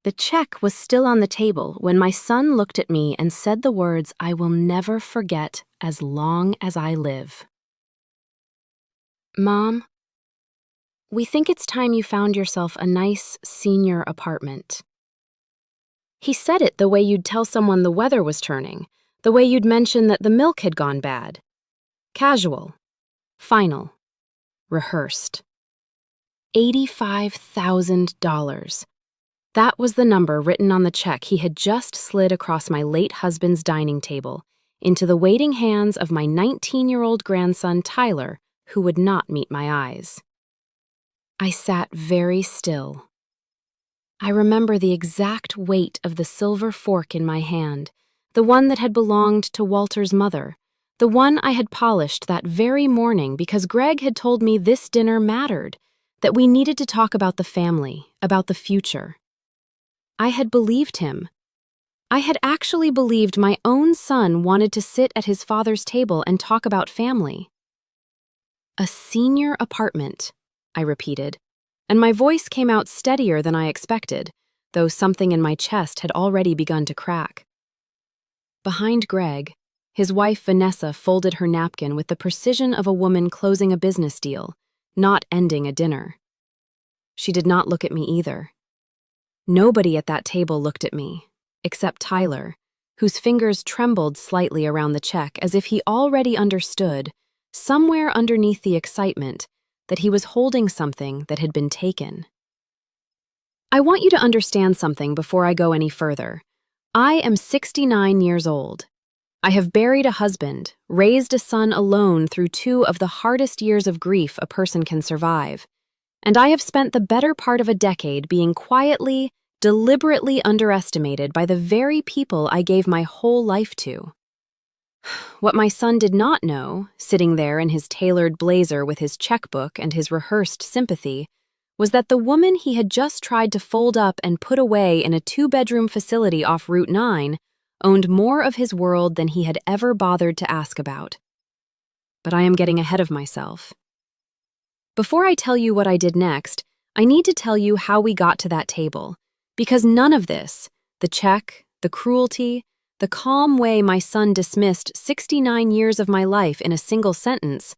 The check was still on the table when my son looked at me and said the words I will never forget as long as I live. "Mom, we think it's time you found yourself a nice senior apartment." He said it the way you'd tell someone the weather was turning, the way you'd mention that the milk had gone bad. Casual, final, rehearsed. $85,000. That was the number written on the check he had just slid across my late husband's dining table into the waiting hands of my 19-year-old grandson Tyler, who would not meet my eyes. I sat very still. I remember the exact weight of the silver fork in my hand, the one that had belonged to Walter's mother, the one I had polished that very morning because Greg had told me this dinner mattered, that we needed to talk about the family, about the future. I had believed him. I had actually believed my own son wanted to sit at his father's table and talk about family. "A senior apartment," I repeated, and my voice came out steadier than I expected, though something in my chest had already begun to crack. Behind Greg, his wife Vanessa folded her napkin with the precision of a woman closing a business deal, not ending a dinner. She did not look at me either. Nobody at that table looked at me, except Tyler, whose fingers trembled slightly around the check as if he already understood, somewhere underneath the excitement, that he was holding something that had been taken. I want you to understand something before I go any further. I am 69 years old. I have buried a husband, raised a son alone through two of the hardest years of grief a person can survive, and I have spent the better part of a decade being quietly, deliberately underestimated by the very people I gave my whole life to. What my son did not know, sitting there in his tailored blazer with his checkbook and his rehearsed sympathy, was that the woman he had just tried to fold up and put away in a 2-bedroom facility off Route 9 owned more of his world than he had ever bothered to ask about. But I am getting ahead of myself. Before I tell you what I did next, I need to tell you how we got to that table, because none of this, the check, the cruelty, the calm way my son dismissed 69 years of my life in a single sentence,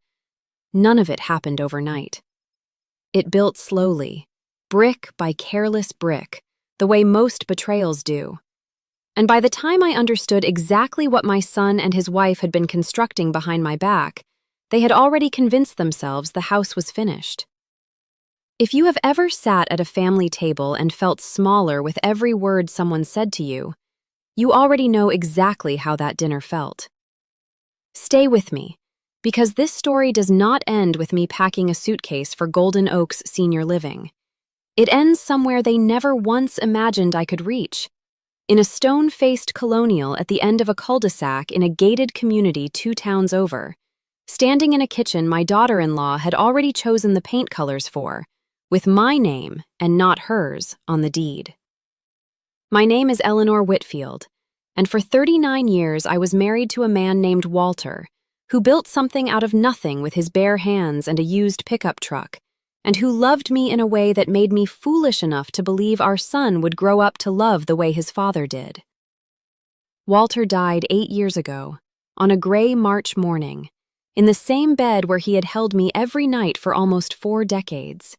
none of it happened overnight. It built slowly, brick by careless brick, the way most betrayals do. And by the time I understood exactly what my son and his wife had been constructing behind my back, they had already convinced themselves the house was finished. If you have ever sat at a family table and felt smaller with every word someone said to you, you already know exactly how that dinner felt. Stay with me, because this story does not end with me packing a suitcase for Golden Oaks Senior Living. It ends somewhere they never once imagined I could reach, in a stone-faced colonial at the end of a cul-de-sac in a gated community 2 towns over, standing in a kitchen my daughter-in-law had already chosen the paint colors for, with my name, and not hers, on the deed. My name is Eleanor Whitfield, and for 39 years I was married to a man named Walter, who built something out of nothing with his bare hands and a used pickup truck, and who loved me in a way that made me foolish enough to believe our son would grow up to love the way his father did. Walter died 8 years ago, on a gray March morning, in the same bed where he had held me every night for almost 4 decades.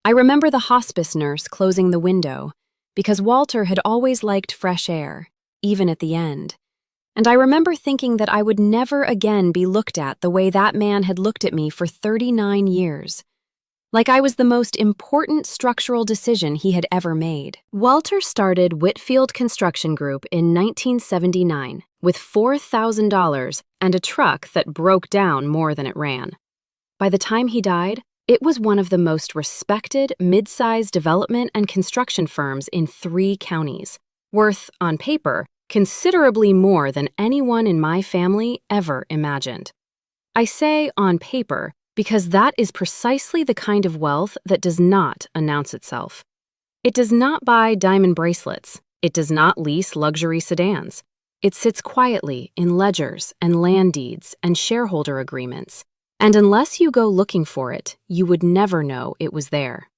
I remember the hospice nurse closing the window, because Walter had always liked fresh air, even at the end. And I remember thinking that I would never again be looked at the way that man had looked at me for 39 years, like I was the most important structural decision he had ever made. Walter started Whitfield Construction Group in 1979 with $4,000 and a truck that broke down more than it ran. By the time he died, it was one of the most respected mid-sized development and construction firms in 3 counties, worth, on paper, considerably more than anyone in my family ever imagined. I say on paper because that is precisely the kind of wealth that does not announce itself. It does not buy diamond bracelets. It does not lease luxury sedans. It sits quietly in ledgers and land deeds and shareholder agreements. And unless you go looking for it, you would never know it was there.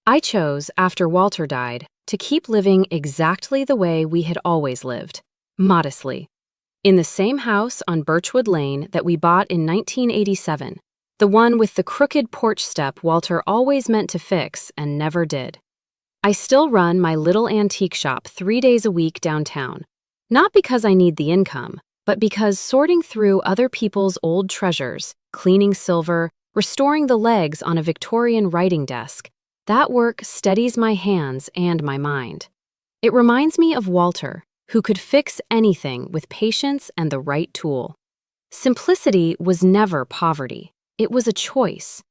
I chose, after Walter died, to keep living exactly the way we had always lived, modestly. In the same house on Birchwood Lane that we bought in 1987, the one with the crooked porch step Walter always meant to fix and never did. I still run my little antique shop 3 days a week downtown, not because I need the income, but because sorting through other people's old treasures, cleaning silver, restoring the legs on a Victorian writing desk, that work steadies my hands and my mind. It reminds me of Walter, who could fix anything with patience and the right tool. Simplicity was never poverty. It was a choice.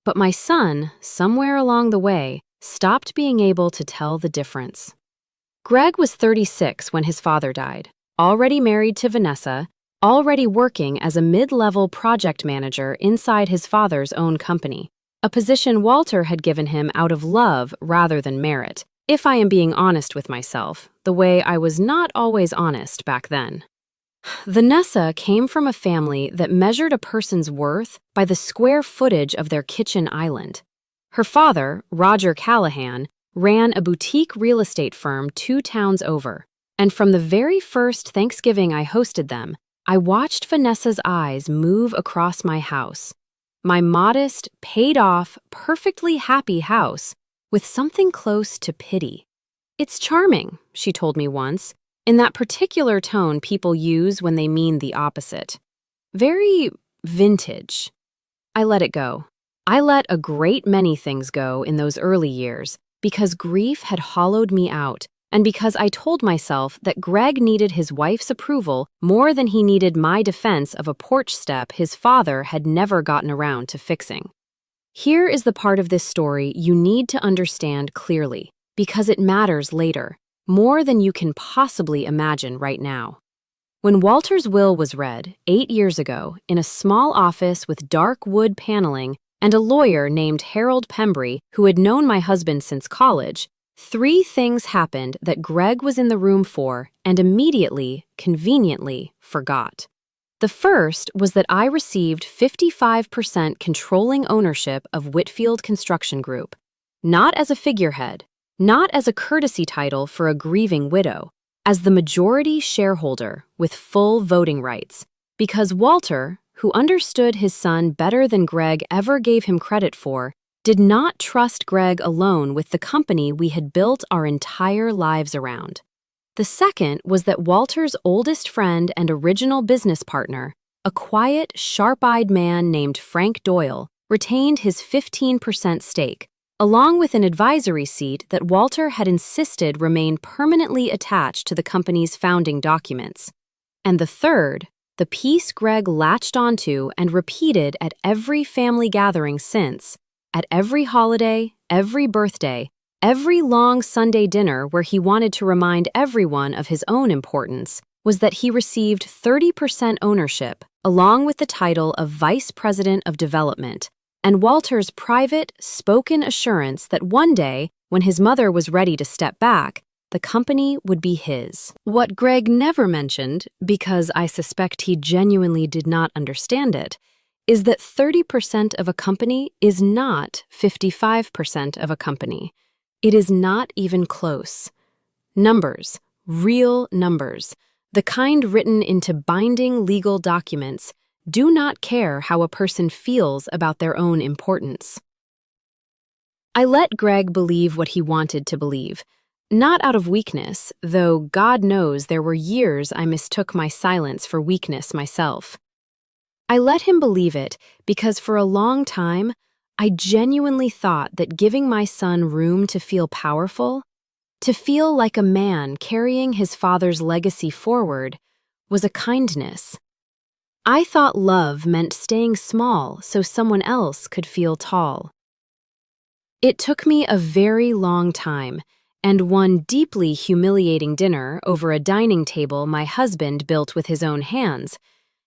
But my son, somewhere along the way, stopped being able to tell the difference. Greg was 36 when his father died, already married to Vanessa, already working as a mid-level project manager inside his father's own company, a position Walter had given him out of love rather than merit, if I am being honest with myself, the way I was not always honest back then. Vanessa came from a family that measured a person's worth by the square footage of their kitchen island. Her father, Roger Callahan, ran a boutique real estate firm 2 towns over, and from the very first Thanksgiving I hosted them, I watched Vanessa's eyes move across my house. My modest, paid-off, perfectly happy house with something close to pity. "It's charming," she told me once, in that particular tone people use when they mean the opposite. Very vintage. I let it go. I let a great many things go in those early years because grief had hollowed me out and because I told myself that Greg needed his wife's approval more than he needed my defense of a porch step his father had never gotten around to fixing. Here is the part of this story you need to understand clearly, because it matters later, more than you can possibly imagine right now. When Walter's will was read 8 years ago in a small office with dark wood paneling and a lawyer named Harold Pembry who had known my husband since college, 3 things happened that Greg was in the room for and immediately, conveniently, forgot. The first was that I received 55% controlling ownership of Whitfield Construction Group, not as a figurehead, not as a courtesy title for a grieving widow, as the majority shareholder with full voting rights, because Walter, who understood his son better than Greg ever gave him credit for, did not trust Greg alone with the company we had built our entire lives around. The second was that Walter's oldest friend and original business partner, a quiet, sharp-eyed man named Frank Doyle, retained his 15% stake, along with an advisory seat that Walter had insisted remain permanently attached to the company's founding documents. And the third, the piece Greg latched onto and repeated at every family gathering since, at every holiday, every birthday, every long Sunday dinner where he wanted to remind everyone of his own importance, was that he received 30% ownership, along with the title of Vice President of Development, and Walter's private, spoken assurance that one day, when his mother was ready to step back, the company would be his. What Greg never mentioned, because I suspect he genuinely did not understand it, is that 30% of a company is not 55% of a company. It is not even close. Numbers, real numbers, the kind written into binding legal documents, do not care how a person feels about their own importance. I let Greg believe what he wanted to believe, not out of weakness, though God knows there were years I mistook my silence for weakness myself. I let him believe it because for a long time, I genuinely thought that giving my son room to feel powerful, to feel like a man carrying his father's legacy forward, was a kindness. I thought love meant staying small so someone else could feel tall. It took me a very long time, and one deeply humiliating dinner over a dining table my husband built with his own hands,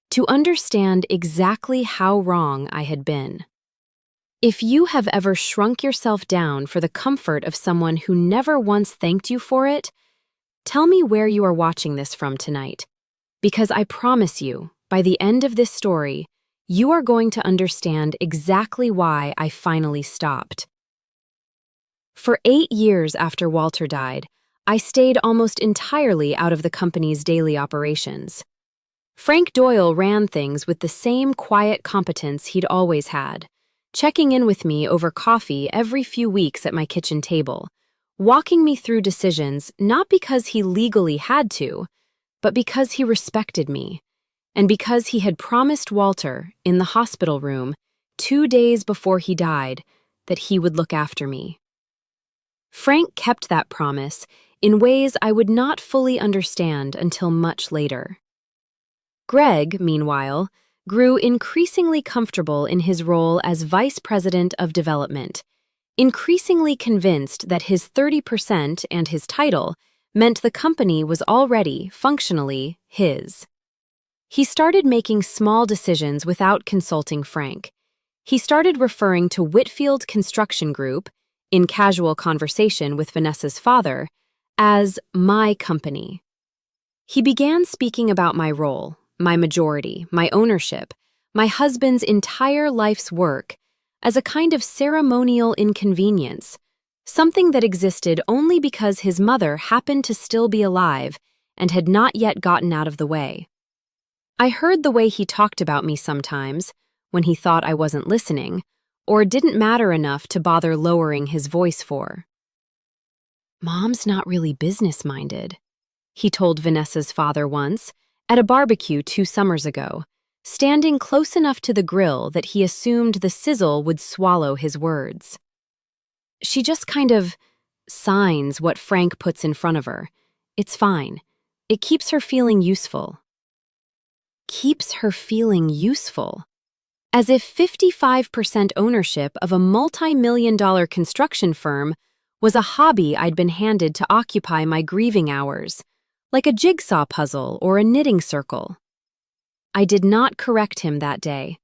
to understand exactly how wrong I had been. If you have ever shrunk yourself down for the comfort of someone who never once thanked you for it, tell me where you are watching this from tonight, because I promise you, by the end of this story, you are going to understand exactly why I finally stopped. For 8 years after Walter died, I stayed almost entirely out of the company's daily operations. Frank Doyle ran things with the same quiet competence he'd always had, checking in with me over coffee every few weeks at my kitchen table, walking me through decisions not because he legally had to, but because he respected me, and because he had promised Walter, in the hospital room, 2 days before he died, that he would look after me. Frank kept that promise in ways I would not fully understand until much later. Greg, meanwhile, grew increasingly comfortable in his role as Vice President of Development, increasingly convinced that his 30% and his title meant the company was already, functionally, his. He started making small decisions without consulting Frank. He started referring to Whitfield Construction Group, in casual conversation with Vanessa's father, as my company. He began speaking about my role, my majority, my ownership, my husband's entire life's work, as a kind of ceremonial inconvenience, something that existed only because his mother happened to still be alive and had not yet gotten out of the way. I heard the way he talked about me sometimes, when he thought I wasn't listening, or didn't matter enough to bother lowering his voice for. "Mom's not really business-minded," he told Vanessa's father once, at a barbecue 2 summers ago, standing close enough to the grill that he assumed the sizzle would swallow his words. "She just kind of signs what Frank puts in front of her. It's fine. It keeps her feeling useful." Keeps her feeling useful. As if 55% ownership of a multi-million-dollar construction firm was a hobby I'd been handed to occupy my grieving hours, like a jigsaw puzzle or a knitting circle. I did not correct him that day.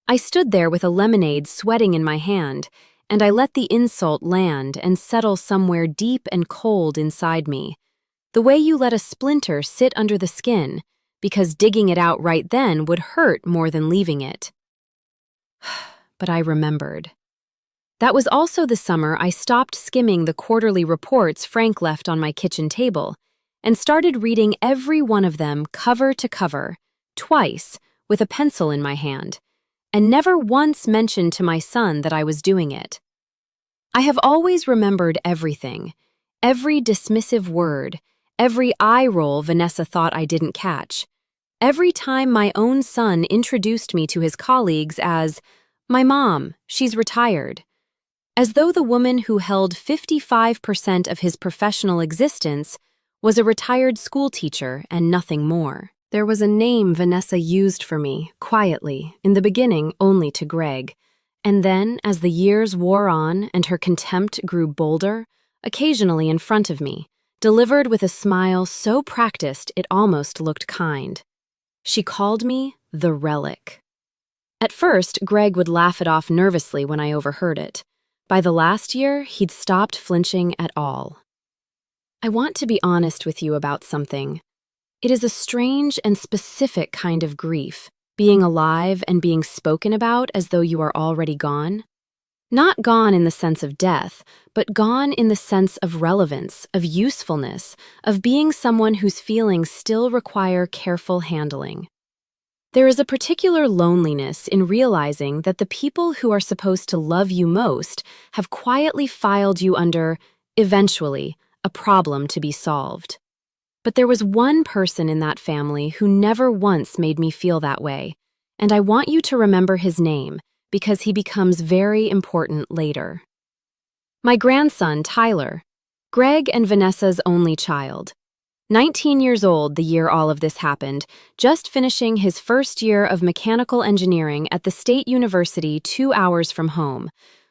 I stood there with a lemonade sweating in my hand, and I let the insult land and settle somewhere deep and cold inside me, the way you let a splinter sit under the skin, because digging it out right then would hurt more than leaving it. But I remembered. That was also the summer I stopped skimming the quarterly reports Frank left on my kitchen table and started reading every one of them cover to cover, twice, with a pencil in my hand, and never once mentioned to my son that I was doing it. I have always remembered everything, every dismissive word, every eye roll Vanessa thought I didn't catch, every time my own son introduced me to his colleagues as, "My mom, she's retired," as though the woman who held 55% of his professional existence was a retired schoolteacher and nothing more. There was a name Vanessa used for me, quietly, in the beginning only to Greg, and then, as the years wore on and her contempt grew bolder, occasionally in front of me, delivered with a smile so practiced it almost looked kind. She called me the Relic. At first, Greg would laugh it off nervously when I overheard it. By the last year, he'd stopped flinching at all. "I want to be honest with you about something. It is a strange and specific kind of grief, being alive and being spoken about as though you are already gone. Not gone in the sense of death, but gone in the sense of relevance, of usefulness, of being someone whose feelings still require careful handling. There is a particular loneliness in realizing that the people who are supposed to love you most have quietly filed you under, eventually, a problem to be solved. But there was one person in that family who never once made me feel that way, and I want you to remember his name because he becomes very important later. My grandson, Tyler, Greg and Vanessa's only child. 19 years old the year all of this happened, just finishing his first year of mechanical engineering at the State University 2 hours from home,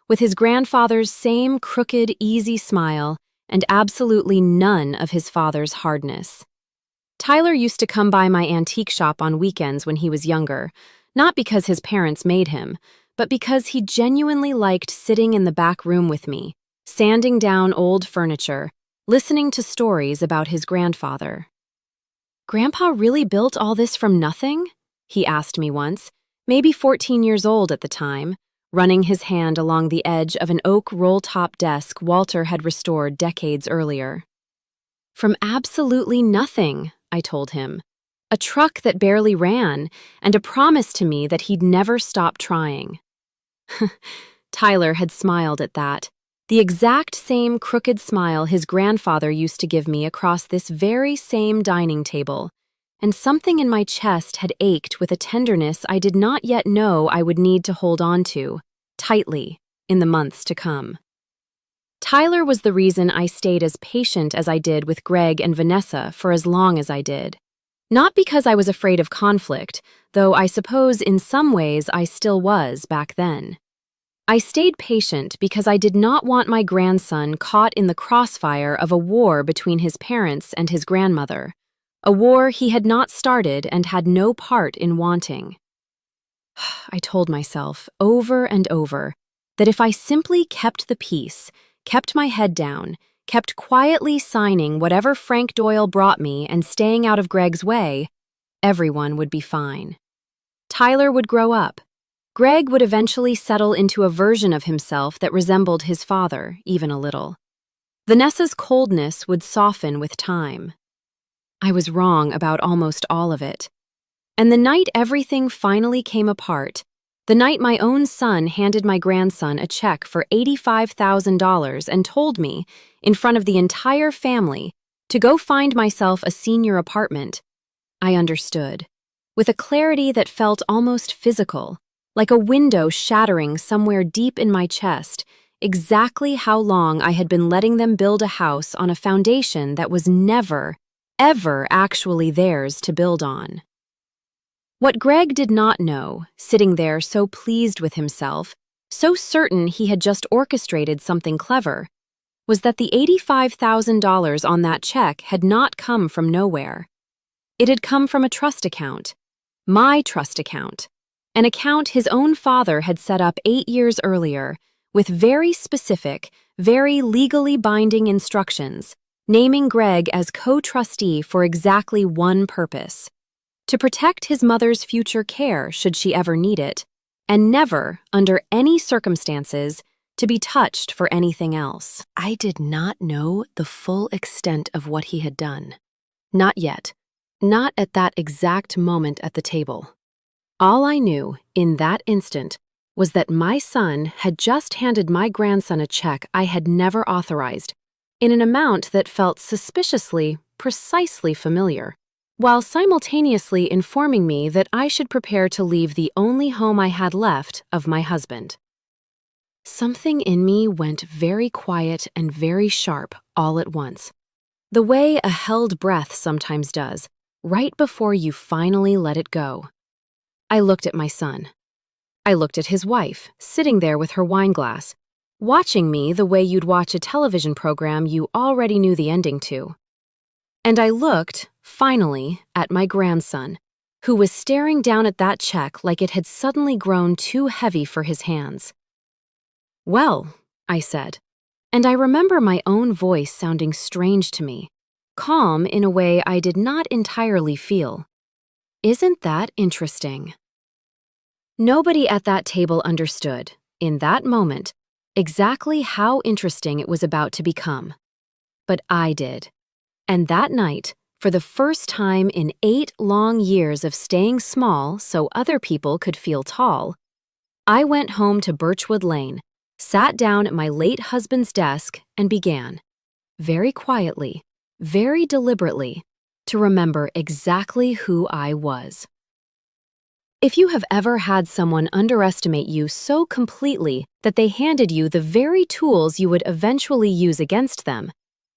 with his grandfather's same crooked, easy smile and absolutely none of his father's hardness. Tyler used to come by my antique shop on weekends when he was younger, not because his parents made him, but because he genuinely liked sitting in the back room with me, sanding down old furniture, listening to stories about his grandfather. "Grandpa really built all this from nothing?" he asked me once, maybe 14 years old at the time, running his hand along the edge of an oak roll-top desk Walter had restored decades earlier. "From absolutely nothing," I told him. "A truck that barely ran, and a promise to me that he'd never stop trying." Tyler had smiled at that, the exact same crooked smile his grandfather used to give me across this very same dining table, and something in my chest had ached with a tenderness I did not yet know I would need to hold on to, tightly, in the months to come. Tyler was the reason I stayed as patient as I did with Greg and Vanessa for as long as I did. Not because I was afraid of conflict, though I suppose in some ways I still was back then. I stayed patient because I did not want my grandson caught in the crossfire of a war between his parents and his grandmother, a war he had not started and had no part in wanting. I told myself over and over that if I simply kept the peace, kept my head down, kept quietly signing whatever Frank Doyle brought me and staying out of Greg's way, everyone would be fine. Tyler would grow up. Greg would eventually settle into a version of himself that resembled his father, even a little. Vanessa's coldness would soften with time. I was wrong about almost all of it. And the night everything finally came apart, the night my own son handed my grandson a check for $85,000 and told me, in front of the entire family, to go find myself a senior apartment, I understood, with a clarity that felt almost physical, like a window shattering somewhere deep in my chest, exactly how long I had been letting them build a house on a foundation that was never, ever actually theirs to build on. What Greg did not know, sitting there so pleased with himself, so certain he had just orchestrated something clever, was that the $85,000 on that check had not come from nowhere. It had come from a trust account, my trust account. An account his own father had set up 8 years earlier, with very specific, very legally binding instructions, naming Greg as co-trustee for exactly one purpose: to protect his mother's future care should she ever need it, and never, under any circumstances, to be touched for anything else. I did not know the full extent of what he had done. Not yet. Not at that exact moment at the table. All I knew, in that instant, was that my son had just handed my grandson a check I had never authorized, in an amount that felt suspiciously, precisely familiar, while simultaneously informing me that I should prepare to leave the only home I had left of my husband. Something in me went very quiet and very sharp all at once, the way a held breath sometimes does, right before you finally let it go. I looked at my son. I looked at his wife, sitting there with her wine glass, watching me the way you'd watch a television program you already knew the ending to. And I looked, finally, at my grandson, who was staring down at that check like it had suddenly grown too heavy for his hands. "Well," I said, and I remember my own voice sounding strange to me, calm in a way I did not entirely feel. "Isn't that interesting?" Nobody at that table understood, in that moment, exactly how interesting it was about to become. But I did. And that night, for the first time in 8 long years of staying small so other people could feel tall, I went home to Birchwood Lane, sat down at my late husband's desk, and began, very quietly, very deliberately, to remember exactly who I was. If you have ever had someone underestimate you so completely that they handed you the very tools you would eventually use against them,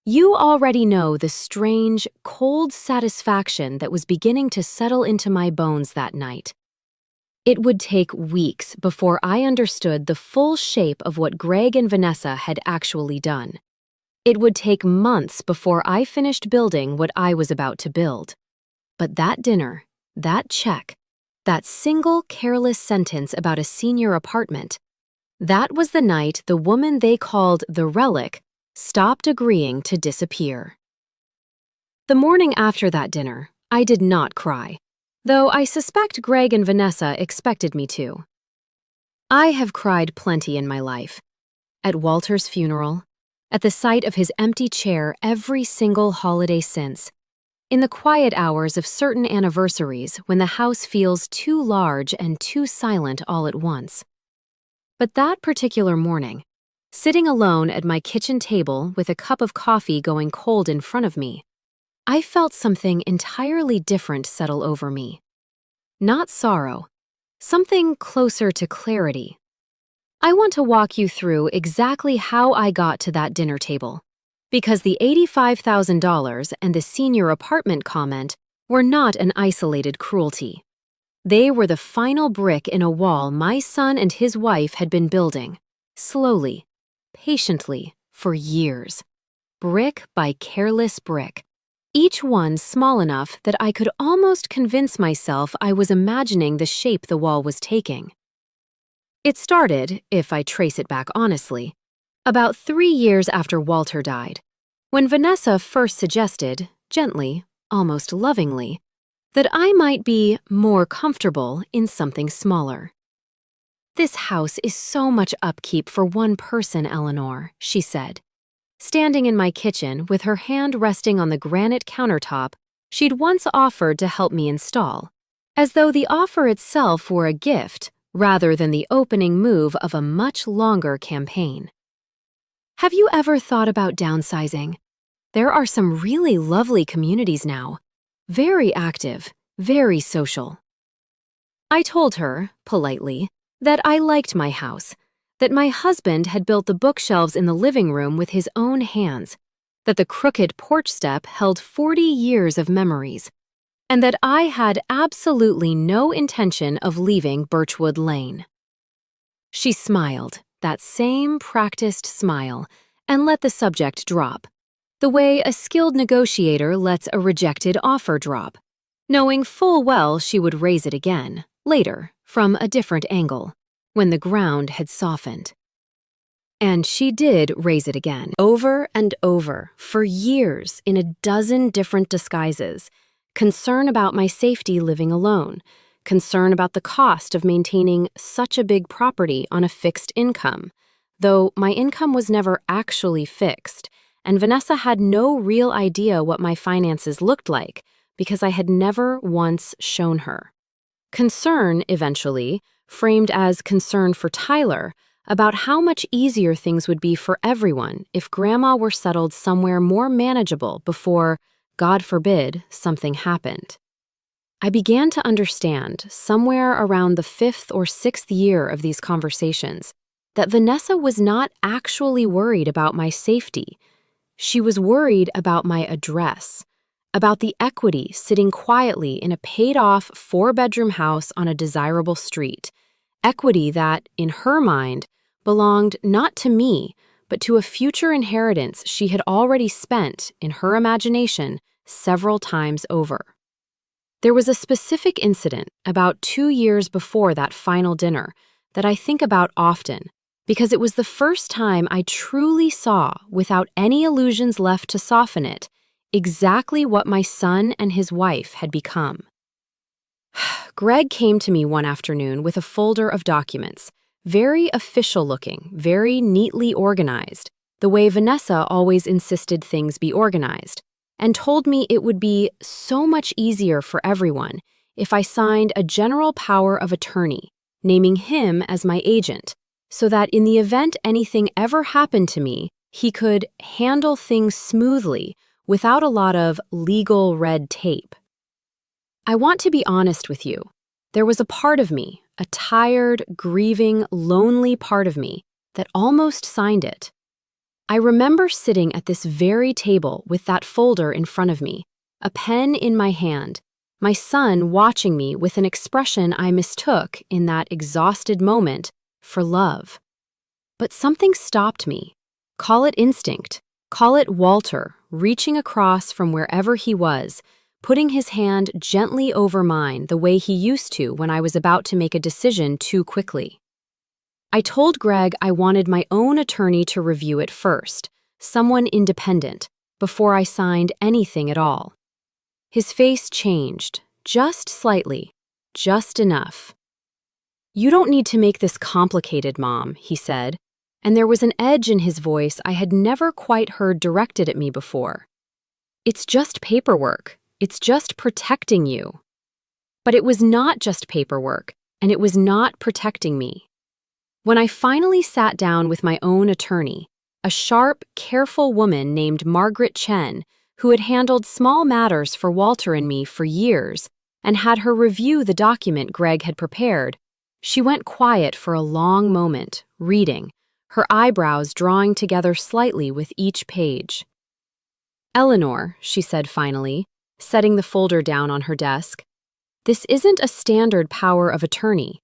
you already know the strange, cold satisfaction that was beginning to settle into my bones that night. It would take weeks before I understood the full shape of what Greg and Vanessa had actually done. It would take months before I finished building what I was about to build. But that dinner, that check, that single careless sentence about a senior apartment, that was the night the woman they called the relic stopped agreeing to disappear. The morning after that dinner, I did not cry, though I suspect Greg and Vanessa expected me to. I have cried plenty in my life. At Walter's funeral, at the sight of his empty chair every single holiday since, in the quiet hours of certain anniversaries when the house feels too large and too silent all at once. But that particular morning, sitting alone at my kitchen table with a cup of coffee going cold in front of me, I felt something entirely different settle over me. Not sorrow, something closer to clarity. I want to walk you through exactly how I got to that dinner table, because the $85,000 and the senior apartment comment were not an isolated cruelty. They were the final brick in a wall my son and his wife had been building, slowly, patiently, for years, brick by careless brick, each one small enough that I could almost convince myself I was imagining the shape the wall was taking. It started, if I trace it back honestly, about 3 years after Walter died, when Vanessa first suggested, gently, almost lovingly, that I might be more comfortable in something smaller. "This house is so much upkeep for one person, Eleanor," she said. Standing in my kitchen with her hand resting on the granite countertop she'd once offered to help me install, as though the offer itself were a gift rather than the opening move of a much longer campaign. "Have you ever thought about downsizing? There are some really lovely communities now. Very active, very social." I told her, politely, that I liked my house, that my husband had built the bookshelves in the living room with his own hands, that the crooked porch step held 40 years of memories, and that I had absolutely no intention of leaving Birchwood Lane. She smiled, that same practiced smile, and let the subject drop, the way a skilled negotiator lets a rejected offer drop, knowing full well she would raise it again, later, from a different angle, when the ground had softened. And she did raise it again, over and over, for years, in a dozen different disguises. Concern about my safety living alone, concern about the cost of maintaining such a big property on a fixed income, though my income was never actually fixed, and Vanessa had no real idea what my finances looked like because I had never once shown her. Concern, eventually, framed as concern for Tyler, about how much easier things would be for everyone if Grandma were settled somewhere more manageable before, God forbid, something happened. I began to understand, somewhere around the 5th or 6th year of these conversations, that Vanessa was not actually worried about my safety. She was worried about my address, about the equity sitting quietly in a paid-off 4-bedroom house on a desirable street, equity that, in her mind, belonged not to me, but to a future inheritance she had already spent, in her imagination, several times over. There was a specific incident about 2 years before that final dinner that I think about often, because it was the first time I truly saw, without any illusions left to soften it, exactly what my son and his wife had become. Greg came to me one afternoon with a folder of documents, very official-looking, very neatly organized, the way Vanessa always insisted things be organized, and told me it would be so much easier for everyone if I signed a general power of attorney, naming him as my agent, so that in the event anything ever happened to me, he could handle things smoothly without a lot of legal red tape. I want to be honest with you. There was a part of me, a tired, grieving, lonely part of me, that almost signed it. I remember sitting at this very table with that folder in front of me, a pen in my hand, my son watching me with an expression I mistook in that exhausted moment for love. But something stopped me. Call it instinct, call it Walter reaching across from wherever he was, putting his hand gently over mine the way he used to when I was about to make a decision too quickly. I told Greg I wanted my own attorney to review it first, someone independent, before I signed anything at all. His face changed, just slightly, just enough. "You don't need to make this complicated, Mom," he said, and there was an edge in his voice I had never quite heard directed at me before. "It's just paperwork. It's just protecting you." But it was not just paperwork, and it was not protecting me. When I finally sat down with my own attorney, a sharp, careful woman named Margaret Chen, who had handled small matters for Walter and me for years, and had her review the document Greg had prepared, she went quiet for a long moment, reading, her eyebrows drawing together slightly with each page. "Eleanor," she said finally, setting the folder down on her desk, "this isn't a standard power of attorney.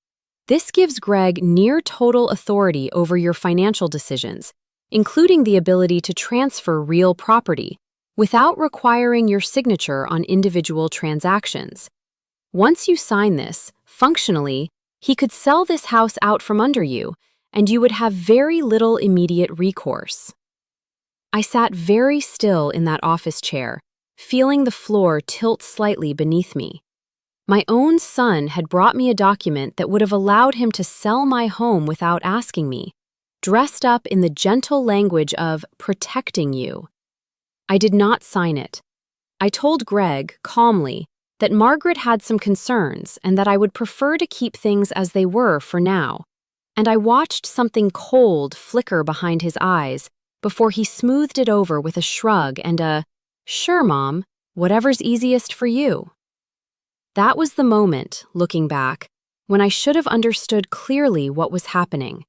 This gives Greg near total authority over your financial decisions, including the ability to transfer real property, without requiring your signature on individual transactions. Once you sign this, functionally, he could sell this house out from under you, and you would have very little immediate recourse." I sat very still in that office chair, feeling the floor tilt slightly beneath me. My own son had brought me a document that would have allowed him to sell my home without asking me, dressed up in the gentle language of protecting you. I did not sign it. I told Greg, calmly, that Margaret had some concerns and that I would prefer to keep things as they were for now, and I watched something cold flicker behind his eyes before he smoothed it over with a shrug and a, "Sure, Mom, whatever's easiest for you." That was the moment, looking back, when I should have understood clearly what was happening.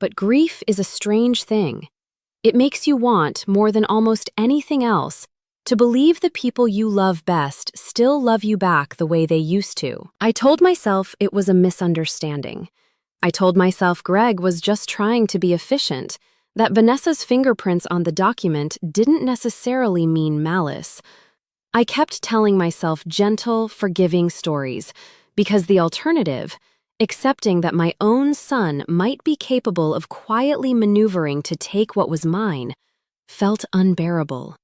But grief is a strange thing. It makes you want, more than almost anything else, to believe the people you love best still love you back the way they used to. I told myself it was a misunderstanding. I told myself Greg was just trying to be efficient, that Vanessa's fingerprints on the document didn't necessarily mean malice. I kept telling myself gentle, forgiving stories, because the alternative, accepting that my own son might be capable of quietly maneuvering to take what was mine, felt unbearable.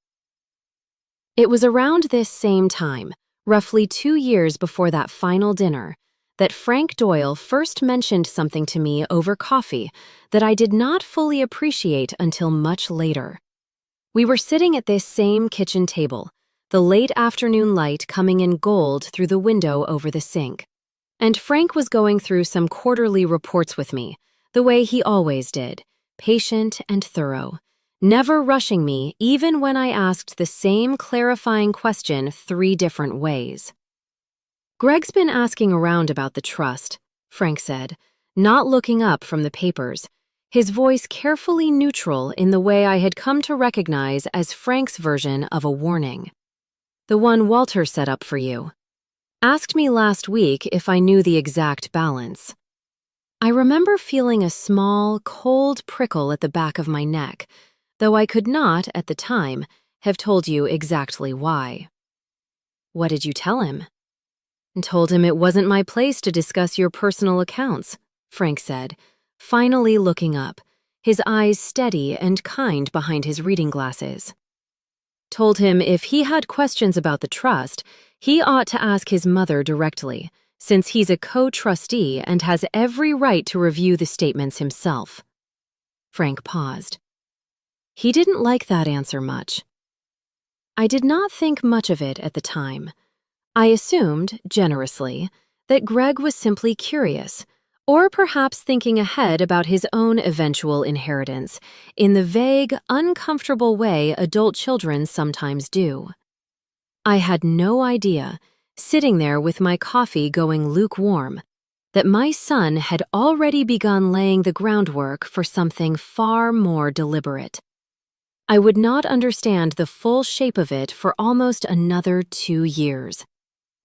It was around this same time, roughly 2 years before that final dinner, that Frank Doyle first mentioned something to me over coffee that I did not fully appreciate until much later. We were sitting at this same kitchen table, the late afternoon light coming in gold through the window over the sink. And Frank was going through some quarterly reports with me, the way he always did, patient and thorough, never rushing me even when I asked the same clarifying question 3 different ways. "Greg's been asking around about the trust," Frank said, not looking up from the papers, his voice carefully neutral in the way I had come to recognize as Frank's version of a warning. "The one Walter set up for you. Asked me last week if I knew the exact balance." I remember feeling a small, cold prickle at the back of my neck, though I could not, at the time, have told you exactly why. "What did you tell him?" "Told him it wasn't my place to discuss your personal accounts," Frank said, finally looking up, his eyes steady and kind behind his reading glasses. "Told him if he had questions about the trust, he ought to ask his mother directly, since he's a co-trustee and has every right to review the statements himself." Frank paused. He didn't like that answer much. I did not think much of it at the time. I assumed, generously, that Greg was simply curious, or perhaps thinking ahead about his own eventual inheritance, in the vague, uncomfortable way adult children sometimes do. I had no idea, sitting there with my coffee going lukewarm, that my son had already begun laying the groundwork for something far more deliberate. I would not understand the full shape of it for almost another 2 years.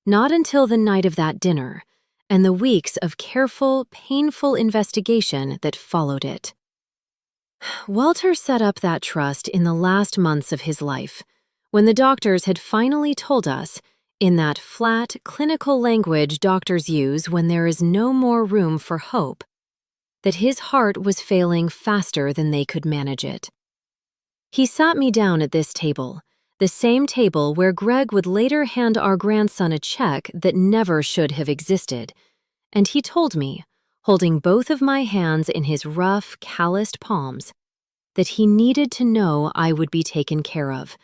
Not until the night of that dinner, and the weeks of careful, painful investigation that followed it. Walter set up that trust in the last months of his life, when the doctors had finally told us, in that flat, clinical language doctors use when there is no more room for hope, that his heart was failing faster than they could manage it. He sat me down at this table, the same table where Greg would later hand our grandson a check that never should have existed, and he told me, holding both of my hands in his rough, calloused palms, that he needed to know I would be taken care of,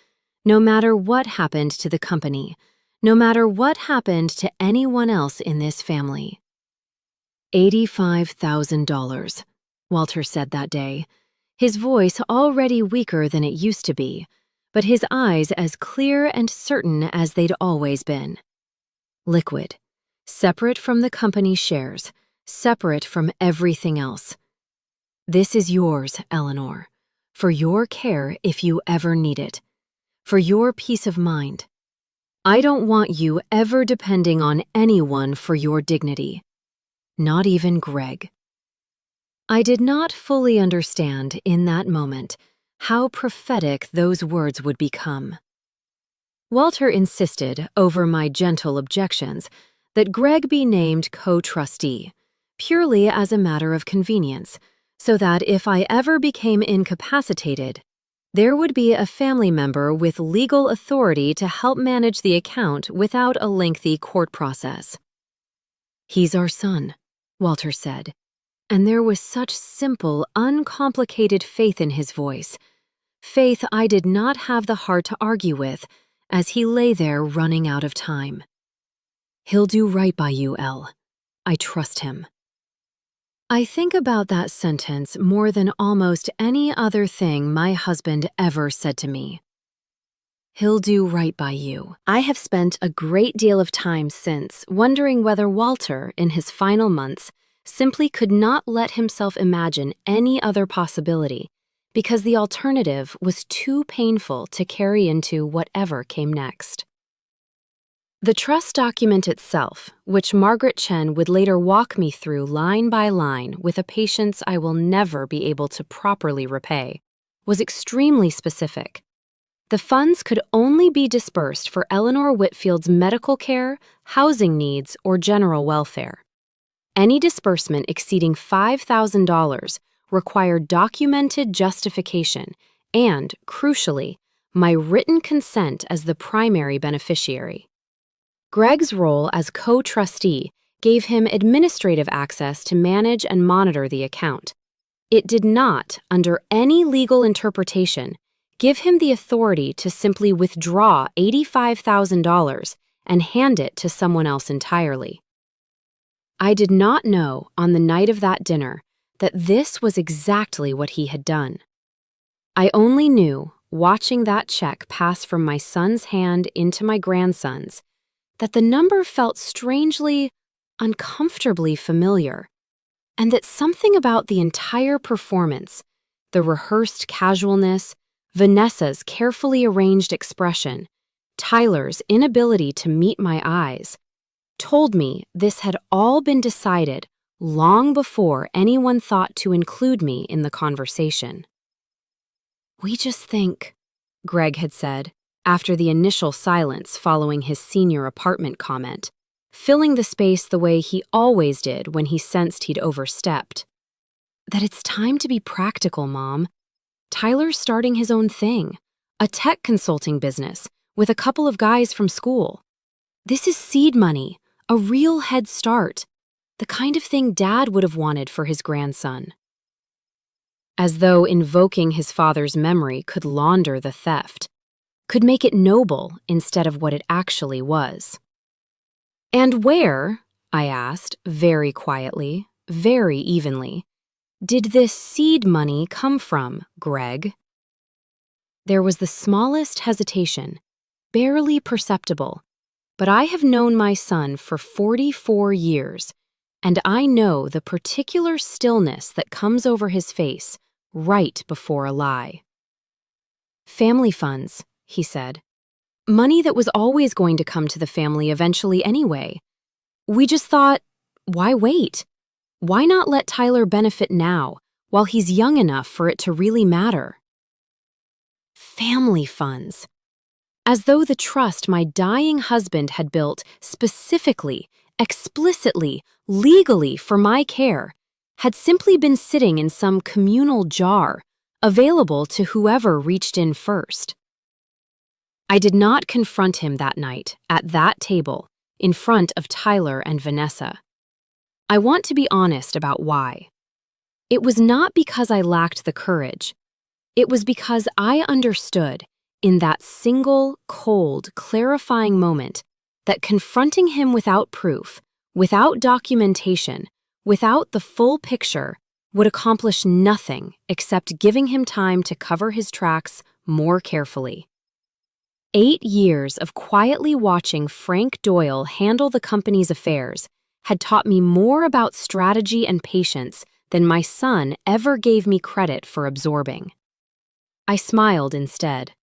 no matter what happened to the company, no matter what happened to anyone else in this family. $85,000, Walter said that day, his voice already weaker than it used to be, but his eyes as clear and certain as they'd always been. Liquid, separate from the company shares, separate from everything else. This is yours, Eleanor, for your care if you ever need it, for your peace of mind. I don't want you ever depending on anyone for your dignity, not even Greg. I did not fully understand in that moment how prophetic those words would become. Walter insisted, over my gentle objections, that Greg be named co-trustee, purely as a matter of convenience, so that if I ever became incapacitated, there would be a family member with legal authority to help manage the account without a lengthy court process. "He's our son," Walter said, and there was such simple, uncomplicated faith in his voice, faith I did not have the heart to argue with as he lay there running out of time. "He'll do right by you, Elle. I trust him." I think about that sentence more than almost any other thing my husband ever said to me. "He'll do right by you." I have spent a great deal of time since wondering whether Walter, in his final months, simply could not let himself imagine any other possibility because the alternative was too painful to carry into whatever came next. The trust document itself, which Margaret Chen would later walk me through line by line with a patience I will never be able to properly repay, was extremely specific. The funds could only be disbursed for Eleanor Whitfield's medical care, housing needs, or general welfare. Any disbursement exceeding $5,000 required documented justification and, crucially, my written consent as the primary beneficiary. Greg's role as co-trustee gave him administrative access to manage and monitor the account. It did not, under any legal interpretation, give him the authority to simply withdraw $85,000 and hand it to someone else entirely. I did not know on the night of that dinner that this was exactly what he had done. I only knew, watching that check pass from my son's hand into my grandson's, that the number felt strangely, uncomfortably familiar, and that something about the entire performance, the rehearsed casualness, Vanessa's carefully arranged expression, Tyler's inability to meet my eyes, told me this had all been decided long before anyone thought to include me in the conversation. "We just think," Greg had said, after the initial silence following his senior apartment comment, filling the space the way he always did when he sensed he'd overstepped, "that it's time to be practical, Mom. Tyler's starting his own thing, a tech consulting business, with a couple of guys from school. This is seed money, a real head start, the kind of thing Dad would have wanted for his grandson." As though invoking his father's memory could launder the theft, could make it noble instead of what it actually was. "And where," I asked, very quietly, very evenly, "did this seed money come from, Greg?" There was the smallest hesitation, barely perceptible, but I have known my son for 44 years, and I know the particular stillness that comes over his face right before a lie. "Family funds," he said. "Money that was always going to come to the family eventually anyway. We just thought, why wait? Why not let Tyler benefit now, while he's young enough for it to really matter?" Family funds. As though the trust my dying husband had built specifically, explicitly, legally for my care had simply been sitting in some communal jar, available to whoever reached in first. I did not confront him that night, at that table, in front of Tyler and Vanessa. I want to be honest about why. It was not because I lacked the courage. It was because I understood, in that single, cold, clarifying moment, that confronting him without proof, without documentation, without the full picture, would accomplish nothing except giving him time to cover his tracks more carefully. 8 years of quietly watching Frank Doyle handle the company's affairs had taught me more about strategy and patience than my son ever gave me credit for absorbing. I smiled instead.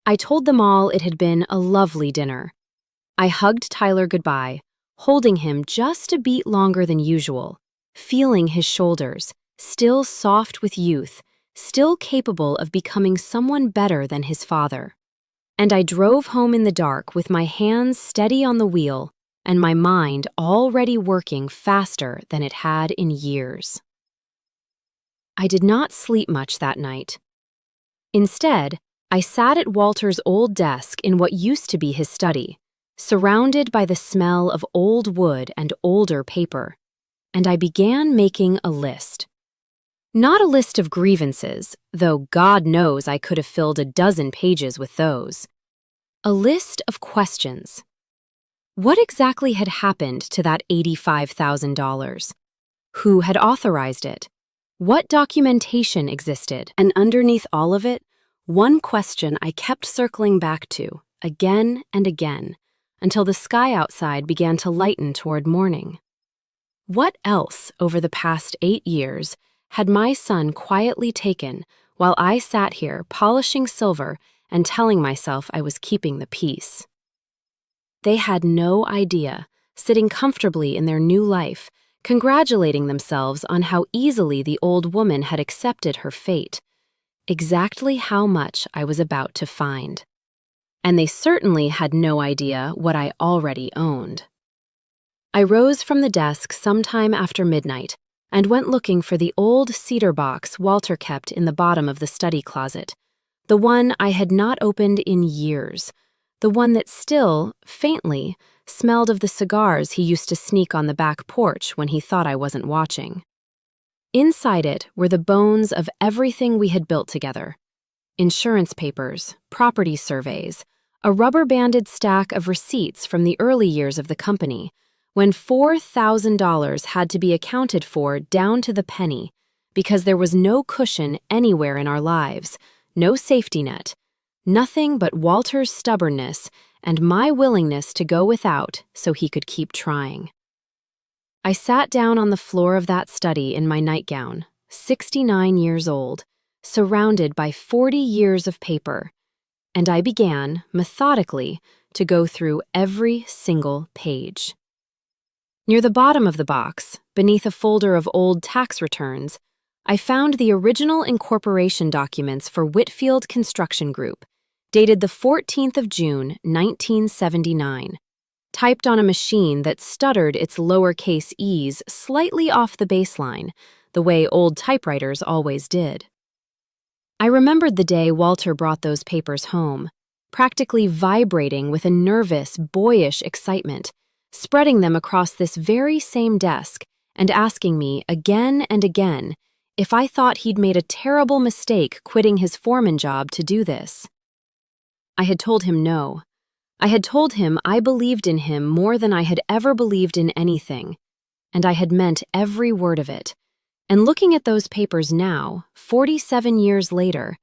I told them all it had been a lovely dinner. I hugged Tyler goodbye, holding him just a beat longer than usual, feeling his shoulders, still soft with youth, still capable of becoming someone better than his father. And I drove home in the dark with my hands steady on the wheel and my mind already working faster than it had in years. I did not sleep much that night. Instead, I sat at Walter's old desk in what used to be his study, surrounded by the smell of old wood and older paper, and I began making a list. Not a list of grievances, though God knows I could have filled a dozen pages with those. A list of questions. What exactly had happened to that $85,000? Who had authorized it? What documentation existed? And underneath all of it, one question I kept circling back to, again and again, until the sky outside began to lighten toward morning. What else, over the past 8 years, had my son quietly taken while I sat here polishing silver and telling myself I was keeping the peace? They had no idea, sitting comfortably in their new life, congratulating themselves on how easily the old woman had accepted her fate, exactly how much I was about to find. And they certainly had no idea what I already owned. I rose from the desk sometime after midnight and went looking for the old cedar box Walter kept in the bottom of the study closet, the one I had not opened in years, the one that still, faintly, smelled of the cigars he used to sneak on the back porch when he thought I wasn't watching. Inside it were the bones of everything we had built together: insurance papers, property surveys, a rubber-banded stack of receipts from the early years of the company, when $4,000 had to be accounted for down to the penny because there was no cushion anywhere in our lives, no safety net, nothing but Walter's stubbornness and my willingness to go without so he could keep trying. I sat down on the floor of that study in my nightgown, 69 years old, surrounded by 40 years of paper, and I began, methodically, to go through every single page. Near the bottom of the box, beneath a folder of old tax returns, I found the original incorporation documents for Whitfield Construction Group, dated the 14th of June, 1979, typed on a machine that stuttered its lowercase e's slightly off the baseline, the way old typewriters always did. I remembered the day Walter brought those papers home, practically vibrating with a nervous, boyish excitement, spreading them across this very same desk and asking me again and again if I thought he'd made a terrible mistake quitting his foreman job to do this. I had told him no. I had told him I believed in him more than I had ever believed in anything, and I had meant every word of it. And looking at those papers now, 47 years later,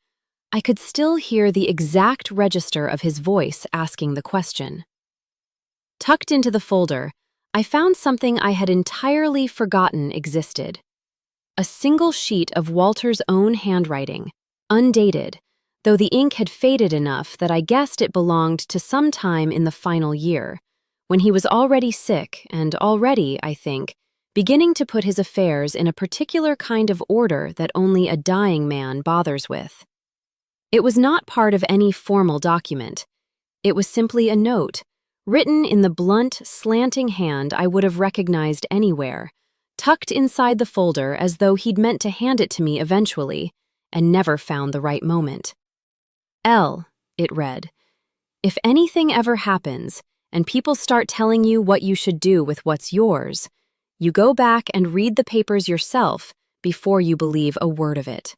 I could still hear the exact register of his voice asking the question. Tucked into the folder, I found something I had entirely forgotten existed. A single sheet of Walter's own handwriting, undated, though the ink had faded enough that I guessed it belonged to some time in the final year, when he was already sick and already, I think, beginning to put his affairs in a particular kind of order that only a dying man bothers with. It was not part of any formal document. It was simply a note, written in the blunt, slanting hand I would have recognized anywhere, tucked inside the folder as though he'd meant to hand it to me eventually, and never found the right moment. L, it read, if anything ever happens, and people start telling you what you should do with what's yours, You go back and read the papers yourself before you believe a word of it.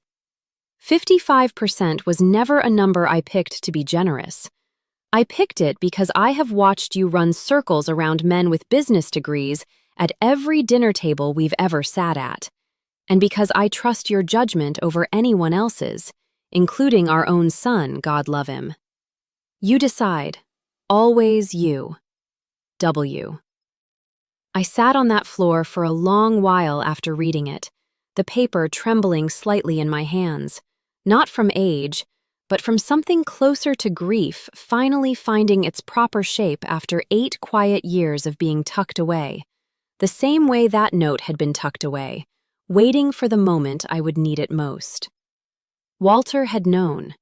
55% was never a number I picked to be generous. I picked it because I have watched you run circles around men with business degrees at every dinner table we've ever sat at, and because I trust your judgment over anyone else's, including our own son, God love him. You decide. Always you. W. I sat on that floor for a long while after reading it, the paper trembling slightly in my hands, not from age, but from something closer to grief finally finding its proper shape after 8 quiet years of being tucked away, the same way that note had been tucked away, waiting for the moment I would need it most. Walter had known.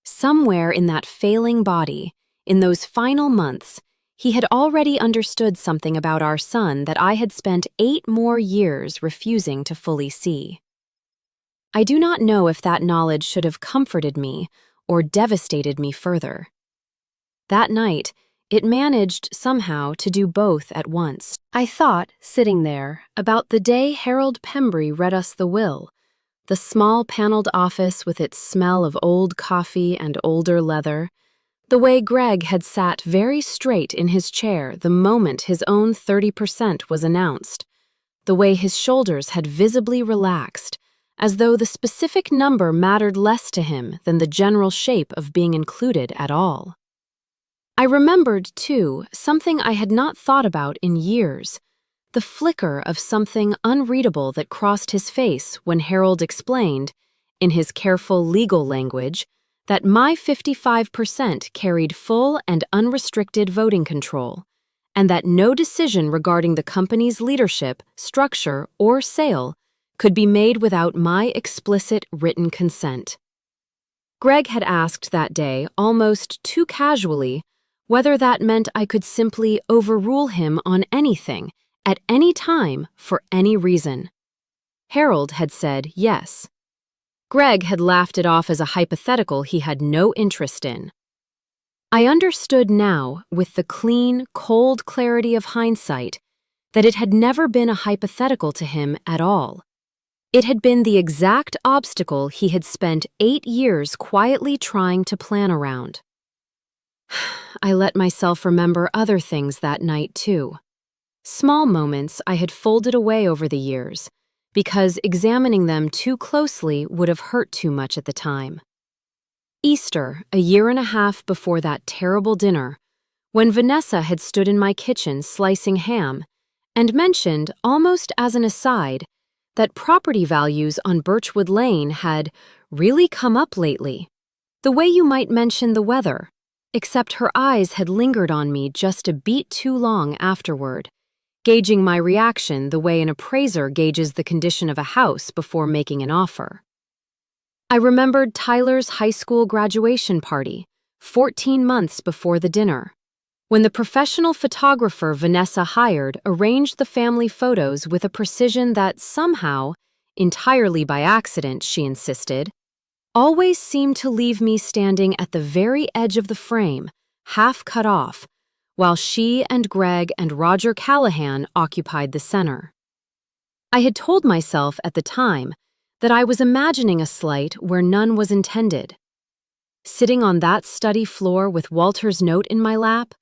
Somewhere in that failing body, in those final months, he had already understood something about our son that I had spent 8 more years refusing to fully see. I do not know if that knowledge should have comforted me or devastated me further. That night, it managed somehow to do both at once. I thought, sitting there, about the day Harold Pembry read us the will, the small paneled office with its smell of old coffee and older leather, the way Greg had sat very straight in his chair the moment his own 30% was announced, the way his shoulders had visibly relaxed, as though the specific number mattered less to him than the general shape of being included at all. I remembered, too, something I had not thought about in years, the flicker of something unreadable that crossed his face when Harold explained, in his careful legal language, that my 55% carried full and unrestricted voting control, and that no decision regarding the company's leadership, structure, or sale could be made without my explicit written consent. Greg had asked that day, almost too casually, whether that meant I could simply overrule him on anything, at any time, for any reason. Harold had said yes. Greg had laughed it off as a hypothetical he had no interest in. I understood now, with the clean, cold clarity of hindsight, that it had never been a hypothetical to him at all. It had been the exact obstacle he had spent 8 years quietly trying to plan around. I let myself remember other things that night, too. Small moments I had folded away over the years, because examining them too closely would have hurt too much at the time. Easter, a year and a half before that terrible dinner, when Vanessa had stood in my kitchen slicing ham and mentioned, almost as an aside, that property values on Birchwood Lane had really come up lately, the way you might mention the weather, except her eyes had lingered on me just a beat too long afterward, gauging my reaction the way an appraiser gauges the condition of a house before making an offer. I remembered Tyler's high school graduation party, 14 months before the dinner, when the professional photographer Vanessa hired arranged the family photos with a precision that somehow, entirely by accident, she insisted, always seemed to leave me standing at the very edge of the frame, half cut off, while she and Greg and Roger Callahan occupied the center. I had told myself at the time that I was imagining a slight where none was intended. Sitting on that study floor with Walter's note in my lap,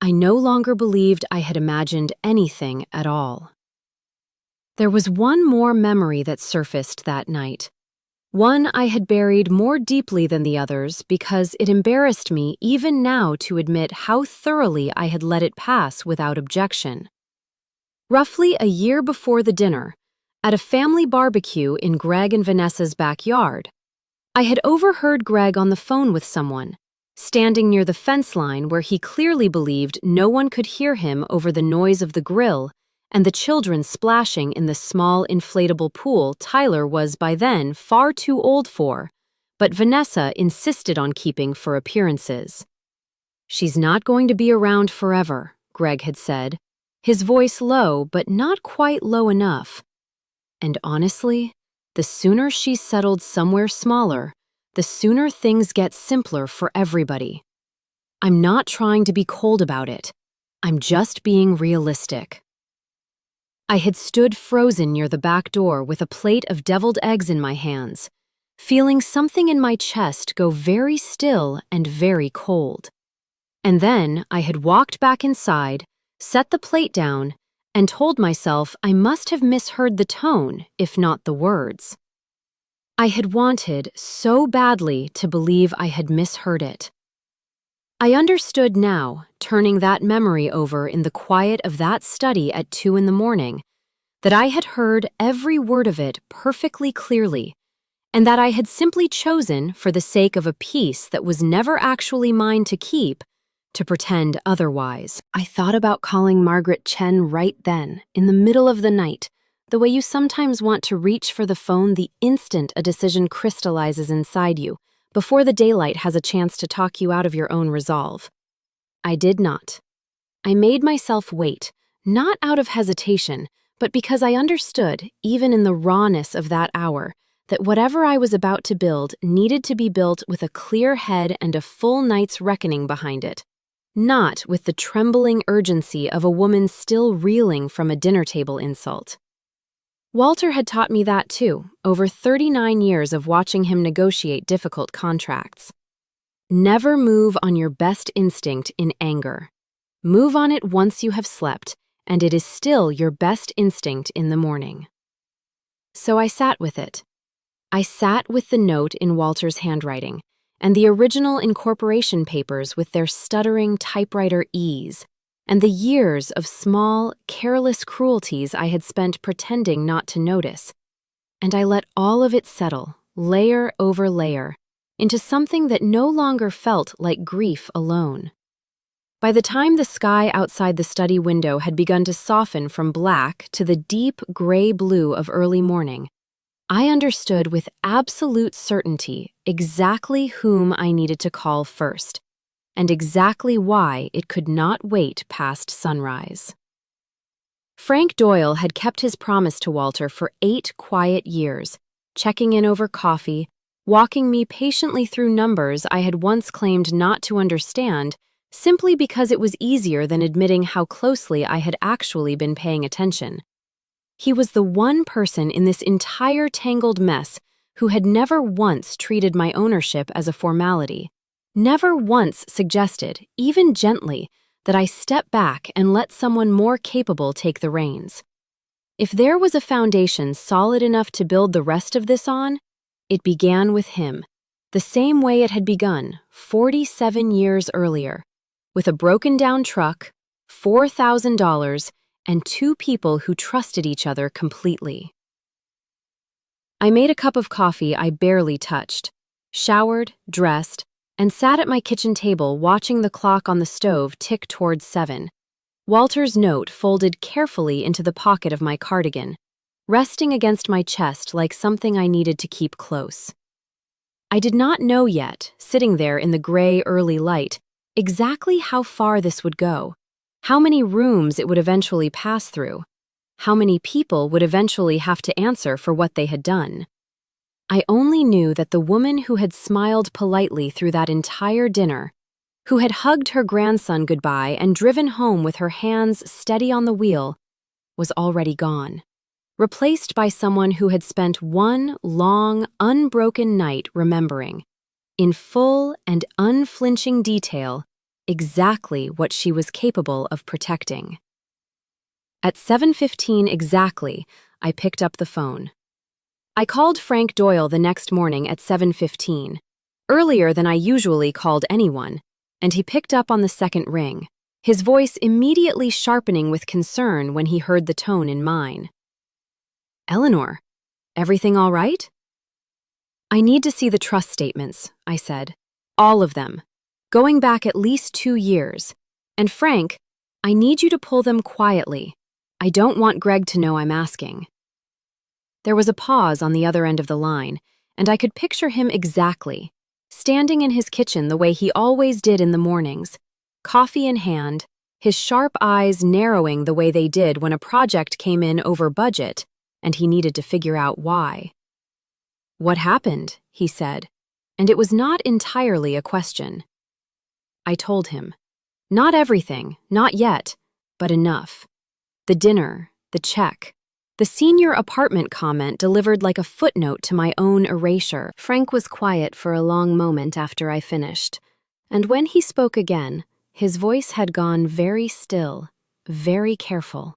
I no longer believed I had imagined anything at all. There was one more memory that surfaced that night, one I had buried more deeply than the others because it embarrassed me even now to admit how thoroughly I had let it pass without objection. Roughly a year before the dinner, at a family barbecue in Greg and Vanessa's backyard, I had overheard Greg on the phone with someone, standing near the fence line where he clearly believed no one could hear him over the noise of the grill and the children splashing in the small inflatable pool Tyler was by then far too old for, but Vanessa insisted on keeping for appearances. "She's not going to be around forever," Greg had said, his voice low but not quite low enough. And honestly, the sooner she's settled somewhere smaller, the sooner things get simpler for everybody. I'm not trying to be cold about it. I'm just being realistic. I had stood frozen near the back door with a plate of deviled eggs in my hands, feeling something in my chest go very still and very cold. And then I had walked back inside, set the plate down, and told myself I must have misheard the tone, if not the words. I had wanted so badly to believe I had misheard it. I understood now, turning that memory over in the quiet of that study at 2 a.m, that I had heard every word of it perfectly clearly, and that I had simply chosen, for the sake of a peace that was never actually mine to keep, to pretend otherwise. I thought about calling Margaret Chen right then, in the middle of the night, the way you sometimes want to reach for the phone the instant a decision crystallizes inside you, before the daylight has a chance to talk you out of your own resolve. I did not. I made myself wait, not out of hesitation, but because I understood, even in the rawness of that hour, that whatever I was about to build needed to be built with a clear head and a full night's reckoning behind it, not with the trembling urgency of a woman still reeling from a dinner table insult. Walter had taught me that too, over 39 years of watching him negotiate difficult contracts. Never move on your best instinct in anger. Move on it once you have slept, and it is still your best instinct in the morning. So I sat with it. I sat with the note in Walter's handwriting, and the original incorporation papers with their stuttering typewriter ease, and the years of small, careless cruelties I had spent pretending not to notice, and I let all of it settle, layer over layer, into something that no longer felt like grief alone. By the time the sky outside the study window had begun to soften from black to the deep gray blue of early morning, I understood with absolute certainty exactly whom I needed to call first, and exactly why it could not wait past sunrise. Frank Doyle had kept his promise to Walter for 8 quiet years, checking in over coffee, walking me patiently through numbers I had once claimed not to understand, simply because it was easier than admitting how closely I had actually been paying attention. He was the one person in this entire tangled mess who had never once treated my ownership as a formality, never once suggested, even gently, that I step back and let someone more capable take the reins. If there was a foundation solid enough to build the rest of this on, it began with him, the same way it had begun 47 years earlier, with a broken-down truck, $4,000, and 2 people who trusted each other completely. I made a cup of coffee I barely touched, showered, dressed, and sat at my kitchen table watching the clock on the stove tick towards 7, Walter's note folded carefully into the pocket of my cardigan, resting against my chest like something I needed to keep close. I did not know yet, sitting there in the gray early light, exactly how far this would go, how many rooms it would eventually pass through, how many people would eventually have to answer for what they had done. I only knew that the woman who had smiled politely through that entire dinner, who had hugged her grandson goodbye and driven home with her hands steady on the wheel, was already gone, replaced by someone who had spent one long, unbroken night remembering, in full and unflinching detail, exactly what she was capable of protecting. At 7:15 exactly, I picked up the phone. I called Frank Doyle the next morning at 7:15, earlier than I usually called anyone, and he picked up on the second ring, his voice immediately sharpening with concern when he heard the tone in mine. "Eleanor, everything all right?" "I need to see the trust statements," I said. "All of them. Going back at least 2 years. And Frank, I need you to pull them quietly. I don't want Greg to know I'm asking." There was a pause on the other end of the line, and I could picture him exactly, standing in his kitchen the way he always did in the mornings, coffee in hand, his sharp eyes narrowing the way they did when a project came in over budget, and he needed to figure out why. "What happened?" he said, and it was not entirely a question. I told him. Not everything, not yet, but enough. The dinner, the check. The senior apartment comment delivered like a footnote to my own erasure. Frank was quiet for a long moment after I finished, and when he spoke again, his voice had gone very still, very careful.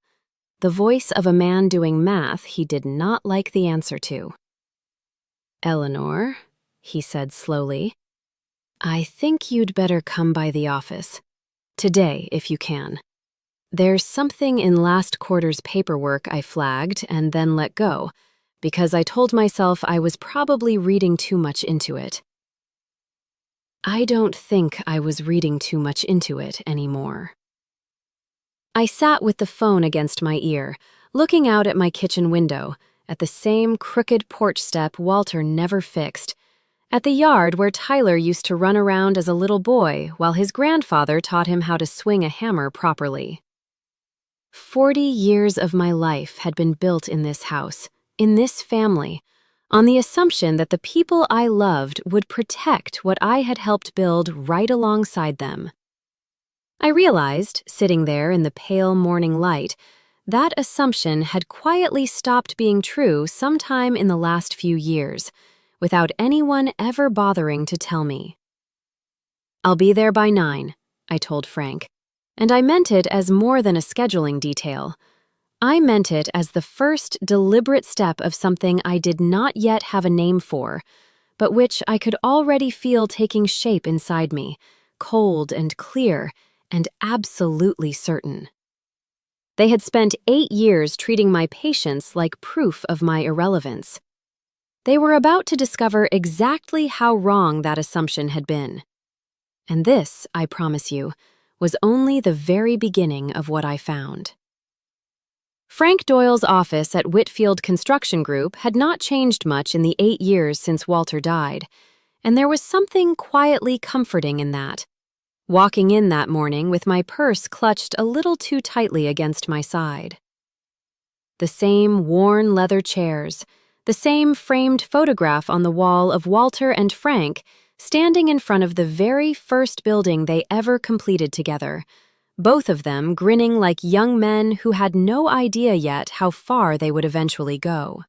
The voice of a man doing math he did not like the answer to. "Eleanor," he said slowly, "I think you'd better come by the office. Today, if you can. There's something in last quarter's paperwork I flagged and then let go, because I told myself I was probably reading too much into it." I don't think I was reading too much into it anymore. I sat with the phone against my ear, looking out at my kitchen window, at the same crooked porch step Walter never fixed, at the yard where Tyler used to run around as a little boy while his grandfather taught him how to swing a hammer properly. 40 years of my life had been built in this house, in this family, on the assumption that the people I loved would protect what I had helped build right alongside them. I realized, sitting there in the pale morning light, that assumption had quietly stopped being true sometime in the last few years, without anyone ever bothering to tell me. "I'll be there by 9, I told Frank, and I meant it as more than a scheduling detail. I meant it as the first deliberate step of something I did not yet have a name for, but which I could already feel taking shape inside me, cold and clear and absolutely certain. They had spent 8 years treating my patience like proof of my irrelevance. They were about to discover exactly how wrong that assumption had been. And this, I promise you, was only the very beginning of what I found. Frank Doyle's office at Whitfield Construction Group had not changed much in the 8 years since Walter died, and there was something quietly comforting in that. Walking in that morning with my purse clutched a little too tightly against my side. The same worn leather chairs, the same framed photograph on the wall of Walter and Frank standing in front of the very first building they ever completed together, both of them grinning like young men who had no idea yet how far they would eventually go.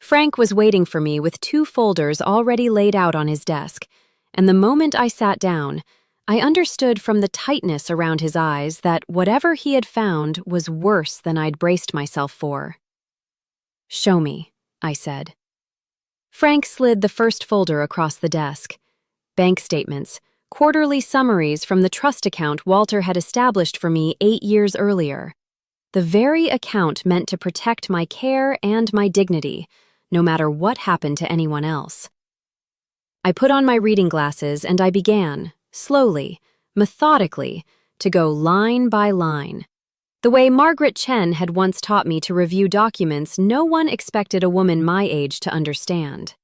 Frank was waiting for me with 2 folders already laid out on his desk, and the moment I sat down, I understood from the tightness around his eyes that whatever he had found was worse than I'd braced myself for. "Show me," I said. Frank slid the first folder across the desk. Bank statements, quarterly summaries from the trust account Walter had established for me 8 years earlier. The very account meant to protect my care and my dignity, no matter what happened to anyone else. I put on my reading glasses and I began, slowly, methodically, to go line by line. The way Margaret Chen had once taught me to review documents no one expected a woman my age to understand.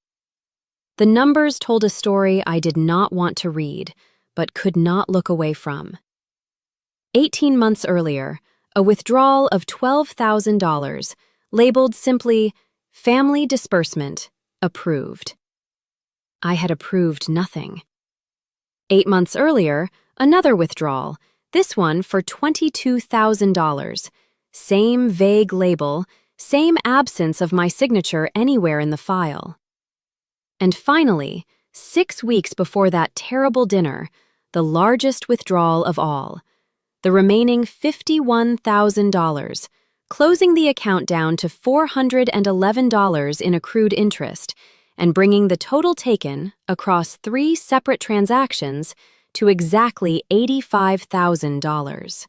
The numbers told a story I did not want to read, but could not look away from. 18 months earlier, a withdrawal of $12,000, labeled simply, "Family Disbursement, Approved." I had approved nothing. 8 months earlier, another withdrawal, this one for $22,000. Same vague label, same absence of my signature anywhere in the file. And finally, 6 weeks before that terrible dinner, the largest withdrawal of all, the remaining $51,000, closing the account down to $411 in accrued interest, and bringing the total taken across 3 separate transactions to exactly $85,000.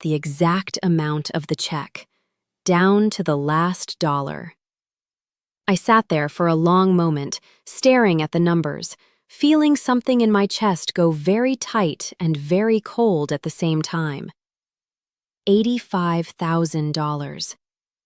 The exact amount of the check, down to the last dollar. I sat there for a long moment, staring at the numbers, feeling something in my chest go very tight and very cold at the same time. $85,000.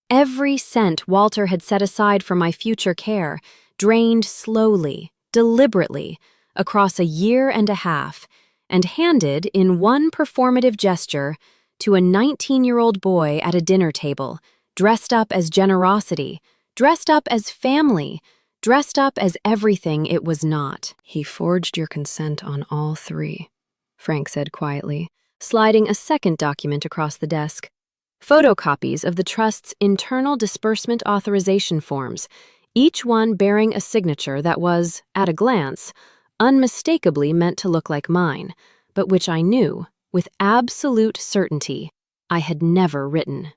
Every cent Walter had set aside for my future care, drained slowly, deliberately, across a year and a half, and handed in one performative gesture to a 19-year-old boy at a dinner table, dressed up as generosity, dressed up as family, dressed up as everything it was not. "He forged your consent on all 3, Frank said quietly, sliding a second document across the desk. Photocopies of the trust's internal disbursement authorization forms, each one bearing a signature that was, at a glance, unmistakably meant to look like mine, but which I knew, with absolute certainty, I had never written.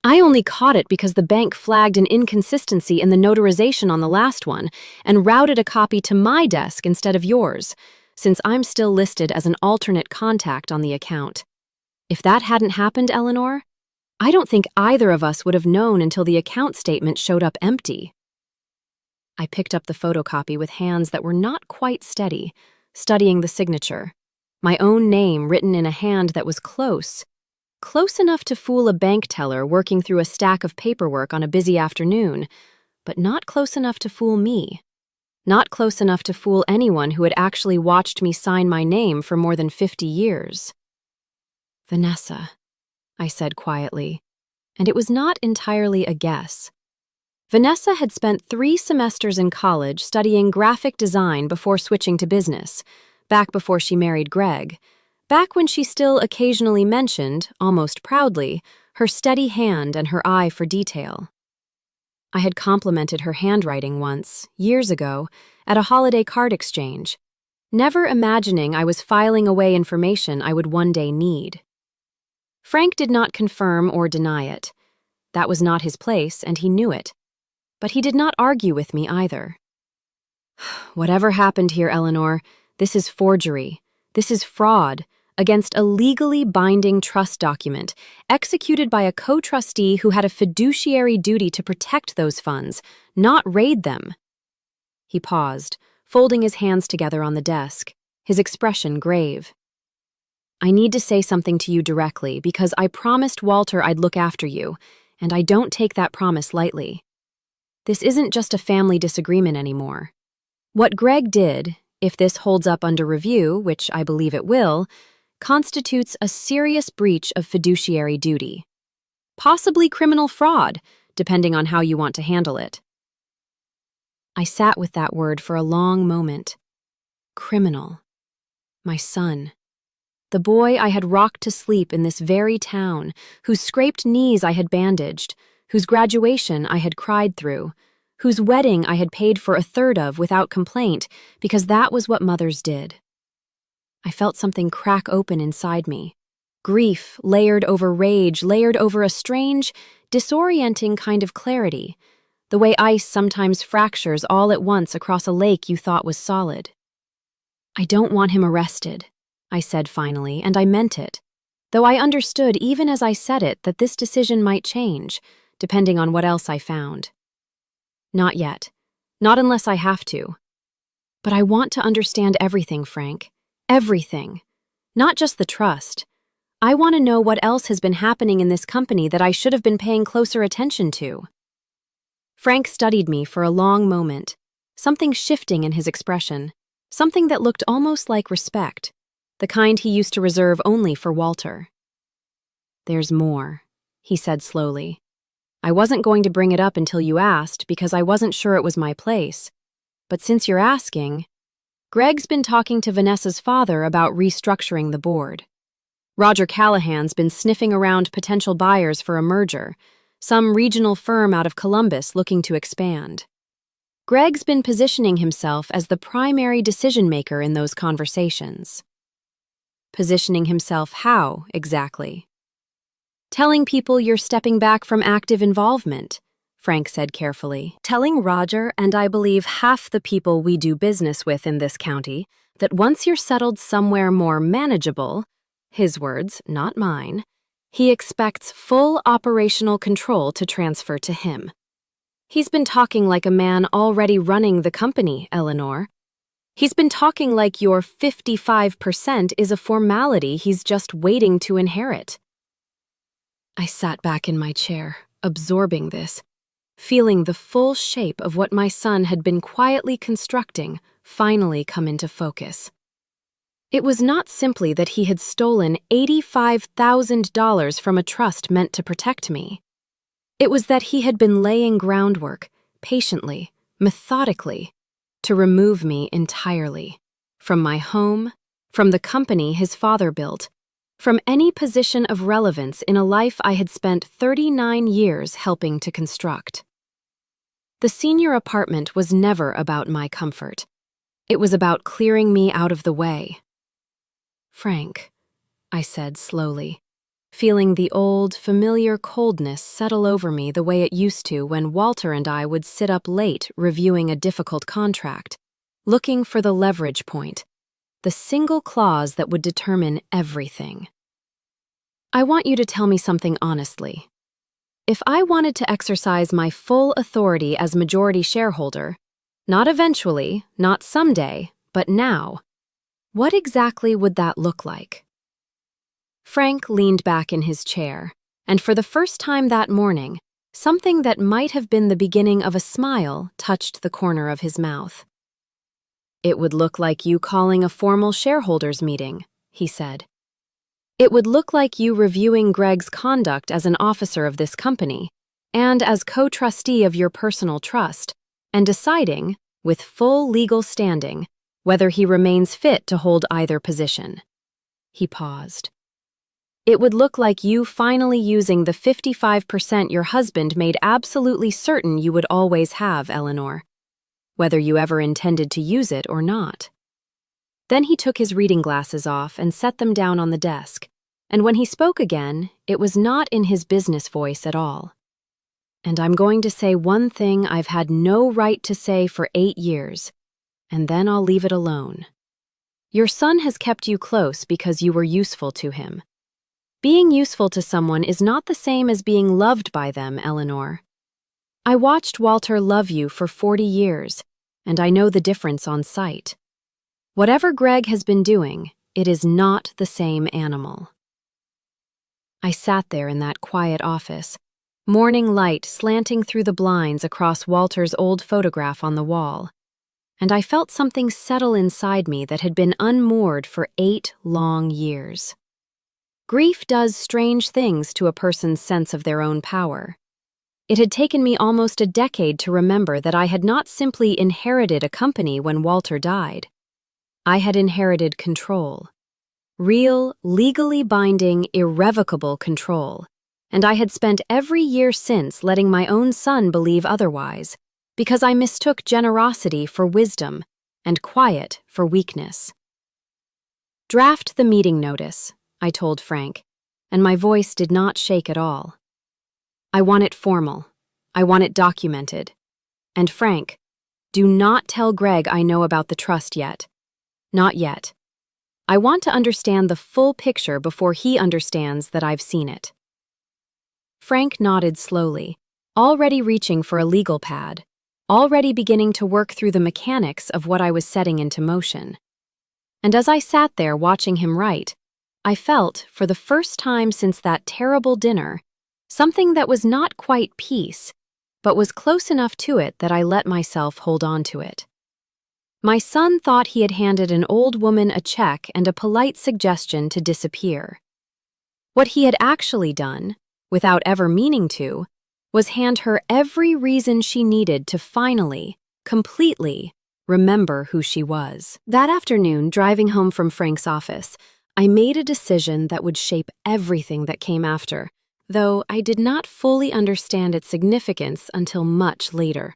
I only caught it because the bank flagged an inconsistency in the notarization on the last one and routed a copy to my desk instead of yours, since I'm still listed as an alternate contact on the account. If that hadn't happened, Eleanor, I don't think either of us would have known until the account statement showed up empty. I picked up the photocopy with hands that were not quite steady, studying the signature. My own name written in a hand that was close enough to fool a bank teller working through a stack of paperwork on a busy afternoon, but not close enough to fool me. Not close enough to fool anyone who had actually watched me sign my name for more than 50 years. Vanessa, I said quietly, and it was not entirely a guess. Vanessa had spent 3 semesters in college studying graphic design before switching to business, back before she married Greg, back when she still occasionally mentioned, almost proudly, her steady hand and her eye for detail. I had complimented her handwriting once, years ago, at a holiday card exchange, never imagining I was filing away information I would one day need. Frank did not confirm or deny it. That was not his place, and he knew it. But he did not argue with me either. Whatever happened here, Eleanor, this is forgery. This is fraud against a legally binding trust document executed by a co-trustee who had a fiduciary duty to protect those funds, not raid them. He paused, folding his hands together on the desk, his expression grave. I need to say something to you directly because I promised Walter I'd look after you, and I don't take that promise lightly. This isn't just a family disagreement anymore. What Greg did, if this holds up under review, which I believe it will, constitutes a serious breach of fiduciary duty. Possibly criminal fraud, depending on how you want to handle it. I sat with that word for a long moment. Criminal. My son. The boy I had rocked to sleep in this very town, whose scraped knees I had bandaged, whose graduation I had cried through, whose wedding I had paid for 1/3 of without complaint, because that was what mothers did. I felt something crack open inside me. Grief layered over rage, layered over a strange, disorienting kind of clarity, the way ice sometimes fractures all at once across a lake you thought was solid. I don't want him arrested, I said finally, and I meant it, though I understood even as I said it that this decision might change, depending on what else I found. Not yet. Not unless I have to. But I want to understand everything, Frank. Everything. Not just the trust. I want to know what else has been happening in this company that I should have been paying closer attention to. Frank studied me for a long moment, something shifting in his expression, something that looked almost like respect, the kind he used to reserve only for Walter. There's more, he said slowly. I wasn't going to bring it up until you asked because I wasn't sure it was my place. But since you're asking, Greg's been talking to Vanessa's father about restructuring the board. Roger Callahan's been sniffing around potential buyers for a merger, some regional firm out of Columbus looking to expand. Greg's been positioning himself as the primary decision-maker in those conversations. Positioning himself how, exactly? Telling people you're stepping back from active involvement, Frank said carefully. Telling Roger, and I believe half the people we do business with in this county, that once you're settled somewhere more manageable, his words, not mine, he expects full operational control to transfer to him. He's been talking like a man already running the company, Eleanor. He's been talking like your 55% is a formality he's just waiting to inherit. I sat back in my chair, absorbing this, feeling the full shape of what my son had been quietly constructing finally come into focus. It was not simply that he had stolen $85,000 from a trust meant to protect me. It was that he had been laying groundwork, patiently, methodically, to remove me entirely, from my home, from the company his father built, from any position of relevance in a life I had spent 39 years helping to construct. The senior apartment was never about my comfort. It was about clearing me out of the way. "Frank," I said slowly, feeling the old, familiar coldness settle over me the way it used to when Walter and I would sit up late reviewing a difficult contract, looking for the leverage point, the single clause that would determine everything. "I want you to tell me something honestly. If I wanted to exercise my full authority as majority shareholder, not eventually, not someday, but now, what exactly would that look like?" Frank leaned back in his chair, and for the first time that morning, something that might have been the beginning of a smile touched the corner of his mouth. "It would look like you calling a formal shareholders meeting," he said. "It would look like you reviewing Greg's conduct as an officer of this company and as co-trustee of your personal trust, and deciding, with full legal standing, whether he remains fit to hold either position." He paused. "It would look like you finally using the 55% your husband made absolutely certain you would always have, Eleanor, whether you ever intended to use it or not." Then he took his reading glasses off and set them down on the desk, and when he spoke again, it was not in his business voice at all. "And I'm going to say one thing I've had no right to say for 8 years, and then I'll leave it alone. Your son has kept you close because you were useful to him. Being useful to someone is not the same as being loved by them, Eleanor. I watched Walter love you for 40 years, and I know the difference on sight. Whatever Greg has been doing, it is not the same animal." I sat there in that quiet office, morning light slanting through the blinds across Walter's old photograph on the wall, and I felt something settle inside me that had been unmoored for 8 long years. Grief does strange things to a person's sense of their own power. It had taken me almost a decade to remember that I had not simply inherited a company when Walter died. I had inherited control. Real, legally binding, irrevocable control. And I had spent every year since letting my own son believe otherwise, because I mistook generosity for wisdom and quiet for weakness. "Draft the meeting notice," I told Frank, and my voice did not shake at all. "I want it formal. I want it documented. And Frank, do not tell Greg I know about the trust yet. Not yet. I want to understand the full picture before he understands that I've seen it." Frank nodded slowly, already reaching for a legal pad, already beginning to work through the mechanics of what I was setting into motion. And as I sat there watching him write, I felt, for the first time since that terrible dinner, something that was not quite peace, but was close enough to it that I let myself hold on to it. My son thought he had handed an old woman a check and a polite suggestion to disappear. What he had actually done, without ever meaning to, was hand her every reason she needed to finally, completely, remember who she was. That afternoon, driving home from Frank's office, I made a decision that would shape everything that came after, though I did not fully understand its significance until much later.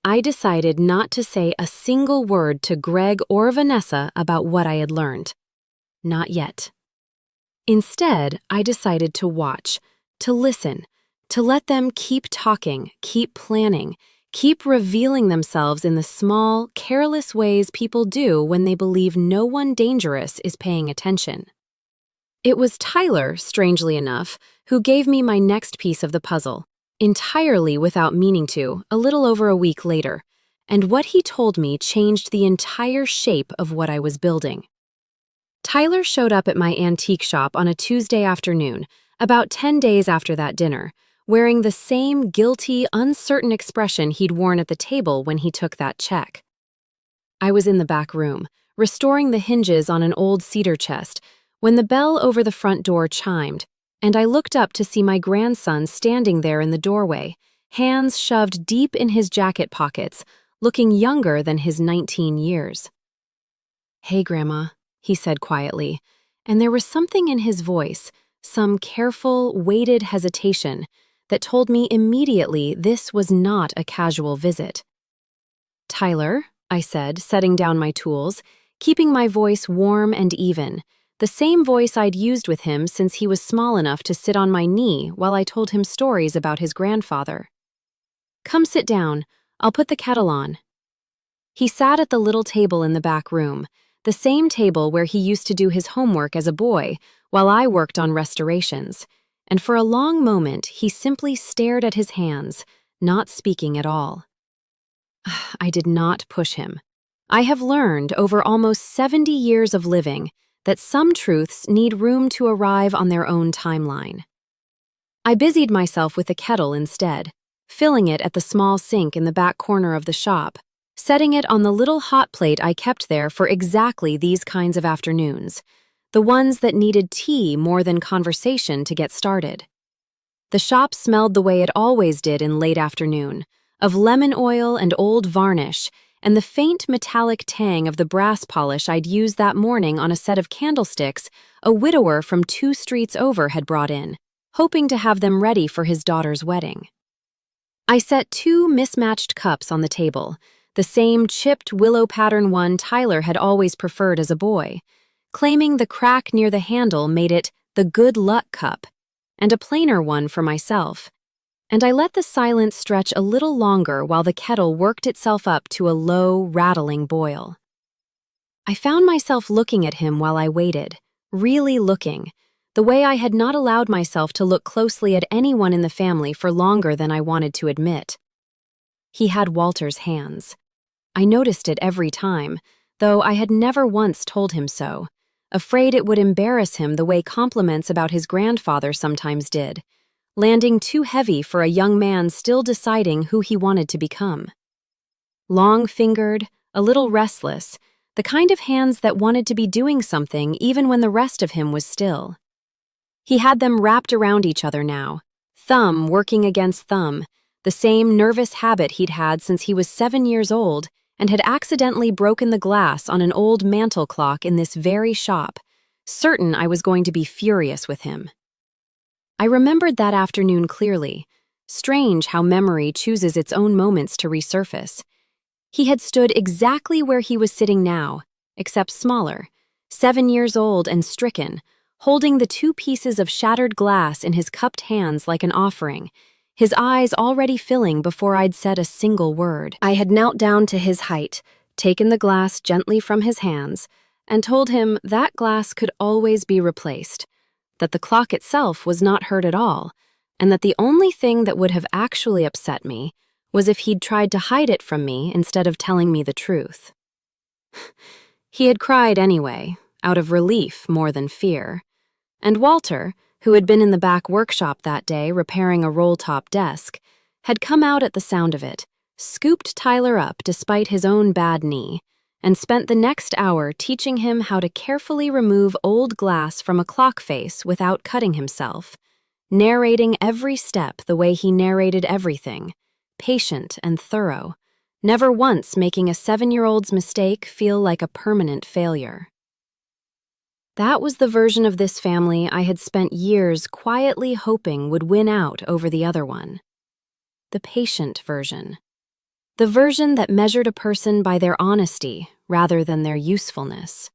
I decided not to say a single word to Greg or Vanessa about what I had learned. Not yet. Instead, I decided to watch, to listen, to let them keep talking, keep planning, keep revealing themselves in the small, careless ways people do when they believe no one dangerous is paying attention. It was Tyler, strangely enough, who gave me my next piece of the puzzle, entirely without meaning to, a little over a week later, and what he told me changed the entire shape of what I was building. Tyler showed up at my antique shop on a Tuesday afternoon, about 10 days after that dinner, wearing the same guilty, uncertain expression he'd worn at the table when he took that check. I was in the back room, restoring the hinges on an old cedar chest, when the bell over the front door chimed, and I looked up to see my grandson standing there in the doorway, hands shoved deep in his jacket pockets, looking younger than his 19 years. "Hey, Grandma," he said quietly, and there was something in his voice, some careful, weighted hesitation, that told me immediately this was not a casual visit. "Tyler," I said, setting down my tools, keeping my voice warm and even, the same voice I'd used with him since he was small enough to sit on my knee while I told him stories about his grandfather. "Come sit down. I'll put the kettle on." He sat at the little table in the back room, the same table where he used to do his homework as a boy while I worked on restorations, and for a long moment he simply stared at his hands, not speaking at all. I did not push him. I have learned over almost 70 years of living that some truths need room to arrive on their own timeline. I busied myself with the kettle instead, filling it at the small sink in the back corner of the shop, setting it on the little hot plate I kept there for exactly these kinds of afternoons, the ones that needed tea more than conversation to get started. The shop smelled the way it always did in late afternoon, of lemon oil and old varnish, and the faint metallic tang of the brass polish I'd used that morning on a set of candlesticks a widower from 2 streets over had brought in, hoping to have them ready for his daughter's wedding. I set 2 mismatched cups on the table, the same chipped willow pattern one Tyler had always preferred as a boy, claiming the crack near the handle made it the good luck cup, and a plainer one for myself. And I let the silence stretch a little longer while the kettle worked itself up to a low, rattling boil. I found myself looking at him while I waited, really looking, the way I had not allowed myself to look closely at anyone in the family for longer than I wanted to admit. He had Walter's hands. I noticed it every time, though I had never once told him so, afraid it would embarrass him the way compliments about his grandfather sometimes did, landing too heavy for a young man still deciding who he wanted to become. Long-fingered, a little restless, the kind of hands that wanted to be doing something even when the rest of him was still. He had them wrapped around each other now, thumb working against thumb, the same nervous habit he'd had since he was 7 years old and had accidentally broken the glass on an old mantel clock in this very shop, certain I was going to be furious with him. I remembered that afternoon clearly. Strange how memory chooses its own moments to resurface. He had stood exactly where he was sitting now, except smaller, 7 years old and stricken, holding the 2 pieces of shattered glass in his cupped hands like an offering, his eyes already filling before I'd said a single word. I had knelt down to his height, taken the glass gently from his hands, and told him that glass could always be replaced, that the clock itself was not hurt at all, and that the only thing that would have actually upset me was if he'd tried to hide it from me instead of telling me the truth. He had cried anyway, out of relief more than fear, and Walter, who had been in the back workshop that day repairing a roll-top desk, had come out at the sound of it, scooped Tyler up despite his own bad knee, and spent the next hour teaching him how to carefully remove old glass from a clock face without cutting himself, narrating every step the way he narrated everything, patient and thorough, never once making a 7-year-old's mistake feel like a permanent failure. That was the version of this family I had spent years quietly hoping would win out over the other one. The patient version. The version that measured a person by their honesty rather than their usefulness.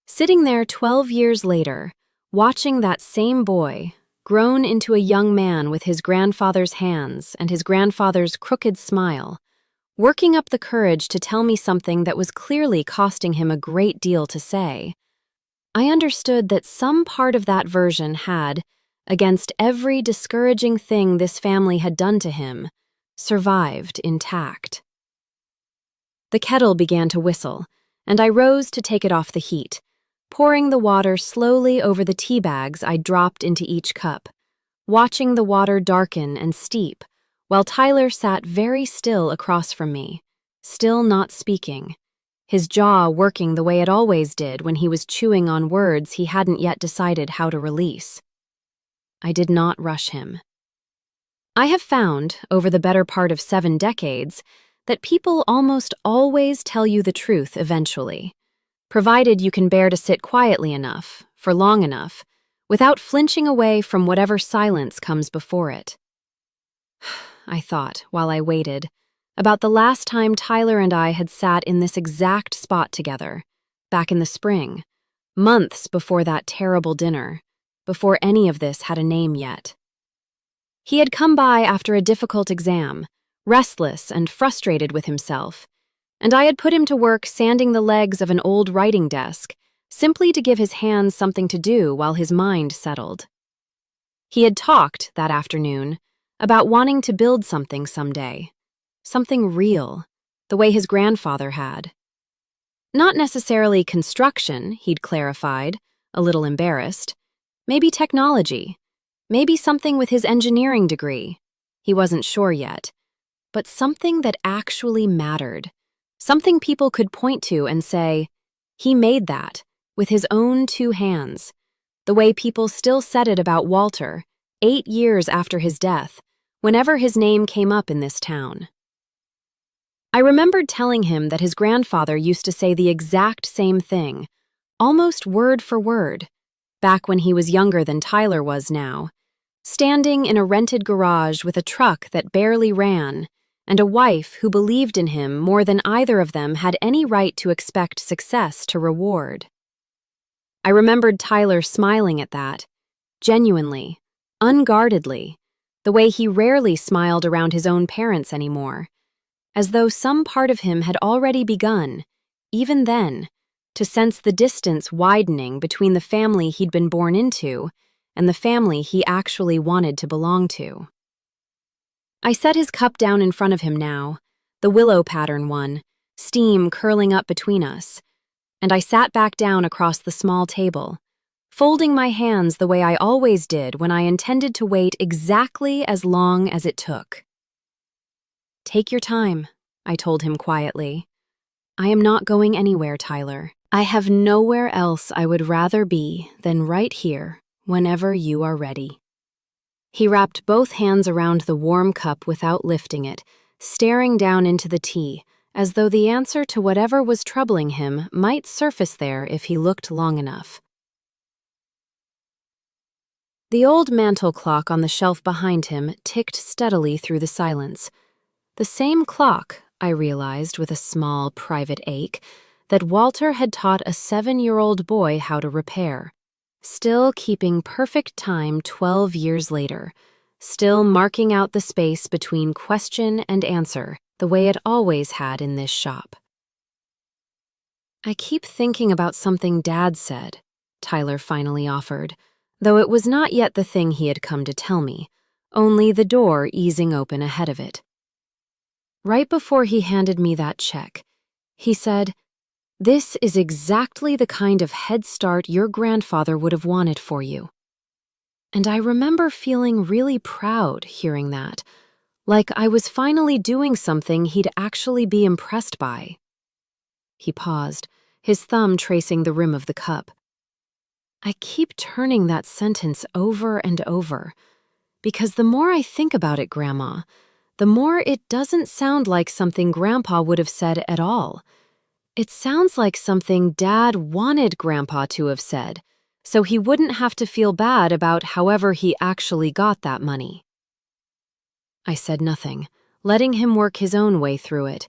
Sitting there 12 years later, watching that same boy, grown into a young man with his grandfather's hands and his grandfather's crooked smile, working up the courage to tell me something that was clearly costing him a great deal to say, I understood that some part of that version had, against every discouraging thing this family had done to him, survived intact. The kettle began to whistle, and I rose to take it off the heat, pouring the water slowly over the tea bags I'd dropped into each cup, watching the water darken and steep, while Tyler sat very still across from me, still not speaking, his jaw working the way it always did when he was chewing on words he hadn't yet decided how to release. I did not rush him. I have found, over the better part of 7 decades, that people almost always tell you the truth eventually, provided you can bear to sit quietly enough, for long enough, without flinching away from whatever silence comes before it. I thought, while I waited, about the last time Tyler and I had sat in this exact spot together, back in the spring, months before that terrible dinner, before any of this had a name yet. He had come by after a difficult exam, restless and frustrated with himself, and I had put him to work sanding the legs of an old writing desk, simply to give his hands something to do while his mind settled. He had talked, that afternoon, about wanting to build something someday, something real, the way his grandfather had. Not necessarily construction, he'd clarified, a little embarrassed. Maybe technology. Maybe something with his engineering degree. He wasn't sure yet. But something that actually mattered. Something people could point to and say, he made that, with his own 2 hands. The way people still said it about Walter, 8 years after his death, whenever his name came up in this town. I remembered telling him that his grandfather used to say the exact same thing, almost word for word, back when he was younger than Tyler was now, standing in a rented garage with a truck that barely ran, and a wife who believed in him more than either of them had any right to expect success to reward. I remembered Tyler smiling at that, genuinely, unguardedly, the way he rarely smiled around his own parents anymore, as though some part of him had already begun, even then, to sense the distance widening between the family he'd been born into and the family he actually wanted to belong to. I set his cup down in front of him now, the willow pattern one, steam curling up between us, and I sat back down across the small table, folding my hands the way I always did when I intended to wait exactly as long as it took. "Take your time," I told him quietly. "I am not going anywhere, Tyler. I have nowhere else I would rather be than right here whenever you are ready." He wrapped both hands around the warm cup without lifting it, staring down into the tea, as though the answer to whatever was troubling him might surface there if he looked long enough. The old mantel clock on the shelf behind him ticked steadily through the silence. The same clock, I realized with a small private ache, that Walter had taught a 7-year-old boy how to repair. Still keeping perfect time 12 years later, still marking out the space between question and answer, the way it always had in this shop. "I keep thinking about something Dad said," Tyler finally offered, though it was not yet the thing he had come to tell me, only the door easing open ahead of it. Right before he handed me that check, he said, "This is exactly the kind of head start your grandfather would have wanted for you." And I remember feeling really proud hearing that, like I was finally doing something he'd actually be impressed by. He paused, his thumb tracing the rim of the cup. I keep turning that sentence over and over, because the more I think about it, Grandma, the more it doesn't sound like something Grandpa would have said at all. It sounds like something Dad wanted Grandpa to have said, so he wouldn't have to feel bad about however he actually got that money. I said nothing, letting him work his own way through it,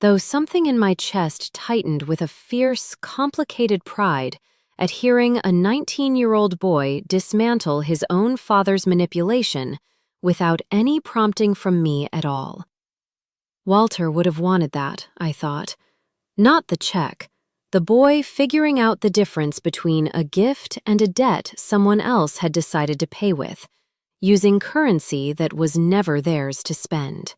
though something in my chest tightened with a fierce, complicated pride at hearing a 19-year-old boy dismantle his own father's manipulation without any prompting from me at all. Walter would have wanted that, I thought. Not the check, the boy figuring out the difference between a gift and a debt someone else had decided to pay with, using currency that was never theirs to spend.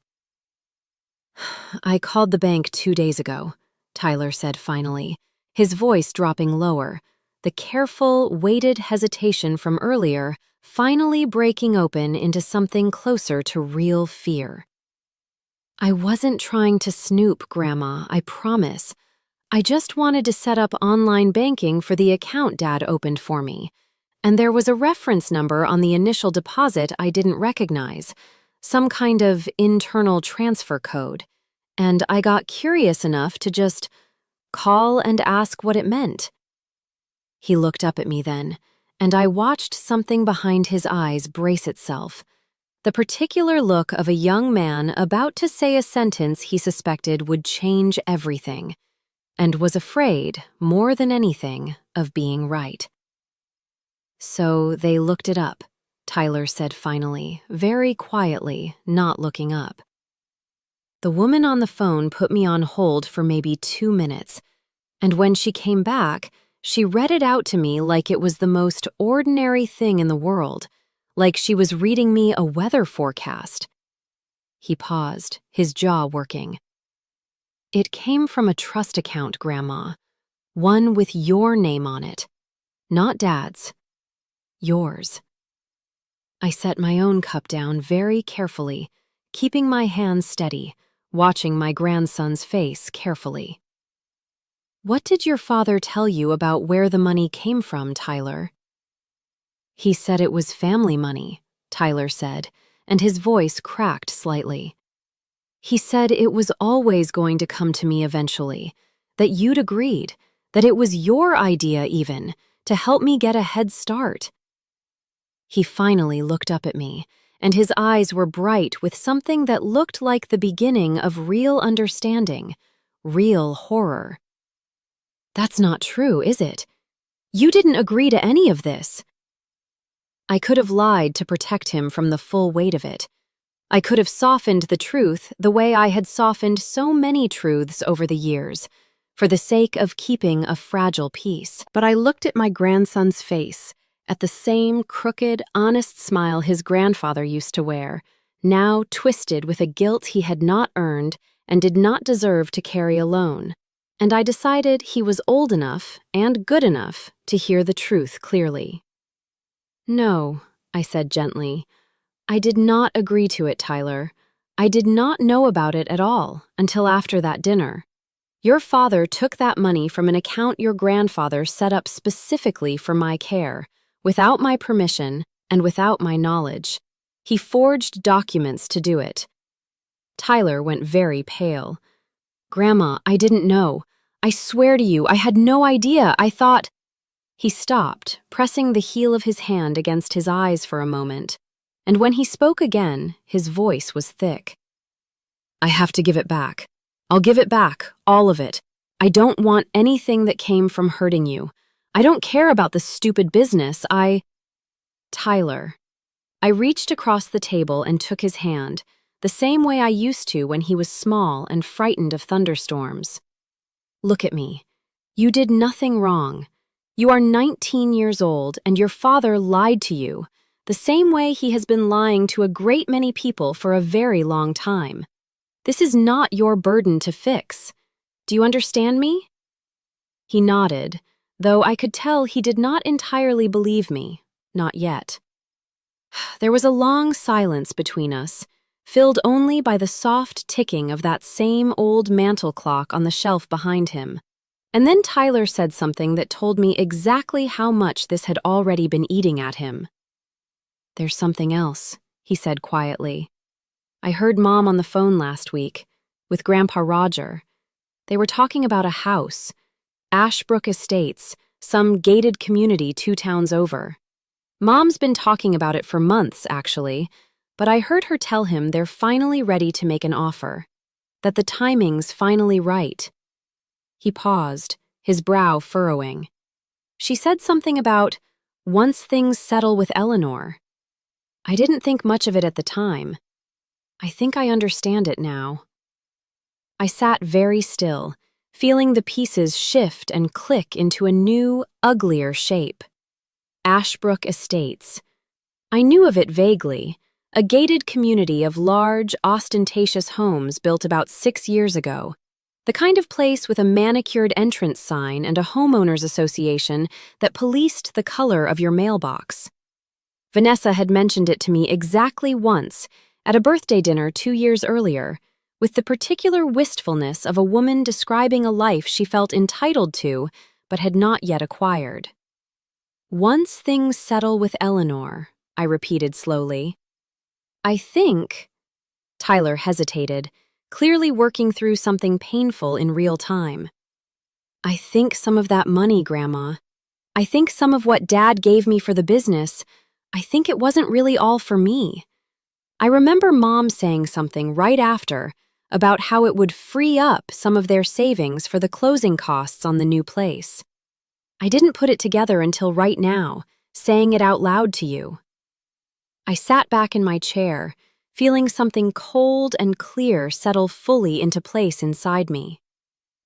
"I called the bank 2 days ago," Tyler said finally, his voice dropping lower, the careful, weighted hesitation from earlier finally breaking open into something closer to real fear. "I wasn't trying to snoop, Grandma, I promise. I just wanted to set up online banking for the account Dad opened for me, and there was a reference number on the initial deposit I didn't recognize, some kind of internal transfer code, and I got curious enough to just call and ask what it meant." He looked up at me then, and I watched something behind his eyes brace itself. The particular look of a young man about to say a sentence he suspected would change everything, and was afraid, more than anything, of being right. "So they looked it up," Tyler said finally, very quietly, not looking up. The woman on the phone put me on hold for maybe 2 minutes, and when she came back, she read it out to me like it was the most ordinary thing in the world, like she was reading me a weather forecast. He paused, his jaw working. "It came from a trust account, Grandma. One with your name on it. Not Dad's. Yours." I set my own cup down very carefully, keeping my hands steady, watching my grandson's face carefully. "What did your father tell you about where the money came from, Tyler?" "He said it was family money," Tyler said, and his voice cracked slightly. "He said it was always going to come to me eventually, that you'd agreed, that it was your idea even, to help me get a head start." He finally looked up at me, and his eyes were bright with something that looked like the beginning of real understanding, real horror. "That's not true, is it? You didn't agree to any of this." I could have lied to protect him from the full weight of it. I could have softened the truth the way I had softened so many truths over the years, for the sake of keeping a fragile peace. But I looked at my grandson's face, at the same crooked, honest smile his grandfather used to wear, now twisted with a guilt he had not earned and did not deserve to carry alone, and I decided he was old enough and good enough to hear the truth clearly. "No," I said gently. "I did not agree to it, Tyler. I did not know about it at all until after that dinner. Your father took that money from an account your grandfather set up specifically for my care, without my permission and without my knowledge. He forged documents to do it." Tyler went very pale. "Grandma, I didn't know. I swear to you, I had no idea. I thought—" He stopped, pressing the heel of his hand against his eyes for a moment, and when he spoke again, his voice was thick. "I have to give it back. I'll give it back, all of it. I don't want anything that came from hurting you. I don't care about the stupid business. Tyler." I reached across the table and took his hand, the same way I used to when he was small and frightened of thunderstorms. "Look at me. You did nothing wrong. You are 19 years old, and your father lied to you, the same way he has been lying to a great many people for a very long time. This is not your burden to fix. Do you understand me?" He nodded, though I could tell he did not entirely believe me, not yet. There was a long silence between us, filled only by the soft ticking of that same old mantel clock on the shelf behind him. And then Tyler said something that told me exactly how much this had already been eating at him. "There's something else," he said quietly. "I heard Mom on the phone last week, with Grandpa Roger. They were talking about a house, Ashbrook Estates, some gated community 2 towns over. Mom's been talking about it for months, actually, but I heard her tell him they're finally ready to make an offer, that the timing's finally right." He paused, his brow furrowing. "She said something about, once things settle with Eleanor. I didn't think much of it at the time. I think I understand it now." I sat very still, feeling the pieces shift and click into a new, uglier shape. Ashbrook Estates. I knew of it vaguely, a gated community of large, ostentatious homes built about 6 years ago, the kind of place with a manicured entrance sign and a homeowners association that policed the color of your mailbox. Vanessa had mentioned it to me exactly once, at a birthday dinner 2 years earlier, with the particular wistfulness of a woman describing a life she felt entitled to but had not yet acquired. "Once things settle with Eleanor," I repeated slowly. "I think—" Tyler hesitated, clearly working through something painful in real time. "I think some of that money, Grandma. I think some of what Dad gave me for the business, I think it wasn't really all for me. I remember Mom saying something right after about how it would free up some of their savings for the closing costs on the new place. I didn't put it together until right now, saying it out loud to you. I sat back in my chair, feeling something cold and clear settle fully into place inside me.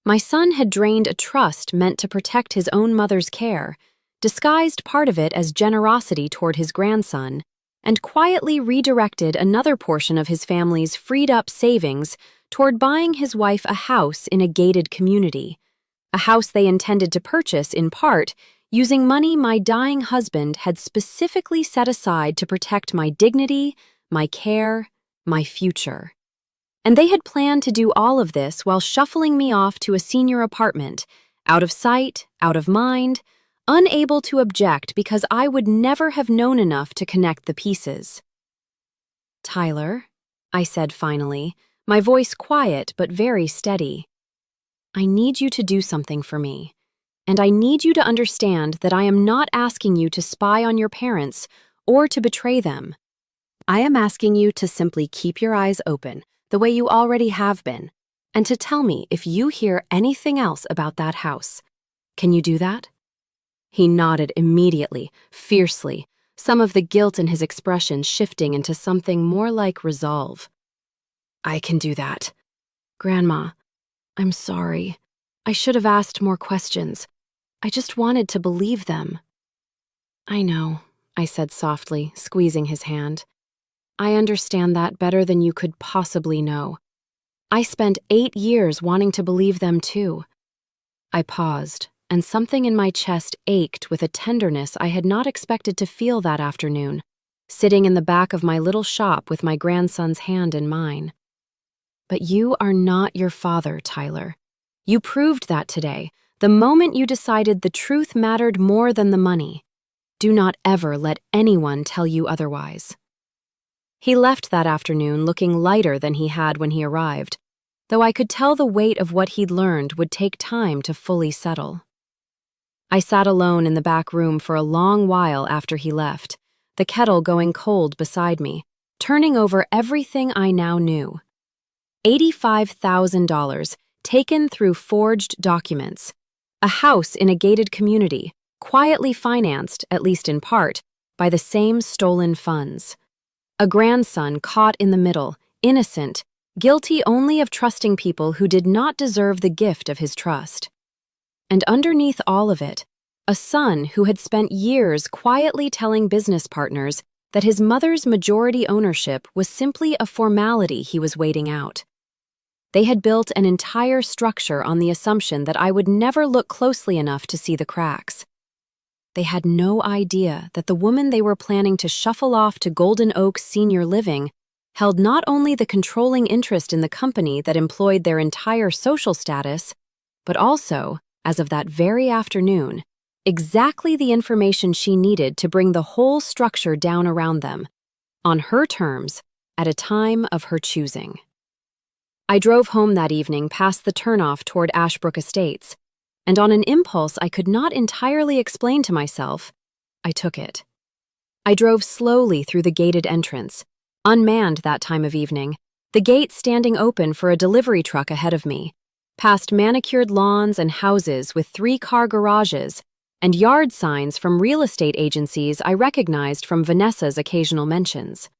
My son had drained a trust meant to protect his own mother's care, disguised part of it as generosity toward his grandson, and quietly redirected another portion of his family's freed-up savings toward buying his wife a house in a gated community, a house they intended to purchase in part using money my dying husband had specifically set aside to protect my dignity, my care, my future. And they had planned to do all of this while shuffling me off to a senior apartment, out of sight, out of mind, unable to object because I would never have known enough to connect the pieces. "Tyler," I said finally, my voice quiet but very steady, "I need you to do something for me, and I need you to understand that I am not asking you to spy on your parents or to betray them. I am asking you to simply keep your eyes open, the way you already have been, and to tell me if you hear anything else about that house. Can you do that?" He nodded immediately, fiercely, some of the guilt in his expression shifting into something more like resolve. "I can do that. Grandma, I'm sorry. I should have asked more questions. I just wanted to believe them." "I know," I said softly, squeezing his hand. "I understand that better than you could possibly know. I spent 8 years wanting to believe them too." I paused, and something in my chest ached with a tenderness I had not expected to feel that afternoon, sitting in the back of my little shop with my grandson's hand in mine. "But you are not your father, Tyler. You proved that today, the moment you decided the truth mattered more than the money. Do not ever let anyone tell you otherwise." He left that afternoon looking lighter than he had when he arrived, though I could tell the weight of what he'd learned would take time to fully settle. I sat alone in the back room for a long while after he left, the kettle going cold beside me, turning over everything I now knew. $85,000 taken through forged documents, a house in a gated community, quietly financed, at least in part, by the same stolen funds. A grandson caught in the middle, innocent, guilty only of trusting people who did not deserve the gift of his trust. And underneath all of it, a son who had spent years quietly telling business partners that his mother's majority ownership was simply a formality he was waiting out. They had built an entire structure on the assumption that I would never look closely enough to see the cracks. They had no idea that the woman they were planning to shuffle off to Golden Oaks Senior Living held not only the controlling interest in the company that employed their entire social status, but also, as of that very afternoon, exactly the information she needed to bring the whole structure down around them, on her terms, at a time of her choosing. I drove home that evening past the turnoff toward Ashbrook Estates, and on an impulse I could not entirely explain to myself, I took it. I drove slowly through the gated entrance, unmanned that time of evening, the gate standing open for a delivery truck ahead of me, past manicured lawns and houses with 3-car garages, and yard signs from real estate agencies I recognized from Vanessa's occasional mentions.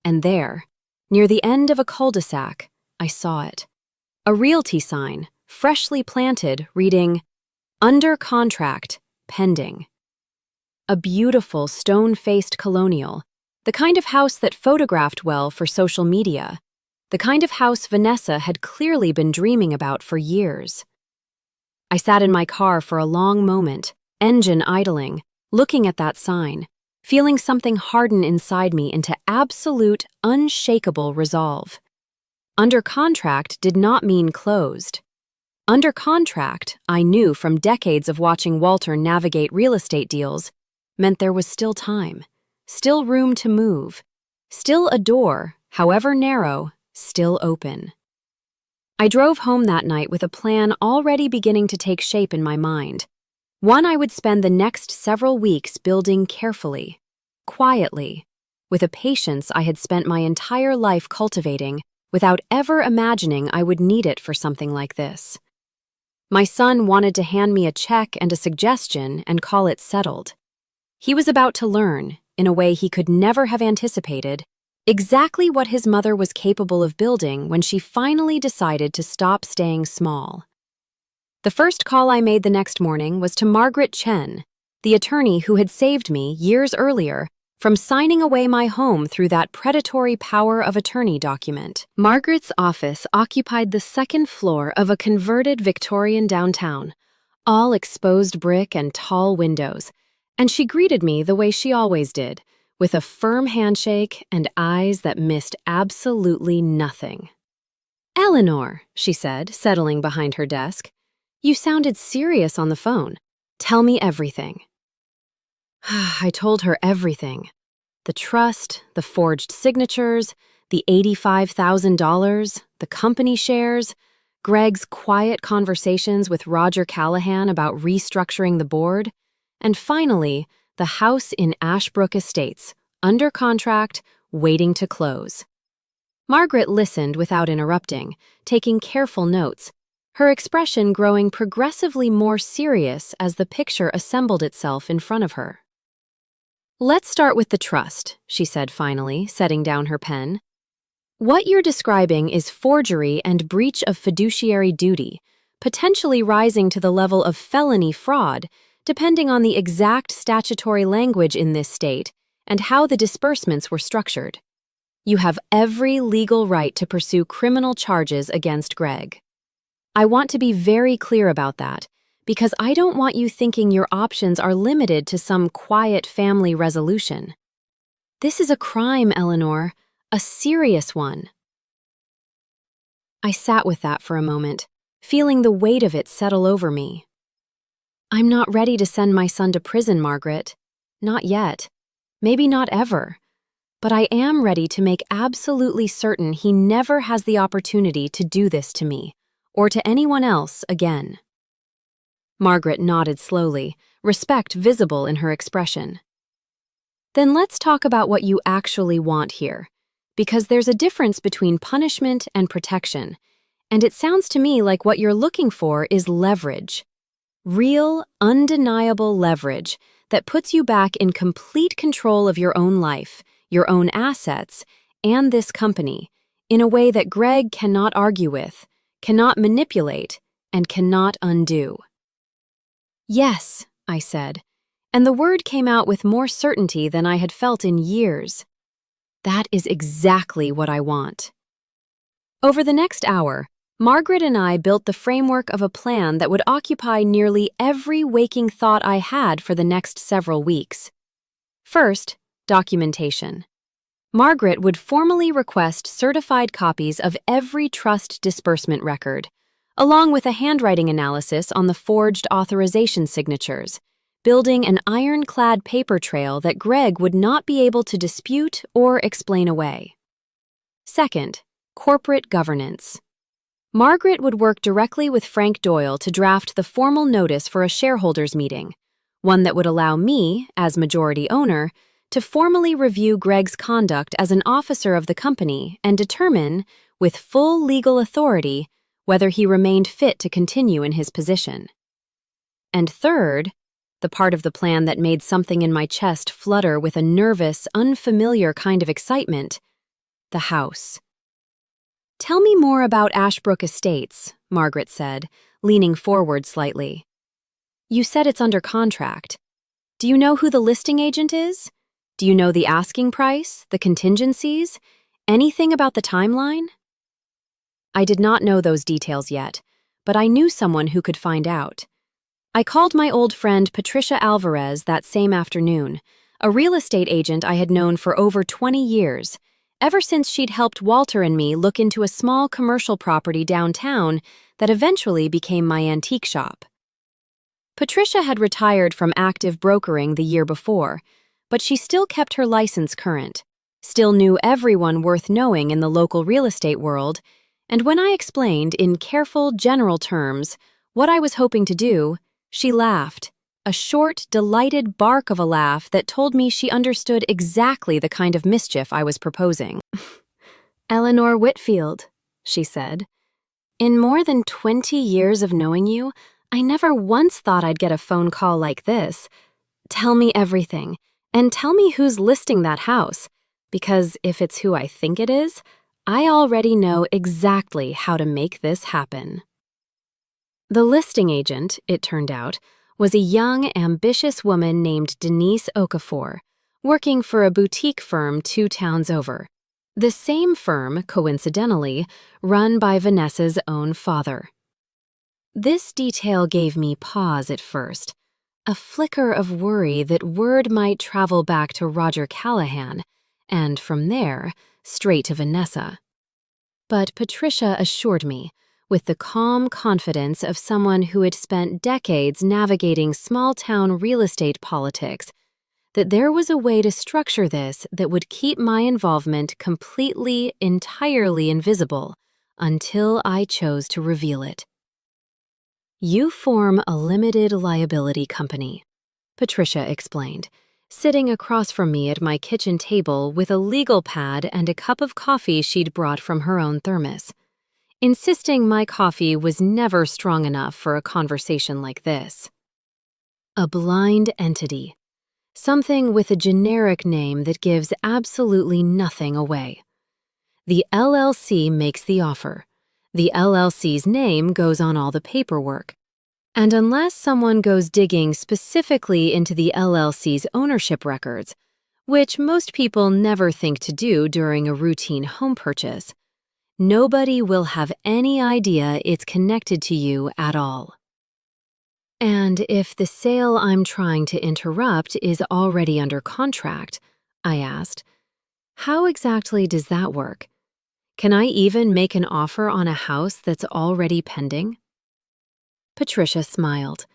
And there, near the end of a cul-de-sac, I saw it. A realty sign, freshly planted, reading, "Under contract, pending." A beautiful stone-faced colonial, the kind of house that photographed well for social media, the kind of house Vanessa had clearly been dreaming about for years. I sat in my car for a long moment, engine idling, looking at that sign, feeling something harden inside me into absolute, unshakable resolve. Under contract did not mean closed. Under contract, I knew from decades of watching Walter navigate real estate deals, meant there was still time, still room to move, still a door, however narrow, still open. I drove home that night with a plan already beginning to take shape in my mind, One I would spend the next several weeks building carefully, quietly, with a patience I had spent my entire life cultivating without ever imagining I would need it for something like this. My son wanted to hand me a check and a suggestion and call it settled. He was about to learn, in a way he could never have anticipated, exactly what his mother was capable of building when she finally decided to stop staying small. The first call I made the next morning was to Margaret Chen, the attorney who had saved me years earlier from signing away my home through that predatory power of attorney document. Margaret's office occupied the second floor of a converted Victorian downtown, all exposed brick and tall windows, and she greeted me the way she always did, with a firm handshake and eyes that missed absolutely nothing. "Eleanor," she said, settling behind her desk, "you sounded serious on the phone. Tell me everything." I told her everything. The trust, the forged signatures, the $85,000, the company shares, Greg's quiet conversations with Roger Callahan about restructuring the board, and finally, the house in Ashbrook Estates, under contract, waiting to close. Margaret listened without interrupting, taking careful notes, her expression growing progressively more serious as the picture assembled itself in front of her. "Let's start with the trust," she said finally, setting down her pen. "What you're describing is forgery and breach of fiduciary duty, potentially rising to the level of felony fraud, depending on the exact statutory language in this state and how the disbursements were structured. You have every legal right to pursue criminal charges against Greg. I want to be very clear about that, because I don't want you thinking your options are limited to some quiet family resolution. This is a crime, Eleanor, a serious one." I sat with that for a moment, feeling the weight of it settle over me. "I'm not ready to send my son to prison, Margaret. Not yet. Maybe not ever. But I am ready to make absolutely certain he never has the opportunity to do this to me, or to anyone else again." Margaret nodded slowly, respect visible in her expression. "Then let's talk about what you actually want here, because there's a difference between punishment and protection, and it sounds to me like what you're looking for is leverage. Real, undeniable leverage that puts you back in complete control of your own life, your own assets, and this company, in a way that Greg cannot argue with, cannot manipulate, and cannot undo." "Yes," I said, and the word came out with more certainty than I had felt in years. "That is exactly what I want." Over the next hour, Margaret and I built the framework of a plan that would occupy nearly every waking thought I had for the next several weeks. First, documentation. Margaret would formally request certified copies of every trust disbursement record, along with a handwriting analysis on the forged authorization signatures, building an ironclad paper trail that Greg would not be able to dispute or explain away. Second, corporate governance. Margaret would work directly with Frank Doyle to draft the formal notice for a shareholders' meeting, one that would allow me, as majority owner, to formally review Greg's conduct as an officer of the company and determine, with full legal authority, whether he remained fit to continue in his position. And third, the part of the plan that made something in my chest flutter with a nervous, unfamiliar kind of excitement, the house. "Tell me more about Ashbrook Estates," Margaret said, leaning forward slightly. "You said it's under contract. Do you know who the listing agent is? Do you know the asking price, the contingencies, anything about the timeline?" I did not know those details yet, but I knew someone who could find out. I called my old friend Patricia Alvarez that same afternoon, a real estate agent I had known for over 20 years, ever since she'd helped Walter and me look into a small commercial property downtown that eventually became my antique shop. Patricia had retired from active brokering the year before, but she still kept her license current, still knew everyone worth knowing in the local real estate world, and when I explained in careful, general terms what I was hoping to do, she laughed, a short, delighted bark of a laugh that told me she understood exactly the kind of mischief I was proposing. "Eleanor Whitfield," she said. "In more than 20 years of knowing you, I never once thought I'd get a phone call like this. Tell me everything, and tell me who's listing that house, because if it's who I think it is, I already know exactly how to make this happen." The listing agent, it turned out, was a young, ambitious woman named Denise Okafor, working for a boutique firm 2 towns over. The same firm, coincidentally, run by Vanessa's own father. This detail gave me pause at first, a flicker of worry that word might travel back to Roger Callahan, and from there, straight to Vanessa. But Patricia assured me, with the calm confidence of someone who had spent decades navigating small-town real estate politics, that there was a way to structure this that would keep my involvement completely, entirely invisible until I chose to reveal it. "You form a limited liability company," Patricia explained, sitting across from me at my kitchen table with a legal pad and a cup of coffee she'd brought from her own thermos, insisting my coffee was never strong enough for a conversation like this. "A blind entity. Something with a generic name that gives absolutely nothing away. The LLC makes the offer. The LLC's name goes on all the paperwork. And unless someone goes digging specifically into the LLC's ownership records, which most people never think to do during a routine home purchase, nobody will have any idea it's connected to you at all. And if the sale I'm trying to interrupt is already under contract," I asked, "how exactly does that work? Can I even make an offer on a house that's already pending?" Patricia smiled,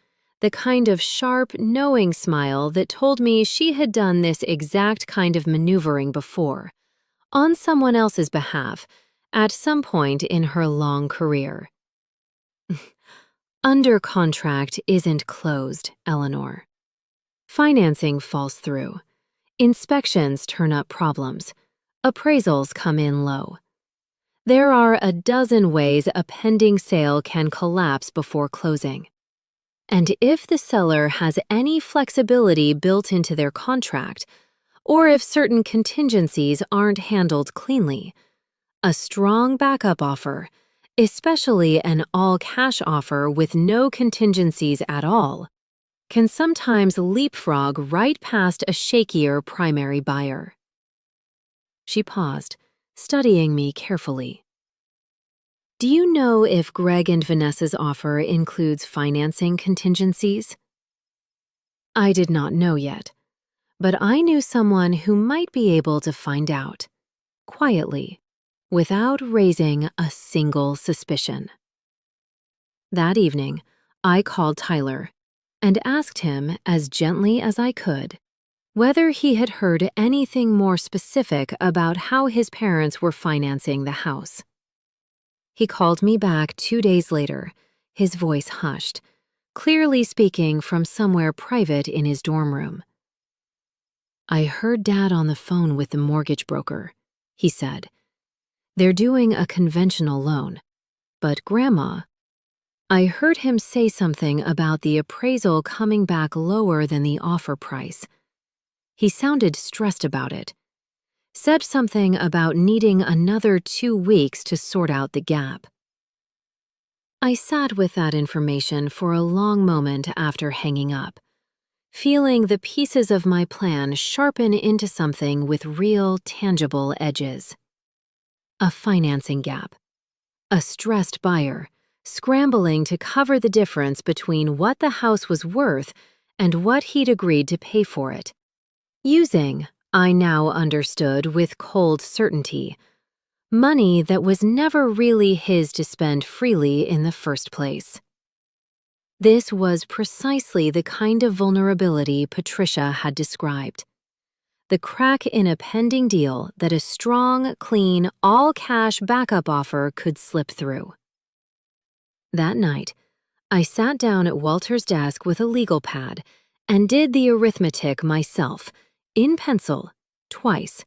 the kind of sharp, knowing smile that told me she had done this exact kind of maneuvering before, on someone else's behalf, at some point in her long career. "Under contract isn't closed, Eleanor. Financing falls through. Inspections turn up problems. Appraisals come in low. There are a dozen ways a pending sale can collapse before closing. And if the seller has any flexibility built into their contract, or if certain contingencies aren't handled cleanly, a strong backup offer, especially an all-cash offer with no contingencies at all, can sometimes leapfrog right past a shakier primary buyer." She paused, studying me carefully. "Do you know if Greg and Vanessa's offer includes financing contingencies?" I did not know yet, but I knew someone who might be able to find out, quietly, without raising a single suspicion. That evening, I called Tyler and asked him, as gently as I could, whether he had heard anything more specific about how his parents were financing the house. He called me back 2 days later, his voice hushed, clearly speaking from somewhere private in his dorm room. "I heard Dad on the phone with the mortgage broker," he said. "They're doing a conventional loan, but Grandma, I heard him say something about the appraisal coming back lower than the offer price. He sounded stressed about it. Said something about needing another 2 weeks to sort out the gap." I sat with that information for a long moment after hanging up, feeling the pieces of my plan sharpen into something with real, tangible edges. A financing gap. A stressed buyer, scrambling to cover the difference between what the house was worth and what he'd agreed to pay for it. Using, I now understood with cold certainty, money that was never really his to spend freely in the first place. This was precisely the kind of vulnerability Patricia had described. The crack in a pending deal that a strong, clean, all-cash backup offer could slip through. That night, I sat down at Walter's desk with a legal pad and did the arithmetic myself, in pencil, twice,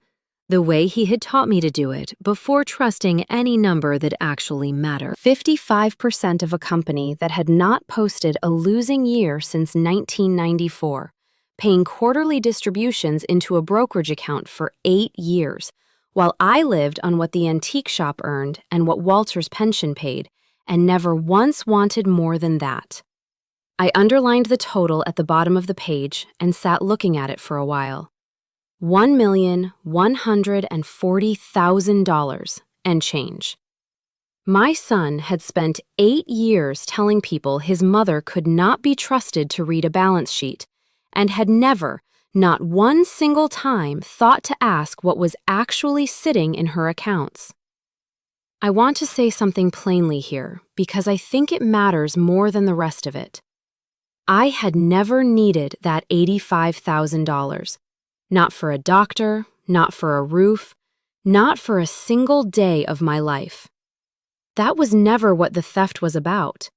the way he had taught me to do it before trusting any number that actually mattered. 55% of a company that had not posted a losing year since 1994, paying quarterly distributions into a brokerage account for 8 years, while I lived on what the antique shop earned and what Walter's pension paid, and never once wanted more than that. I underlined the total at the bottom of the page and sat looking at it for a while. $1,140,000 and change. My son had spent 8 years telling people his mother could not be trusted to read a balance sheet, and had never, not one single time, thought to ask what was actually sitting in her accounts. I want to say something plainly here, because I think it matters more than the rest of it. I had never needed that $85,000. Not for a doctor, not for a roof, not for a single day of my life. That was never what the theft was about.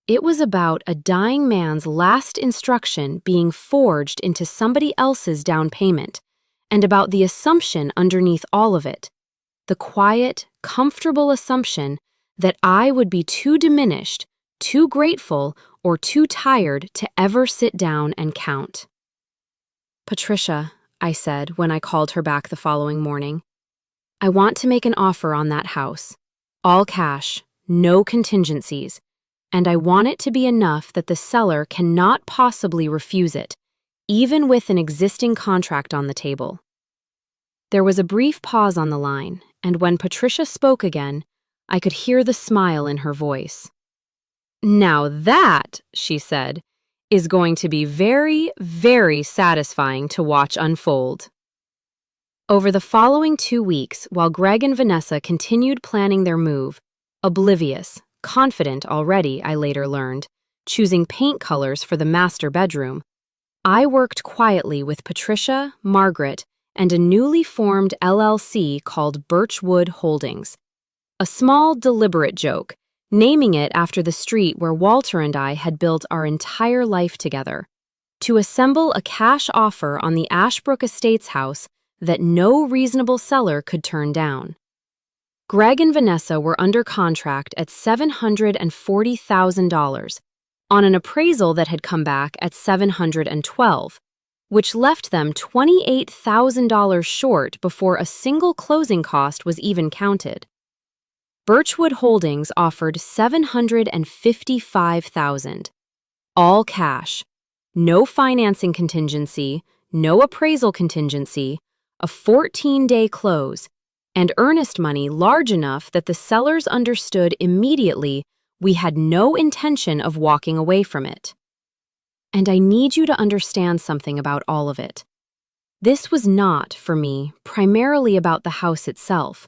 It was about a dying man's last instruction being forged into somebody else's down payment, and about the assumption underneath all of it, the quiet, comfortable assumption that I would be too diminished, too grateful, or too tired to ever sit down and count. "Patricia," I said when I called her back the following morning, "I want to make an offer on that house. All cash, no contingencies, and I want it to be enough that the seller cannot possibly refuse it, even with an existing contract on the table." There was a brief pause on the line, and when Patricia spoke again, I could hear the smile in her voice. "Now that," she said, "is going to be very, very satisfying to watch unfold." Over the following 2 weeks, while Greg and Vanessa continued planning their move, oblivious, confident already, I later learned, choosing paint colors for the master bedroom, I worked quietly with Patricia, Margaret, and a newly formed LLC called Birchwood Holdings. A small, deliberate joke, naming it after the street where Walter and I had built our entire life together, to assemble a cash offer on the Ashbrook Estates house that no reasonable seller could turn down. Greg and Vanessa were under contract at $740,000 on an appraisal that had come back at $712,000, which left them $28,000 short before a single closing cost was even counted. Birchwood Holdings offered $755,000, all cash, no financing contingency, no appraisal contingency, a 14-day close, and earnest money large enough that the sellers understood immediately we had no intention of walking away from it. And I need you to understand something about all of it. This was not, for me, primarily about the house itself,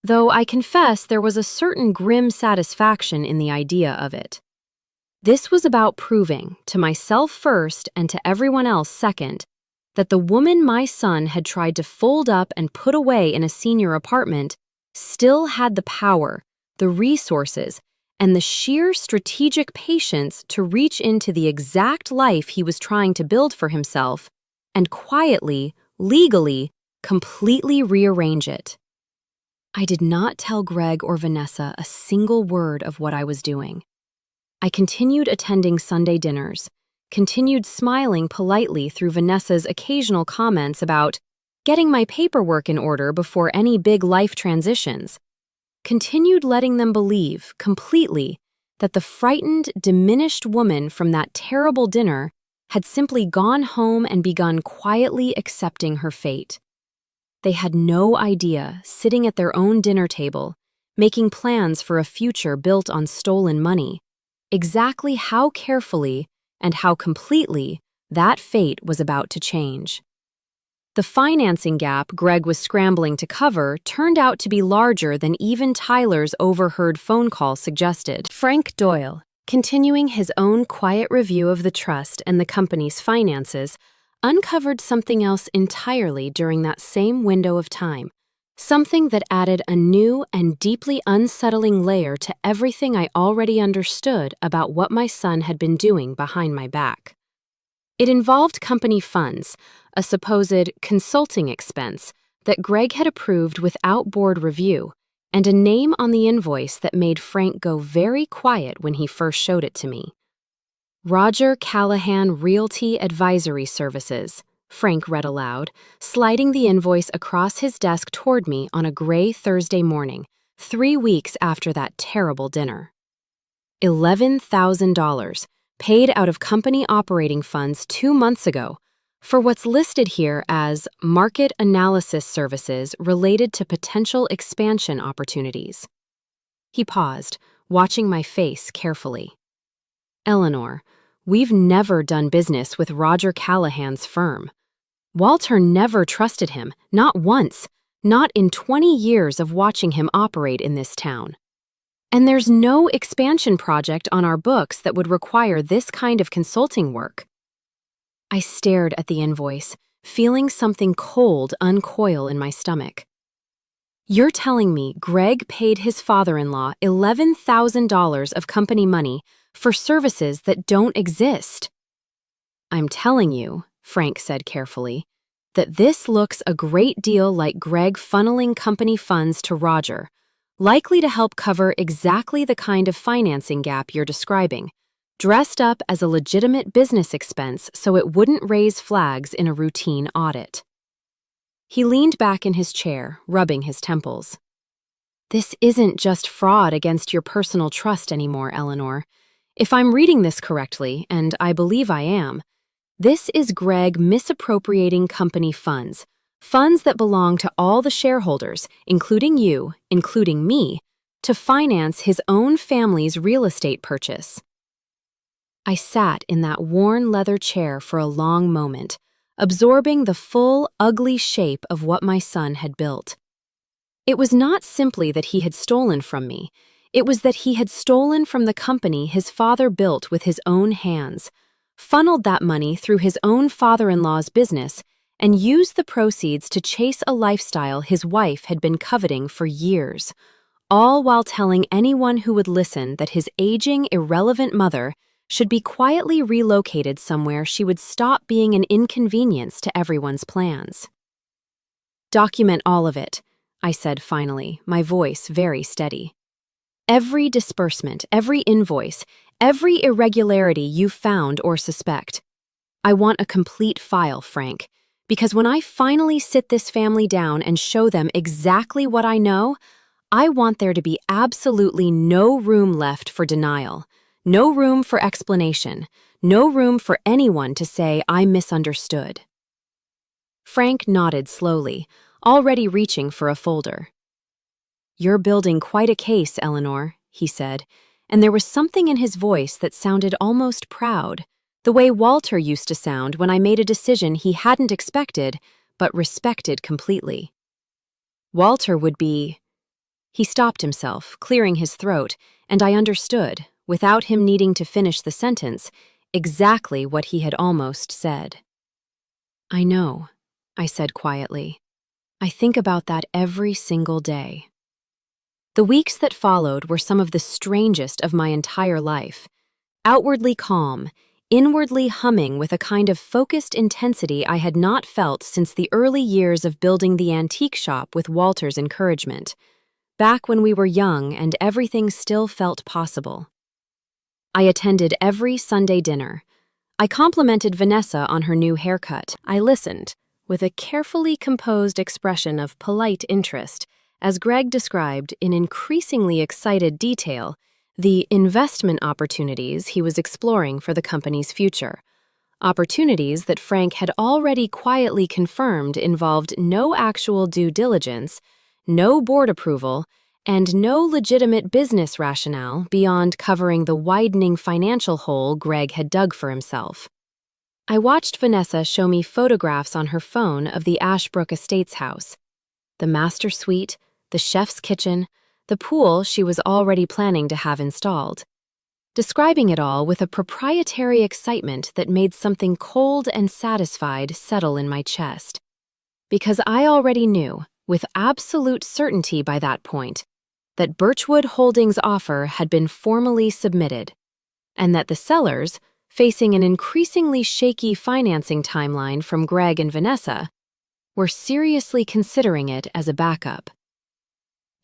though I confess there was a certain grim satisfaction in the idea of it. This was about proving, to myself first and to everyone else second, that the woman my son had tried to fold up and put away in a senior apartment still had the power, the resources, and the sheer strategic patience to reach into the exact life he was trying to build for himself and quietly, legally, completely rearrange it. I did not tell Greg or Vanessa a single word of what I was doing. I continued attending Sunday dinners, continued smiling politely through Vanessa's occasional comments about getting my paperwork in order before any big life transitions, continued letting them believe, completely, that the frightened, diminished woman from that terrible dinner had simply gone home and begun quietly accepting her fate. They had no idea, sitting at their own dinner table, making plans for a future built on stolen money, exactly how carefully and how completely that fate was about to change. The financing gap Greg was scrambling to cover turned out to be larger than even Tyler's overheard phone call suggested. Frank Doyle, continuing his own quiet review of the trust and the company's finances, uncovered something else entirely during that same window of time, Something that added a new and deeply unsettling layer to everything I already understood about what my son had been doing behind my back. It involved company funds, a supposed consulting expense that Greg had approved without board review, and a name on the invoice that made Frank go very quiet when he first showed it to me. Roger Callahan Realty Advisory Services, Frank read aloud, sliding the invoice across his desk toward me on a gray Thursday morning, 3 weeks after that terrible dinner. $11,000, paid out of company operating funds 2 months ago, for what's listed here as market analysis services related to potential expansion opportunities. He paused, watching my face carefully. Eleanor, we've never done business with Roger Callahan's firm. Walter never trusted him, not once, not in 20 years of watching him operate in this town. And there's no expansion project on our books that would require this kind of consulting work. I stared at the invoice, feeling something cold uncoil in my stomach. You're telling me Greg paid his father-in-law $11,000 of company money for services that don't exist? I'm telling you, Frank said carefully, that this looks a great deal like Greg funneling company funds to Roger, likely to help cover exactly the kind of financing gap you're describing, dressed up as a legitimate business expense so it wouldn't raise flags in a routine audit. He leaned back in his chair, rubbing his temples. This isn't just fraud against your personal trust anymore, Eleanor. If I'm reading this correctly, and I believe I am, this is Greg misappropriating company funds, funds that belong to all the shareholders, including you, including me, to finance his own family's real estate purchase. I sat in that worn leather chair for a long moment, absorbing the full, ugly shape of what my son had built. It was not simply that he had stolen from me, it was that he had stolen from the company his father built with his own hands, funneled that money through his own father-in-law's business, and used the proceeds to chase a lifestyle his wife had been coveting for years, all while telling anyone who would listen that his aging, irrelevant mother should be quietly relocated somewhere she would stop being an inconvenience to everyone's plans. Document all of it, I said finally, my voice very steady. Every disbursement, every invoice, every irregularity you found or suspect. I want a complete file, Frank, because when I finally sit this family down and show them exactly what I know, I want there to be absolutely no room left for denial, no room for explanation, no room for anyone to say I misunderstood. Frank nodded slowly, already reaching for a folder. You're building quite a case, Eleanor, he said, and there was something in his voice that sounded almost proud, the way Walter used to sound when I made a decision he hadn't expected, but respected completely. Walter would be... He stopped himself, clearing his throat, and I understood, without him needing to finish the sentence, exactly what he had almost said. I know, I said quietly. I think about that every single day. The weeks that followed were some of the strangest of my entire life. Outwardly calm, inwardly humming with a kind of focused intensity I had not felt since the early years of building the antique shop with Walter's encouragement, back when we were young and everything still felt possible. I attended every Sunday dinner. I complimented Vanessa on her new haircut. I listened, with a carefully composed expression of polite interest, as Greg described in increasingly excited detail the investment opportunities he was exploring for the company's future. Opportunities that Frank had already quietly confirmed involved no actual due diligence, no board approval, and no legitimate business rationale beyond covering the widening financial hole Greg had dug for himself. I watched Vanessa show me photographs on her phone of the Ashbrook Estates house, the master suite, the chef's kitchen, the pool she was already planning to have installed, describing it all with a proprietary excitement that made something cold and satisfied settle in my chest. Because I already knew, with absolute certainty by that point, that Birchwood Holdings' offer had been formally submitted, and that the sellers, facing an increasingly shaky financing timeline from Greg and Vanessa, were seriously considering it as a backup.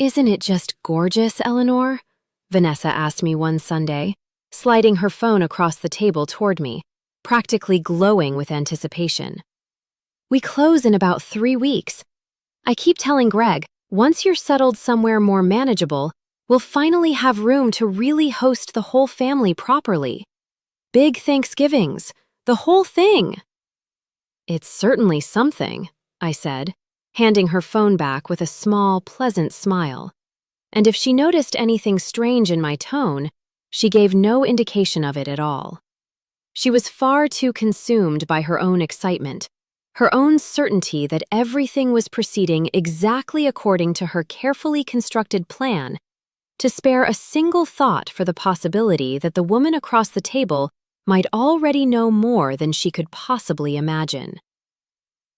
"Isn't it just gorgeous, Eleanor?" Vanessa asked me one Sunday, sliding her phone across the table toward me, practically glowing with anticipation. "We close in about 3 weeks. I keep telling Greg, once you're settled somewhere more manageable, we'll finally have room to really host the whole family properly. Big Thanksgivings, the whole thing." "It's certainly something," I said, handing her phone back with a small, pleasant smile. And if she noticed anything strange in my tone, she gave no indication of it at all. She was far too consumed by her own excitement, her own certainty that everything was proceeding exactly according to her carefully constructed plan, to spare a single thought for the possibility that the woman across the table might already know more than she could possibly imagine.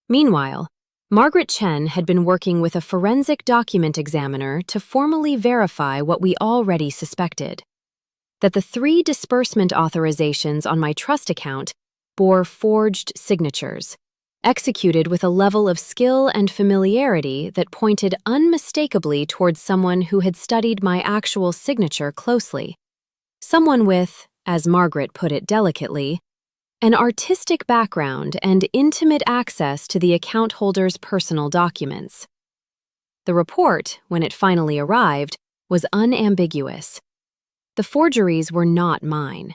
Meanwhile, Margaret Chen had been working with a forensic document examiner to formally verify what we already suspected: that the 3 disbursement authorizations on my trust account bore forged signatures, executed with a level of skill and familiarity that pointed unmistakably towards someone who had studied my actual signature closely. Someone with, as Margaret put it delicately, an artistic background and intimate access to the account holder's personal documents. The report, when it finally arrived, was unambiguous. The forgeries were not mine,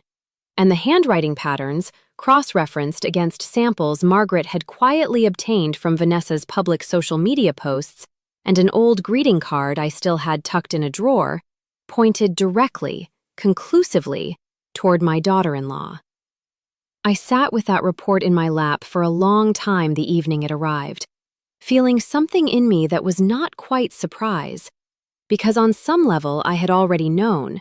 and the handwriting patterns, cross-referenced against samples Margaret had quietly obtained from Vanessa's public social media posts and an old greeting card I still had tucked in a drawer, pointed directly, conclusively, toward my daughter-in-law. I sat with that report in my lap for a long time the evening it arrived, feeling something in me that was not quite surprise, because on some level I had already known,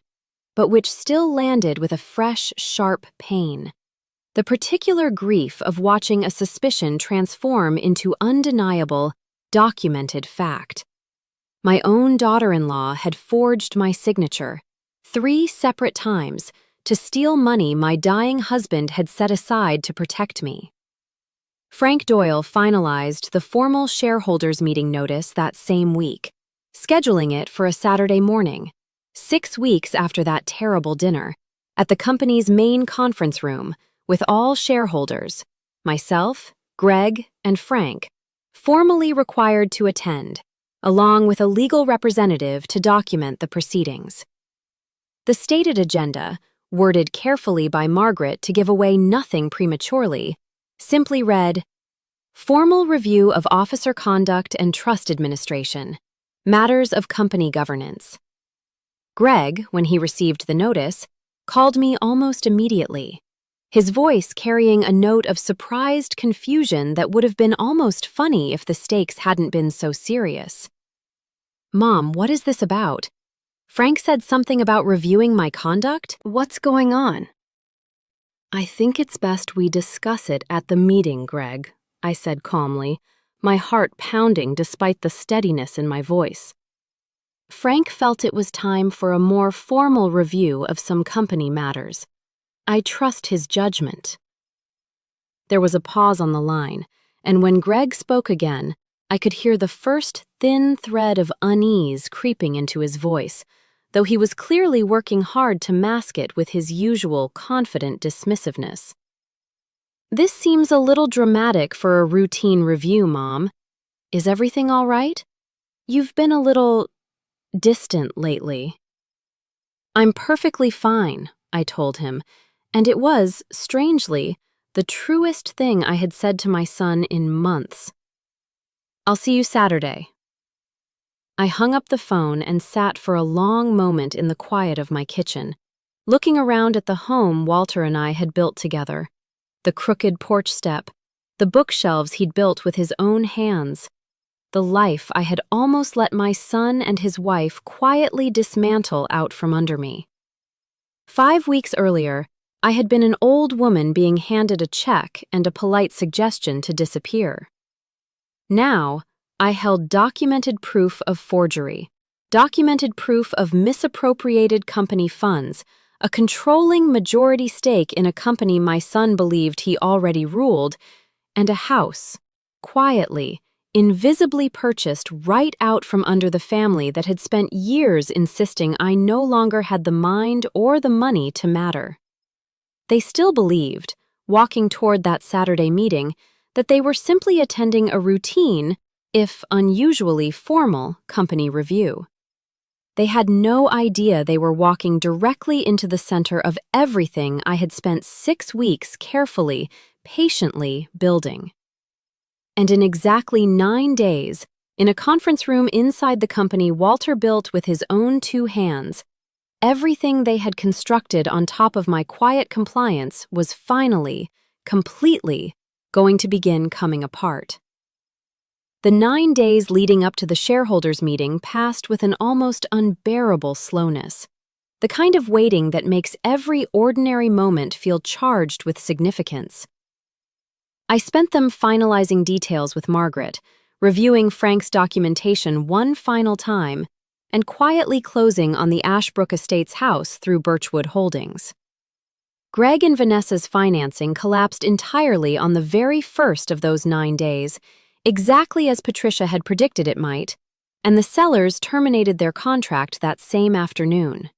but which still landed with a fresh, sharp pain. The particular grief of watching a suspicion transform into undeniable, documented fact. My own daughter-in-law had forged my signature 3 separate times to steal money my dying husband had set aside to protect me. Frank Doyle finalized the formal shareholders meeting notice that same week, scheduling it for a Saturday morning, 6 weeks after that terrible dinner, at the company's main conference room, with all shareholders, myself, Greg, and Frank, formally required to attend, along with a legal representative to document the proceedings. The stated agenda, worded carefully by Margaret to give away nothing prematurely, simply read, "Formal review of officer conduct and trust administration, matters of company governance." Greg, when he received the notice, called me almost immediately, his voice carrying a note of surprised confusion that would have been almost funny if the stakes hadn't been so serious. "Mom, what is this about? Frank said something about reviewing my conduct? What's going on?" "I think it's best we discuss it at the meeting, Greg," I said calmly, my heart pounding despite the steadiness in my voice. Frank felt it was time for a more formal review of some company matters. I trust his judgment. There was a pause on the line, and when Greg spoke again, I could hear the first thin thread of unease creeping into his voice, though he was clearly working hard to mask it with his usual confident dismissiveness. "This seems a little dramatic for a routine review, Mom. Is everything all right? You've been a little distant lately." "I'm perfectly fine," I told him, and it was, strangely, the truest thing I had said to my son in months. "I'll see you Saturday." I hung up the phone and sat for a long moment in the quiet of my kitchen, looking around at the home Walter and I had built together, the crooked porch step, the bookshelves he'd built with his own hands, the life I had almost let my son and his wife quietly dismantle out from under me. 5 weeks earlier, I had been an old woman being handed a check and a polite suggestion to disappear. Now, I held documented proof of forgery, documented proof of misappropriated company funds, a controlling majority stake in a company my son believed he already ruled, and a house, quietly, invisibly purchased right out from under the family that had spent years insisting I no longer had the mind or the money to matter. They still believed, walking toward that Saturday meeting, that they were simply attending a routine, if unusually formal, company review. They had no idea they were walking directly into the center of everything I had spent 6 weeks carefully, patiently building. And in exactly 9 days, in a conference room inside the company Walter built with his own 2 hands, everything they had constructed on top of my quiet compliance was finally, completely, going to begin coming apart. The 9 days leading up to the shareholders' meeting passed with an almost unbearable slowness, the kind of waiting that makes every ordinary moment feel charged with significance. I spent them finalizing details with Margaret, reviewing Frank's documentation one final time, and quietly closing on the Ashbrook Estates house through Birchwood Holdings. Greg and Vanessa's financing collapsed entirely on the very first of those 9 days, exactly as Patricia had predicted it might, and the sellers terminated their contract that same afternoon.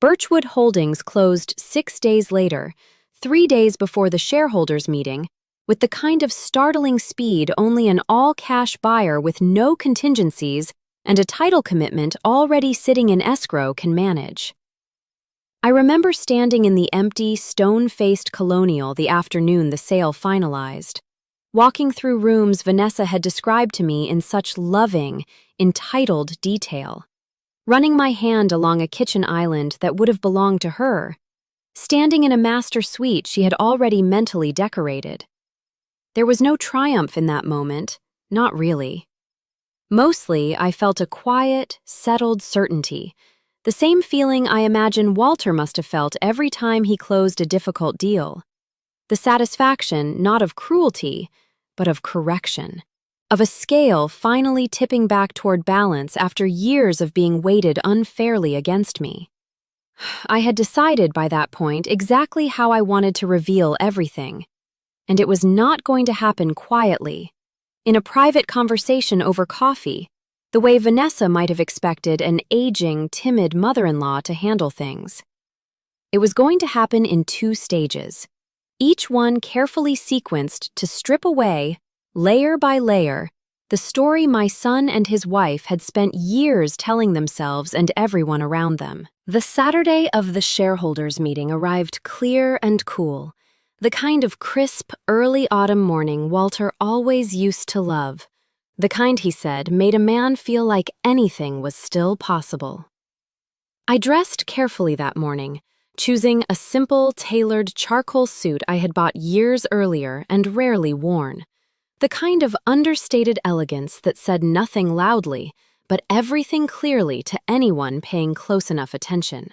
Birchwood Holdings closed 6 days later, 3 days before the shareholders' meeting, with the kind of startling speed only an all-cash buyer with no contingencies and a title commitment already sitting in escrow can manage. I remember standing in the empty, stone-faced colonial the afternoon the sale finalized, walking through rooms Vanessa had described to me in such loving, entitled detail, running my hand along a kitchen island that would have belonged to her, standing in a master suite she had already mentally decorated. There was no triumph in that moment, not really. Mostly, I felt a quiet, settled certainty, the same feeling I imagine Walter must have felt every time he closed a difficult deal. The satisfaction not of cruelty, but of correction, of a scale finally tipping back toward balance after years of being weighted unfairly against me. I had decided by that point exactly how I wanted to reveal everything, and it was not going to happen quietly, in a private conversation over coffee, the way Vanessa might have expected an aging, timid mother-in-law to handle things. It was going to happen in 2 stages, each one carefully sequenced to strip away, layer by layer, the story my son and his wife had spent years telling themselves and everyone around them. The Saturday of the shareholders' meeting arrived clear and cool, the kind of crisp, early autumn morning Walter always used to love, the kind, he said, made a man feel like anything was still possible. I dressed carefully that morning, choosing a simple, tailored charcoal suit I had bought years earlier and rarely worn, the kind of understated elegance that said nothing loudly, but everything clearly to anyone paying close enough attention.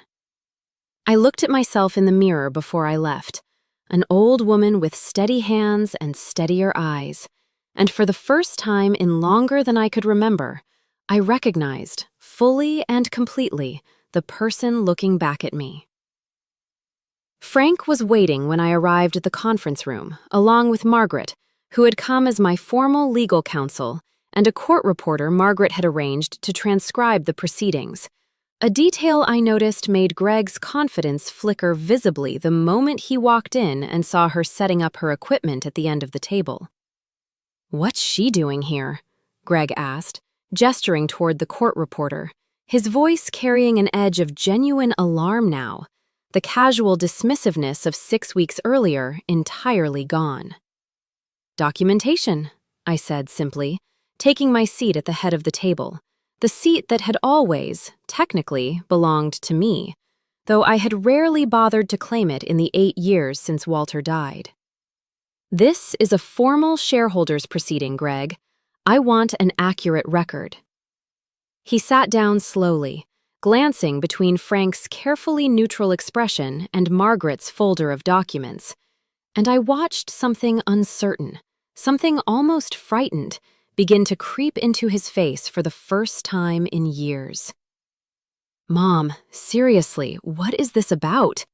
I looked at myself in the mirror before I left, an old woman with steady hands and steadier eyes, and for the first time in longer than I could remember, I recognized, fully and completely, the person looking back at me. Frank was waiting when I arrived at the conference room, along with Margaret, who had come as my formal legal counsel, and a court reporter Margaret had arranged to transcribe the proceedings. A detail I noticed made Greg's confidence flicker visibly the moment he walked in and saw her setting up her equipment at the end of the table. "What's she doing here?" Greg asked, gesturing toward the court reporter, his voice carrying an edge of genuine alarm now, the casual dismissiveness of 6 weeks earlier entirely gone. "Documentation," I said simply, taking my seat at the head of the table, the seat that had always, technically, belonged to me, though I had rarely bothered to claim it in the 8 years since Walter died. "This is a formal shareholders' proceeding, Greg. I want an accurate record." He sat down slowly, glancing between Frank's carefully neutral expression and Margaret's folder of documents, and I watched something uncertain, something almost frightened, begin to creep into his face for the first time in years. Mom, seriously, what is this about?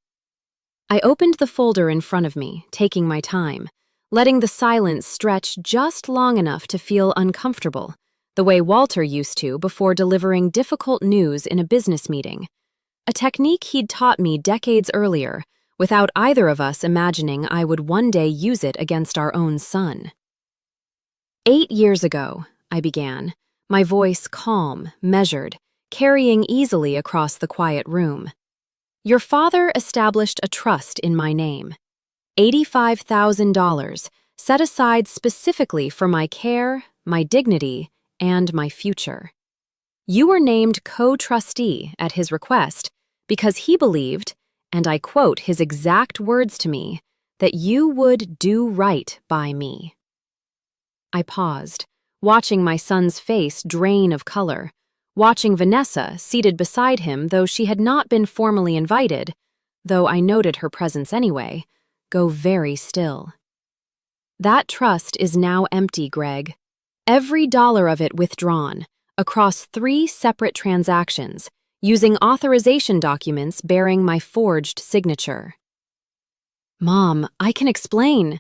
I opened the folder in front of me, taking my time, letting the silence stretch just long enough to feel uncomfortable, the way Walter used to before delivering difficult news in a business meeting. A technique he'd taught me decades earlier, without either of us imagining I would one day use it against our own son. 8 years ago, I began, my voice calm, measured, carrying easily across the quiet room. Your father established a trust in my name. $85,000 set aside specifically for my care, my dignity, and my future. You were named co-trustee at his request because he believed, and I quote his exact words to me, that you would do right by me. I paused, watching my son's face drain of color, watching Vanessa, seated beside him though she had not been formally invited, though I noted her presence anyway, go very still. That trust is now empty, Greg. Every dollar of it withdrawn, across 3 separate transactions, using authorization documents bearing my forged signature. Mom, I can explain.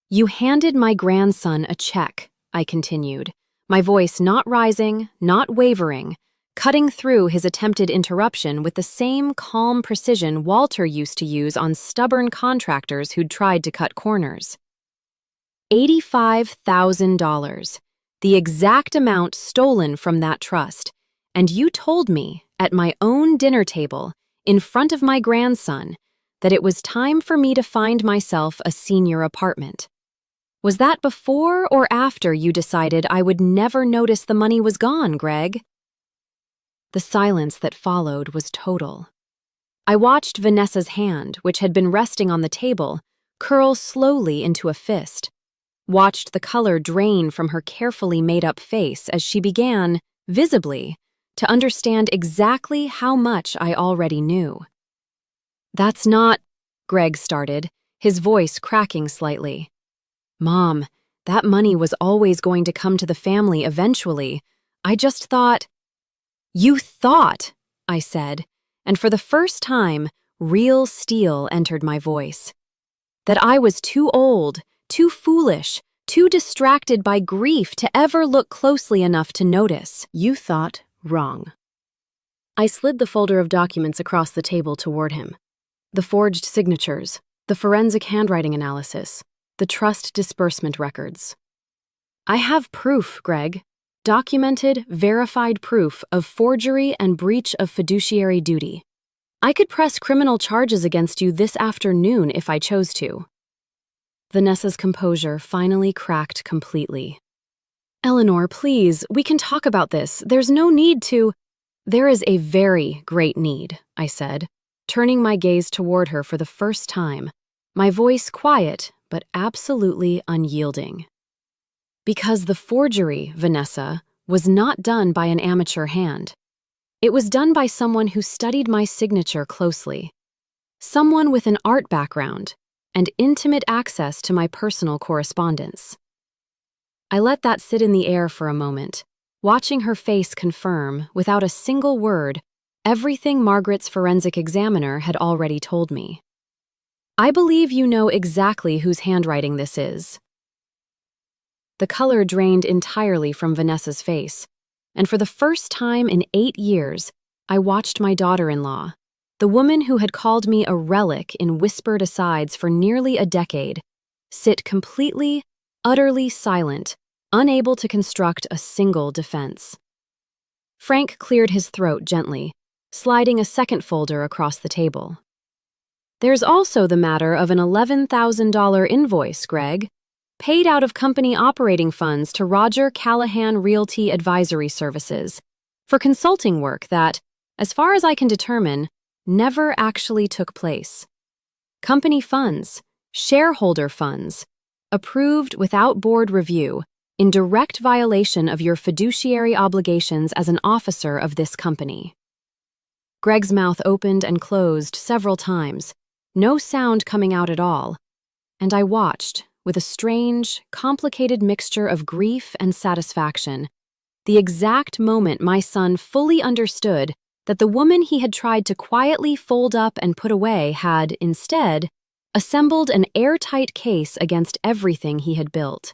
You handed my grandson a check, I continued, my voice not rising, not wavering, cutting through his attempted interruption with the same calm precision Walter used to use on stubborn contractors who'd tried to cut corners. $85,000, the exact amount stolen from that trust, and you told me, at my own dinner table, in front of my grandson, that it was time for me to find myself a senior apartment. Was that before or after you decided I would never notice the money was gone, Greg? The silence that followed was total. I watched Vanessa's hand, which had been resting on the table, curl slowly into a fist, watched the color drain from her carefully made-up face as she began, visibly, to understand exactly how much I already knew. That's not, Greg started, his voice cracking slightly. Mom, that money was always going to come to the family eventually. I just thought. You thought, I said, and for the first time, real steel entered my voice. That I was too old, too foolish, too distracted by grief to ever look closely enough to notice. You thought wrong. I slid the folder of documents across the table toward him. The forged signatures, the forensic handwriting analysis, the trust disbursement records. I have proof, Greg. Documented, verified proof of forgery and breach of fiduciary duty. I could press criminal charges against you this afternoon if I chose to. Vanessa's composure finally cracked completely. Eleanor, please, we can talk about this. There's no need to. There is a very great need, I said, turning my gaze toward her for the first time, my voice quiet but absolutely unyielding. Because the forgery, Vanessa, was not done by an amateur hand. It was done by someone who studied my signature closely. Someone with an art background and intimate access to my personal correspondence. I let that sit in the air for a moment, watching her face confirm, without a single word, everything Margaret's forensic examiner had already told me. I believe you know exactly whose handwriting this is. The color drained entirely from Vanessa's face, and for the first time in 8 years, I watched my daughter-in-law, the woman who had called me a relic in whispered asides for nearly a decade, sit completely, utterly silent, unable to construct a single defense. Frank cleared his throat gently, sliding a second folder across the table. There's also the matter of an $11,000 invoice, Greg, paid out of company operating funds to Roger Callahan Realty Advisory Services for consulting work that, as far as I can determine, never actually took place. Company funds, shareholder funds, approved without board review, in direct violation of your fiduciary obligations as an officer of this company. Greg's mouth opened and closed several times, no sound coming out at all, and I watched, with a strange, complicated mixture of grief and satisfaction, the exact moment my son fully understood that the woman he had tried to quietly fold up and put away had, instead, assembled an airtight case against everything he had built.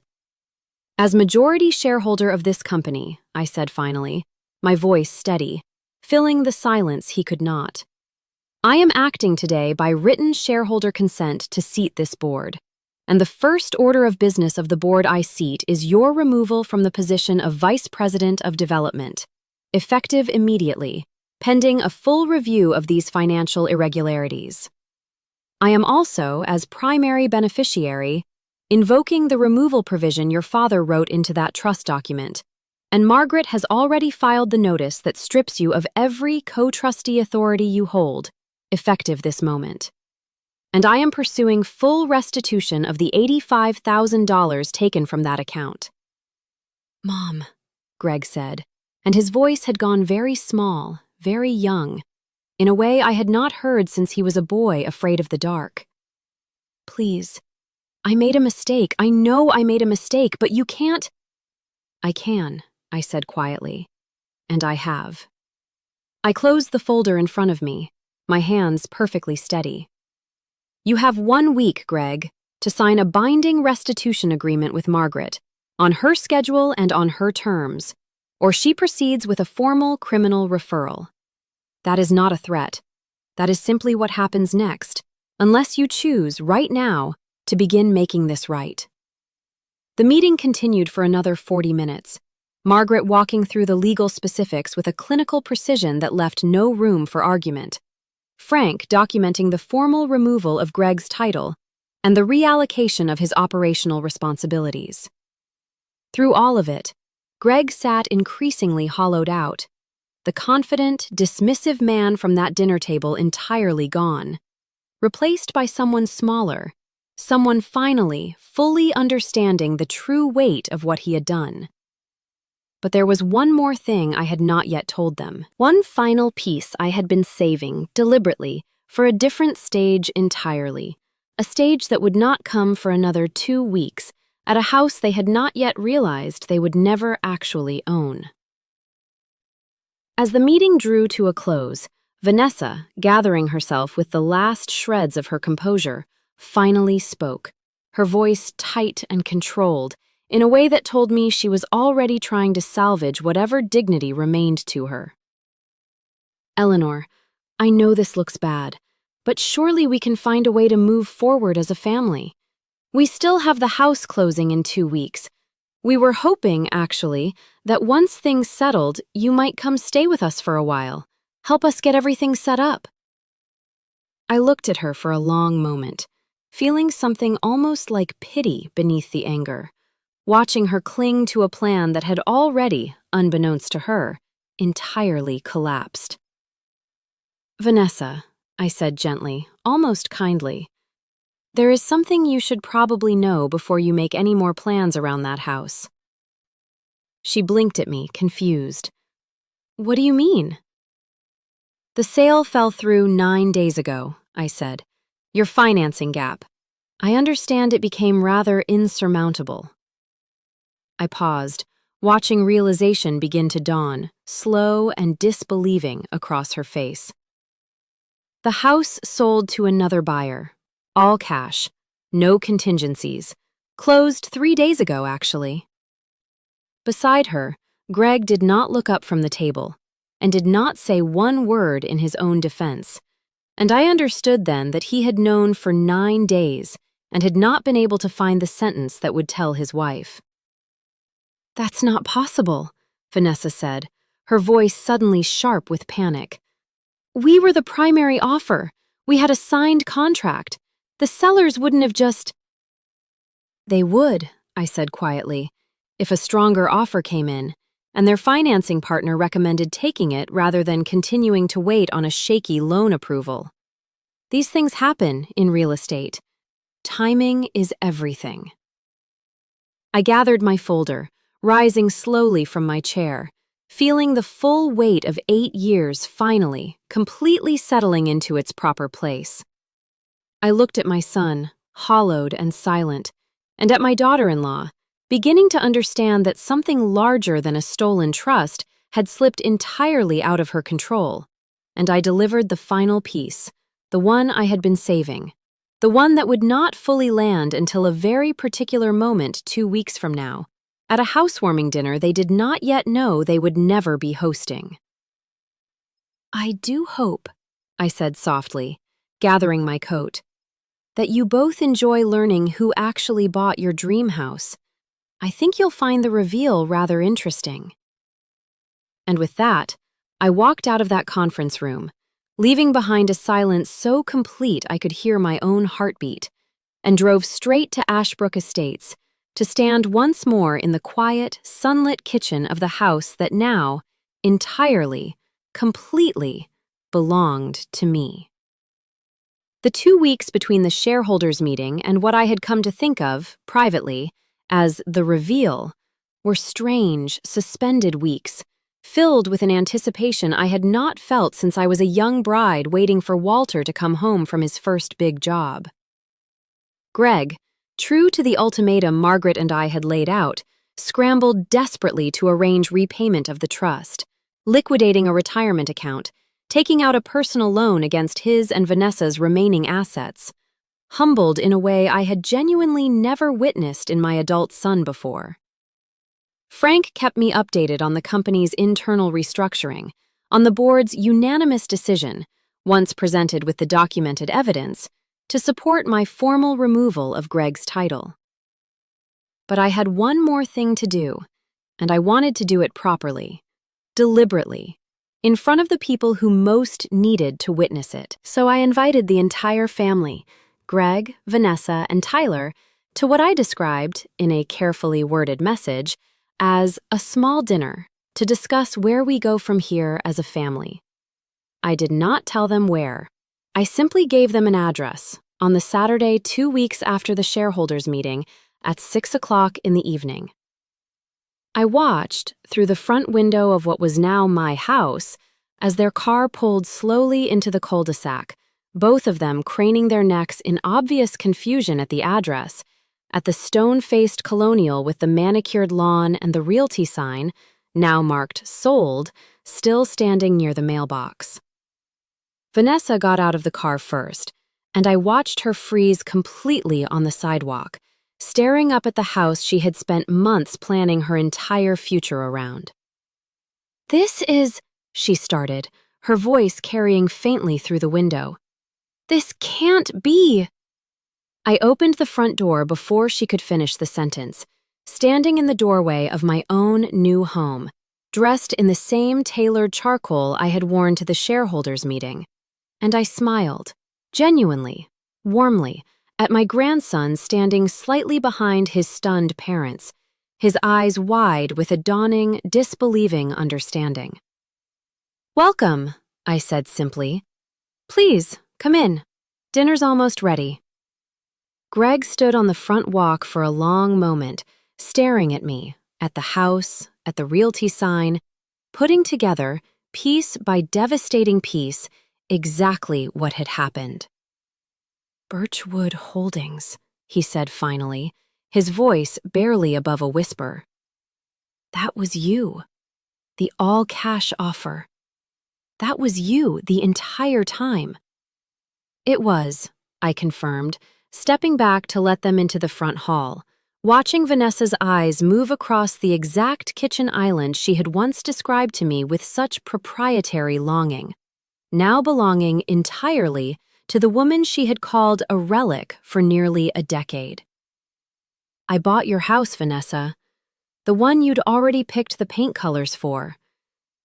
"As majority shareholder of this company," I said finally, my voice steady, filling the silence he could not, "I am acting today by written shareholder consent to seat this board, and the first order of business of the board I seat is your removal from the position of Vice President of Development, effective immediately, pending a full review of these financial irregularities. I am also, as primary beneficiary, invoking the removal provision your father wrote into that trust document, and Margaret has already filed the notice that strips you of every co-trustee authority you hold, effective this moment. And I am pursuing full restitution of the $85,000 taken from that account." "Mom," Greg said, and his voice had gone very small, very young, in a way I had not heard since he was a boy afraid of the dark. "Please, I made a mistake. I know I made a mistake, but you can't—" "I can," I said quietly, "and I have." I closed the folder in front of me, my hands perfectly steady. "You have 1 week, Greg, to sign a binding restitution agreement with Margaret, on her schedule and on her terms, or she proceeds with a formal criminal referral. That is not a threat. That is simply what happens next, unless you choose, right now, to begin making this right." The meeting continued for another 40 minutes, Margaret walking through the legal specifics with a clinical precision that left no room for argument, Frank documenting the formal removal of Greg's title and the reallocation of his operational responsibilities. Through all of it, Greg sat increasingly hollowed out, the confident, dismissive man from that dinner table entirely gone, replaced by someone smaller, someone finally, fully understanding the true weight of what he had done. But there was one more thing I had not yet told them. One final piece I had been saving, deliberately, for a different stage entirely. A stage that would not come for another 2 weeks, at a house they had not yet realized they would never actually own. As the meeting drew to a close, Vanessa, gathering herself with the last shreds of her composure, finally spoke, her voice tight and controlled, in a way that told me she was already trying to salvage whatever dignity remained to her. "Eleanor, I know this looks bad, but surely we can find a way to move forward as a family. We still have the house closing in 2 weeks. We were hoping, actually, that once things settled, you might come stay with us for a while, help us get everything set up." I looked at her for a long moment, feeling something almost like pity beneath the anger, watching her cling to a plan that had already, unbeknownst to her, entirely collapsed. "Vanessa," I said gently, almost kindly, "there is something you should probably know before you make any more plans around that house." She blinked at me, confused. "What do you mean?" "The sale fell through 9 days ago," I said. "Your financing gap. I understand it became rather insurmountable." I paused, watching realization begin to dawn, slow and disbelieving, across her face. "The house sold to another buyer. All cash. No contingencies. Closed 3 days ago, actually." Beside her, Greg did not look up from the table, and did not say one word in his own defense, and I understood then that he had known for 9 days and had not been able to find the sentence that would tell his wife. "That's not possible," Vanessa said, her voice suddenly sharp with panic. "We were the primary offer. We had a signed contract. The sellers wouldn't have just—" "They would," I said quietly, "if a stronger offer came in, and their financing partner recommended taking it rather than continuing to wait on a shaky loan approval. These things happen in real estate. Timing is everything." I gathered my folder, rising slowly from my chair, feeling the full weight of 8 years finally, completely settling into its proper place. I looked at my son, hollowed and silent, and at my daughter-in-law, beginning to understand that something larger than a stolen trust had slipped entirely out of her control. And I delivered the final piece, the one I had been saving, the one that would not fully land until a very particular moment 2 weeks from now, at a housewarming dinner they did not yet know they would never be hosting. "I do hope," I said softly, gathering my coat, "that you both enjoy learning who actually bought your dream house. I think you'll find the reveal rather interesting." And with that, I walked out of that conference room, leaving behind a silence so complete I could hear my own heartbeat, and drove straight to Ashbrook Estates to stand once more in the quiet, sunlit kitchen of the house that now, entirely, completely, belonged to me. The 2 weeks between the shareholders' meeting and what I had come to think of, privately, as the reveal, were strange, suspended weeks, filled with an anticipation I had not felt since I was a young bride waiting for Walter to come home from his first big job. Greg, true to the ultimatum Margaret and I had laid out, scrambled desperately to arrange repayment of the trust, liquidating a retirement account, taking out a personal loan against his and Vanessa's remaining assets, humbled in a way I had genuinely never witnessed in my adult son before. Frank kept me updated on the company's internal restructuring, on the board's unanimous decision, once presented with the documented evidence, to support my formal removal of Greg's title. But I had one more thing to do, and I wanted to do it properly, deliberately, in front of the people who most needed to witness it. So I invited the entire family, Greg, Vanessa, and Tyler, to what I described, in a carefully worded message, as a small dinner to discuss where we go from here as a family. I did not tell them where. I simply gave them an address on the Saturday 2 weeks after the shareholders' meeting at 6 o'clock in the evening. I watched through the front window of what was now my house as their car pulled slowly into the cul-de-sac, both of them craning their necks in obvious confusion at the address, at the stone-faced colonial with the manicured lawn and the realty sign, now marked sold, still standing near the mailbox. Vanessa got out of the car first, and I watched her freeze completely on the sidewalk, staring up at the house she had spent months planning her entire future around. "This is," she started, her voice carrying faintly through the window. "This can't be." I opened the front door before she could finish the sentence, standing in the doorway of my own new home, dressed in the same tailored charcoal I had worn to the shareholders' meeting, and I smiled, genuinely, warmly, at my grandson standing slightly behind his stunned parents, his eyes wide with a dawning, disbelieving understanding. "Welcome," I said simply. "Please, come in. Dinner's almost ready." Greg stood on the front walk for a long moment, staring at me, at the house, at the realty sign, putting together, piece by devastating piece, exactly what had happened. "Birchwood Holdings," he said finally, his voice barely above a whisper. "That was you. The all-cash offer. That was you the entire time." "It was," I confirmed, stepping back to let them into the front hall, watching Vanessa's eyes move across the exact kitchen island she had once described to me with such proprietary longing, now belonging entirely to the woman she had called a relic for nearly a decade. "I bought your house, Vanessa. The one you'd already picked the paint colors for.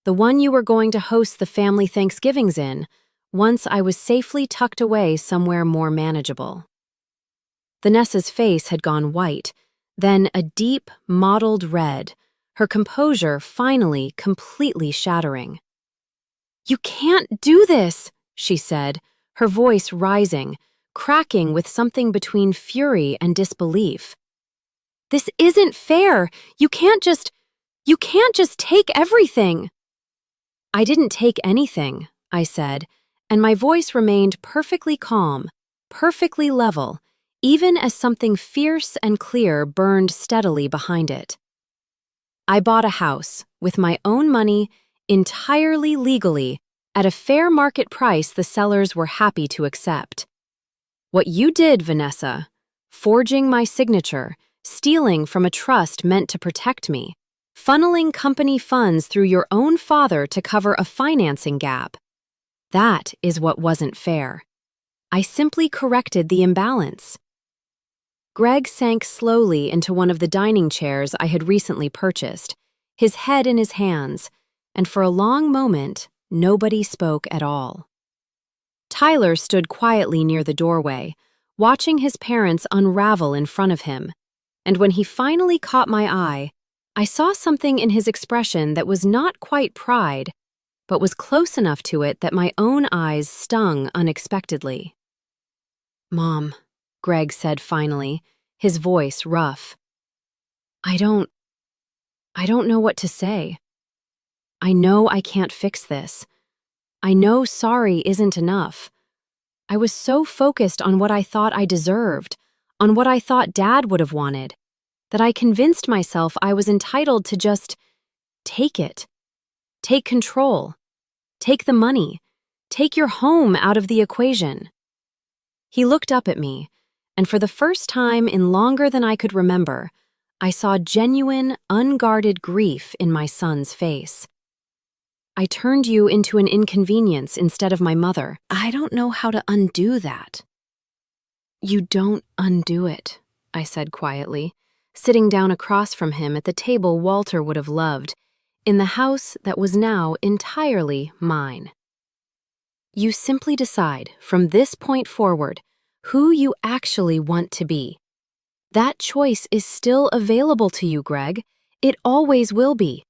The one you were going to host the family Thanksgivings in, once I was safely tucked away somewhere more manageable." Vanessa's face had gone white, then a deep, mottled red, her composure finally completely shattering. "You can't do this," she said, her voice rising, cracking with something between fury and disbelief. "This isn't fair. You can't just take everything." "I didn't take anything," I said, and my voice remained perfectly calm, perfectly level, even as something fierce and clear burned steadily behind it. I bought a house, with my own money, entirely legally, at a fair market price the sellers were happy to accept. What you did, Vanessa, forging my signature, stealing from a trust meant to protect me, funneling company funds through your own father to cover a financing gap. That is what wasn't fair. I simply corrected the imbalance. Greg sank slowly into one of the dining chairs I had recently purchased, his head in his hands, and for a long moment, nobody spoke at all. Tyler stood quietly near the doorway, watching his parents unravel in front of him, and when he finally caught my eye, I saw something in his expression that was not quite pride, but was close enough to it that my own eyes stung unexpectedly. "Mom," Greg said finally, his voice rough. I don't know what to say. I know I can't fix this. I know sorry isn't enough. I was so focused on what I thought I deserved, on what I thought Dad would have wanted, that I convinced myself I was entitled to just take it. Take control. Take the money. Take your home out of the equation. He looked up at me, and for the first time in longer than I could remember, I saw genuine, unguarded grief in my son's face. I turned you into an inconvenience instead of my mother. I don't know how to undo that. You don't undo it, I said quietly, sitting down across from him at the table Walter would have loved, in the house that was now entirely mine. You simply decide, from this point forward, who you actually want to be. That choice is still available to you, Greg. It always will be.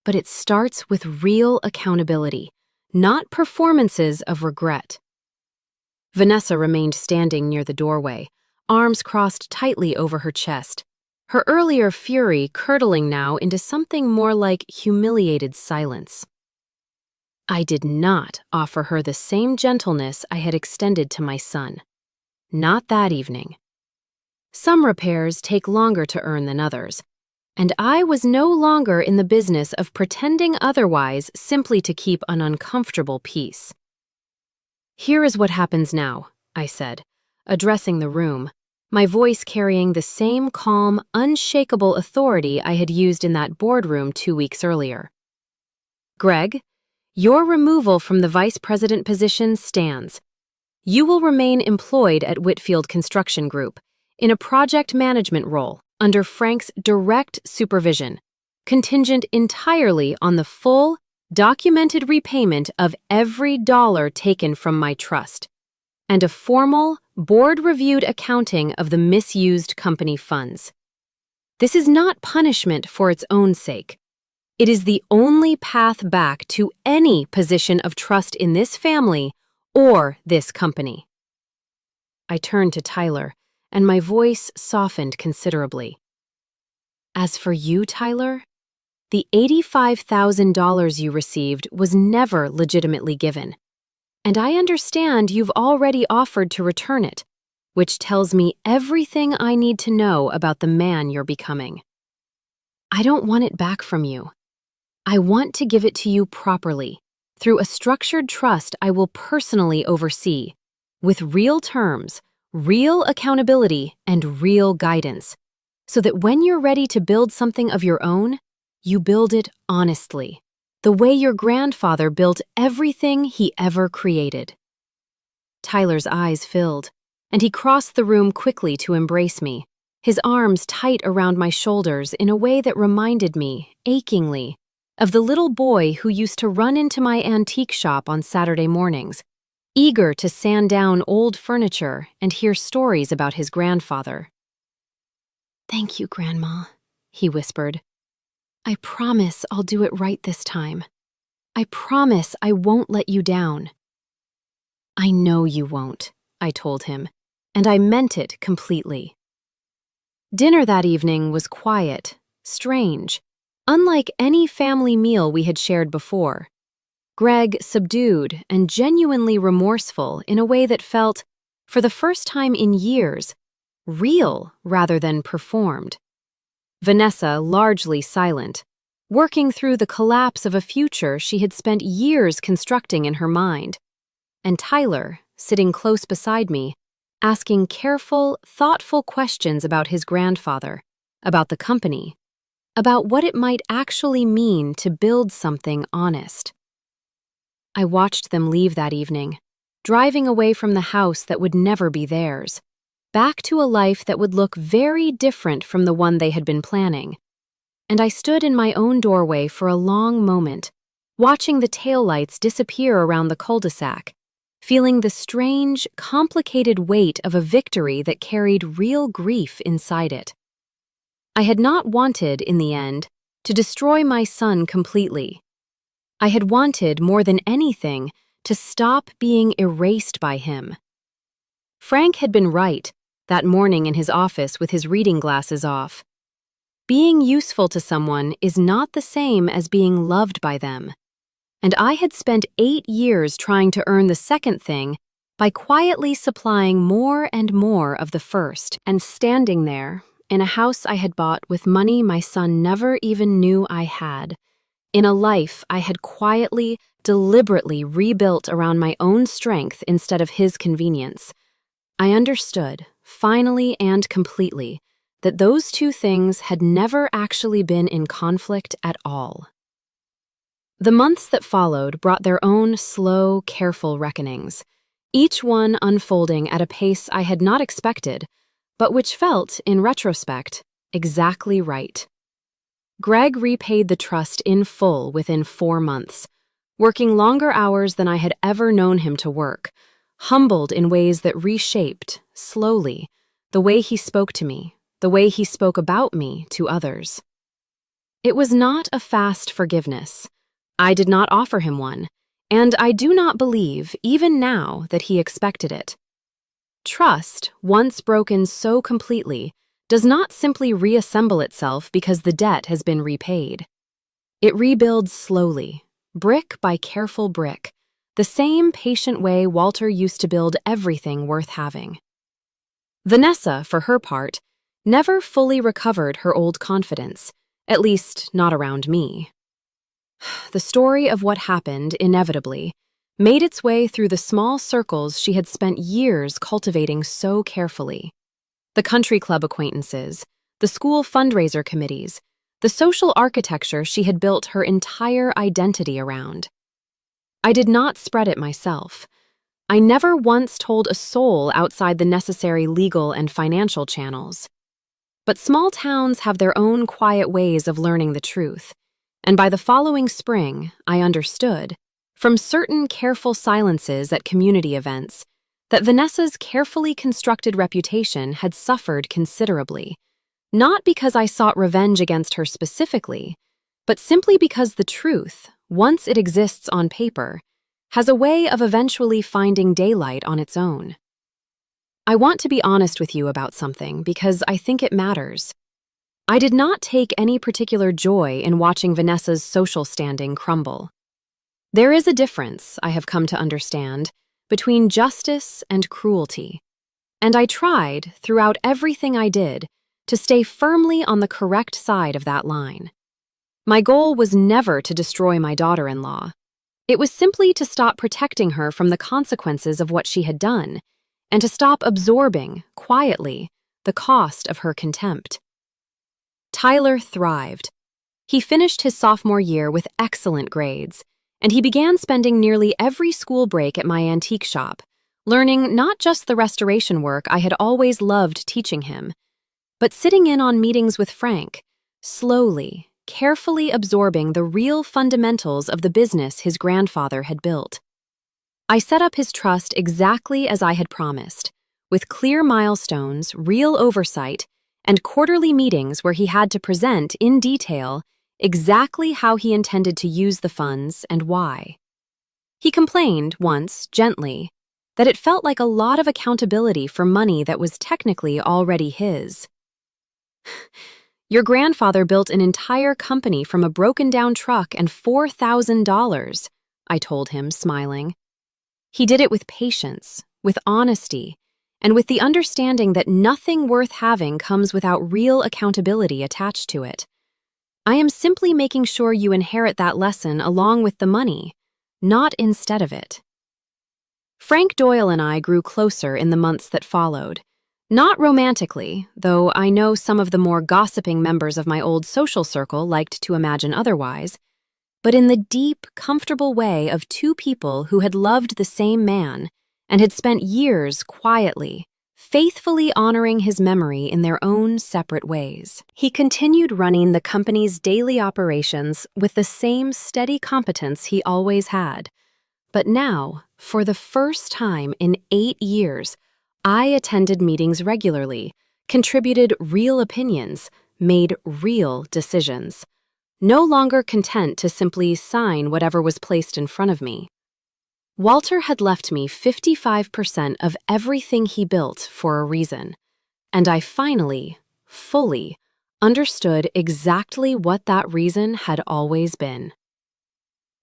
But it starts with real accountability, not performances of regret. Vanessa remained standing near the doorway, arms crossed tightly over her chest, her earlier fury curdling now into something more like humiliated silence. I did not offer her the same gentleness I had extended to my son. Not that evening. Some repairs take longer to earn than others, and I was no longer in the business of pretending otherwise simply to keep an uncomfortable peace. Here is what happens now, I said, addressing the room, my voice carrying the same calm, unshakable authority I had used in that boardroom 2 weeks earlier. Greg, your removal from the vice president position stands. You will remain employed at Whitfield Construction Group in a project management role under Frank's direct supervision, contingent entirely on the full, documented repayment of every dollar taken from my trust, and a formal, board-reviewed accounting of the misused company funds. This is not punishment for its own sake. It is the only path back to any position of trust in this family or this company. I turned to Tyler, and my voice softened considerably. As for you, Tyler, the $85,000 you received was never legitimately given, and I understand you've already offered to return it, which tells me everything I need to know about the man you're becoming. I don't want it back from you. I want to give it to you properly, through a structured trust I will personally oversee, with real terms, real accountability, and real guidance, so that when you're ready to build something of your own, you build it honestly, the way your grandfather built everything he ever created. Tyler's eyes filled, and he crossed the room quickly to embrace me, his arms tight around my shoulders in a way that reminded me, achingly, of the little boy who used to run into my antique shop on Saturday mornings, eager to sand down old furniture and hear stories about his grandfather. "Thank you, Grandma," he whispered. "I promise I'll do it right this time. I promise I won't let you down." "I know you won't," I told him, and I meant it completely. Dinner that evening was quiet, strange, unlike any family meal we had shared before. Greg subdued and genuinely remorseful in a way that felt, for the first time in years, real rather than performed. Vanessa largely silent, working through the collapse of a future she had spent years constructing in her mind. And Tyler, sitting close beside me, asking careful, thoughtful questions about his grandfather, about the company, about what it might actually mean to build something honest. I watched them leave that evening, driving away from the house that would never be theirs, back to a life that would look very different from the one they had been planning. And I stood in my own doorway for a long moment, watching the taillights disappear around the cul-de-sac, feeling the strange, complicated weight of a victory that carried real grief inside it. I had not wanted, in the end, to destroy my son completely. I had wanted, more than anything, to stop being erased by him. Frank had been right that morning in his office with his reading glasses off. Being useful to someone is not the same as being loved by them. And I had spent 8 years trying to earn the second thing by quietly supplying more and more of the first, and standing there, in a house I had bought with money my son never even knew I had, in a life I had quietly, deliberately rebuilt around my own strength instead of his convenience. I understood, finally and completely, that those two things had never actually been in conflict at all. The months that followed brought their own slow, careful reckonings, each one unfolding at a pace I had not expected, but which felt, in retrospect, exactly right. Greg repaid the trust in full within 4 months, working longer hours than I had ever known him to work, humbled in ways that reshaped, slowly, the way he spoke to me, the way he spoke about me to others. It was not a fast forgiveness. I did not offer him one, and I do not believe, even now, that he expected it. Trust, once broken so completely, does not simply reassemble itself because the debt has been repaid. It rebuilds slowly, brick by careful brick, the same patient way Walter used to build everything worth having. Vanessa, for her part, never fully recovered her old confidence, at least not around me. The story of what happened, inevitably, made its way through the small circles she had spent years cultivating so carefully. The country club acquaintances, the school fundraiser committees, the social architecture she had built her entire identity around. I did not spread it myself. I never once told a soul outside the necessary legal and financial channels. But small towns have their own quiet ways of learning the truth, and by the following spring, I understood, from certain careful silences at community events, that Vanessa's carefully constructed reputation had suffered considerably, not because I sought revenge against her specifically, but simply because the truth, once it exists on paper, has a way of eventually finding daylight on its own. I want to be honest with you about something because I think it matters. I did not take any particular joy in watching Vanessa's social standing crumble. There is a difference, I have come to understand, between justice and cruelty, and I tried, throughout everything I did, to stay firmly on the correct side of that line. My goal was never to destroy my daughter-in-law. It was simply to stop protecting her from the consequences of what she had done, and to stop absorbing, quietly, the cost of her contempt. Tyler thrived. He finished his sophomore year with excellent grades, and he began spending nearly every school break at my antique shop, learning not just the restoration work I had always loved teaching him, but sitting in on meetings with Frank, slowly, carefully absorbing the real fundamentals of the business his grandfather had built. I set up his trust exactly as I had promised, with clear milestones, real oversight, and quarterly meetings where he had to present in detail exactly how he intended to use the funds and why. He complained once, gently, that it felt like a lot of accountability for money that was technically already his. Your grandfather built an entire company from a broken-down truck and $4,000, I told him, smiling. He did it with patience, with honesty, and with the understanding that nothing worth having comes without real accountability attached to it. I am simply making sure you inherit that lesson along with the money, not instead of it. Frank Doyle and I grew closer in the months that followed. Not romantically, though I know some of the more gossiping members of my old social circle liked to imagine otherwise, but in the deep, comfortable way of two people who had loved the same man and had spent years quietly, faithfully honoring his memory in their own separate ways. He continued running the company's daily operations with the same steady competence he always had. But now, for the first time in 8 years, I attended meetings regularly, contributed real opinions, made real decisions, no longer content to simply sign whatever was placed in front of me. Walter had left me 55% of everything he built for a reason, and I finally, fully, understood exactly what that reason had always been.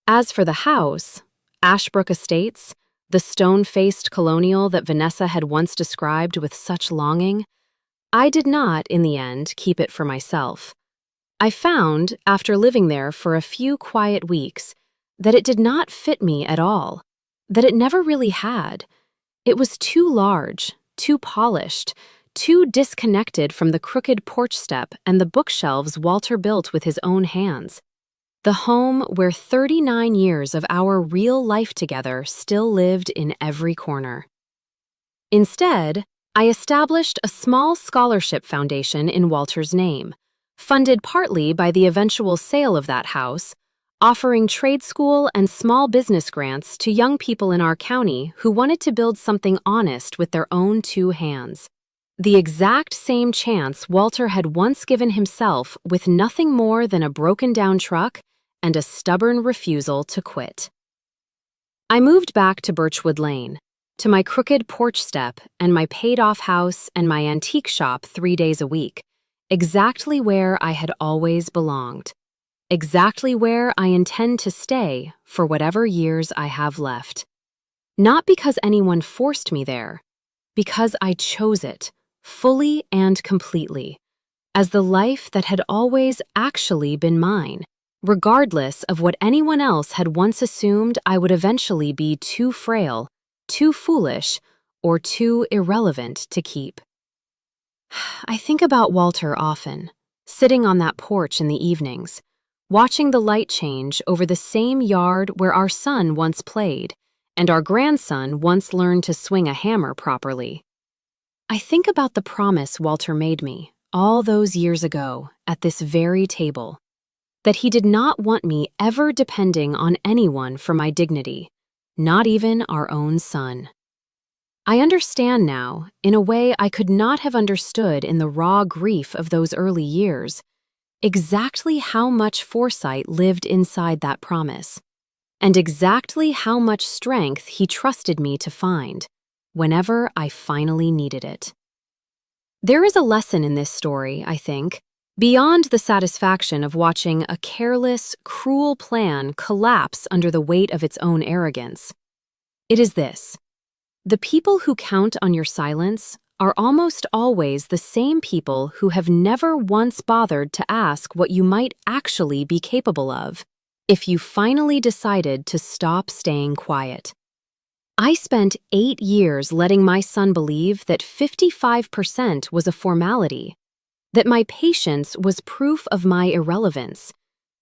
As for the house, Ashbrook Estates, the stone-faced colonial that Vanessa had once described with such longing, I did not, in the end, keep it for myself. I found, after living there for a few quiet weeks, that it did not fit me at all, that it never really had. It was too large, too polished, too disconnected from the crooked porch step and the bookshelves Walter built with his own hands. The home where 39 years of our real life together still lived in every corner. Instead, I established a small scholarship foundation in Walter's name, funded partly by the eventual sale of that house, offering trade school and small business grants to young people in our county who wanted to build something honest with their own 2 hands. The exact same chance Walter had once given himself with nothing more than a broken-down truck and a stubborn refusal to quit. I moved back to Birchwood Lane, to my crooked porch step and my paid-off house and my antique shop 3 days a week, exactly where I had always belonged, exactly where I intend to stay for whatever years I have left. Not because anyone forced me there, because I chose it, fully and completely, as the life that had always actually been mine, regardless of what anyone else had once assumed I would eventually be too frail, too foolish, or too irrelevant to keep. I think about Walter often, sitting on that porch in the evenings, watching the light change over the same yard where our son once played and our grandson once learned to swing a hammer properly. I think about the promise Walter made me all those years ago at this very table, that he did not want me ever depending on anyone for my dignity, not even our own son. I understand now, in a way I could not have understood in the raw grief of those early years, exactly how much foresight lived inside that promise, and exactly how much strength he trusted me to find, whenever I finally needed it. There is a lesson in this story, I think, beyond the satisfaction of watching a careless, cruel plan collapse under the weight of its own arrogance. It is this: the people who count on your silence are almost always the same people who have never once bothered to ask what you might actually be capable of if you finally decided to stop staying quiet. I spent 8 years letting my son believe that 55% was a formality, that my patience was proof of my irrelevance,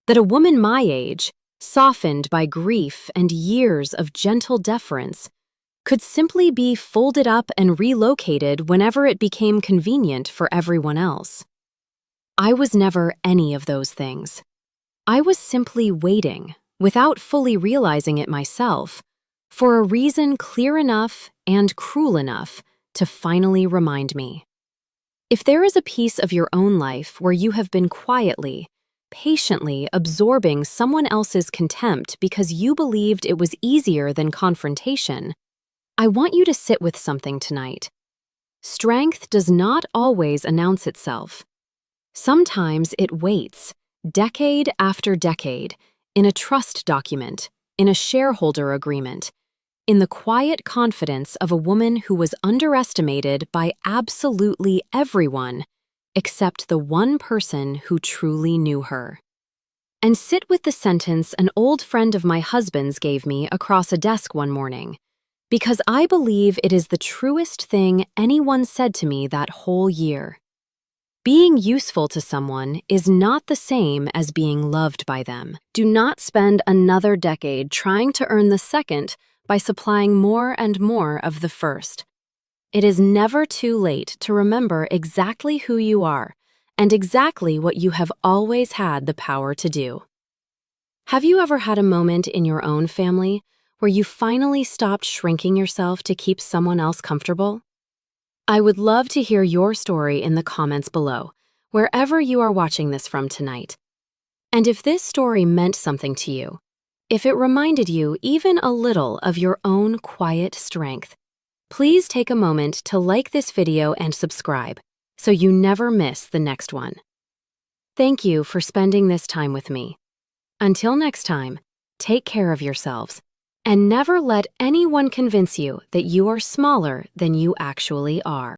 that a woman my age, softened by grief and years of gentle deference, could simply be folded up and relocated whenever it became convenient for everyone else. I was never any of those things. I was simply waiting, without fully realizing it myself, for a reason clear enough and cruel enough to finally remind me. If there is a piece of your own life where you have been quietly, patiently absorbing someone else's contempt because you believed it was easier than confrontation, I want you to sit with something tonight. Strength does not always announce itself. Sometimes it waits, decade after decade, in a trust document, in a shareholder agreement, in the quiet confidence of a woman who was underestimated by absolutely everyone except the one person who truly knew her. And sit with the sentence an old friend of my husband's gave me across a desk one morning, because I believe it is the truest thing anyone said to me that whole year. Being useful to someone is not the same as being loved by them. Do not spend another decade trying to earn the second by supplying more and more of the first. It is never too late to remember exactly who you are and exactly what you have always had the power to do. Have you ever had a moment in your own family where you finally stopped shrinking yourself to keep someone else comfortable? I would love to hear your story in the comments below, wherever you are watching this from tonight. And if this story meant something to you, if it reminded you even a little of your own quiet strength, please take a moment to like this video and subscribe so you never miss the next one. Thank you for spending this time with me. Until next time, take care of yourselves and never let anyone convince you that you are smaller than you actually are.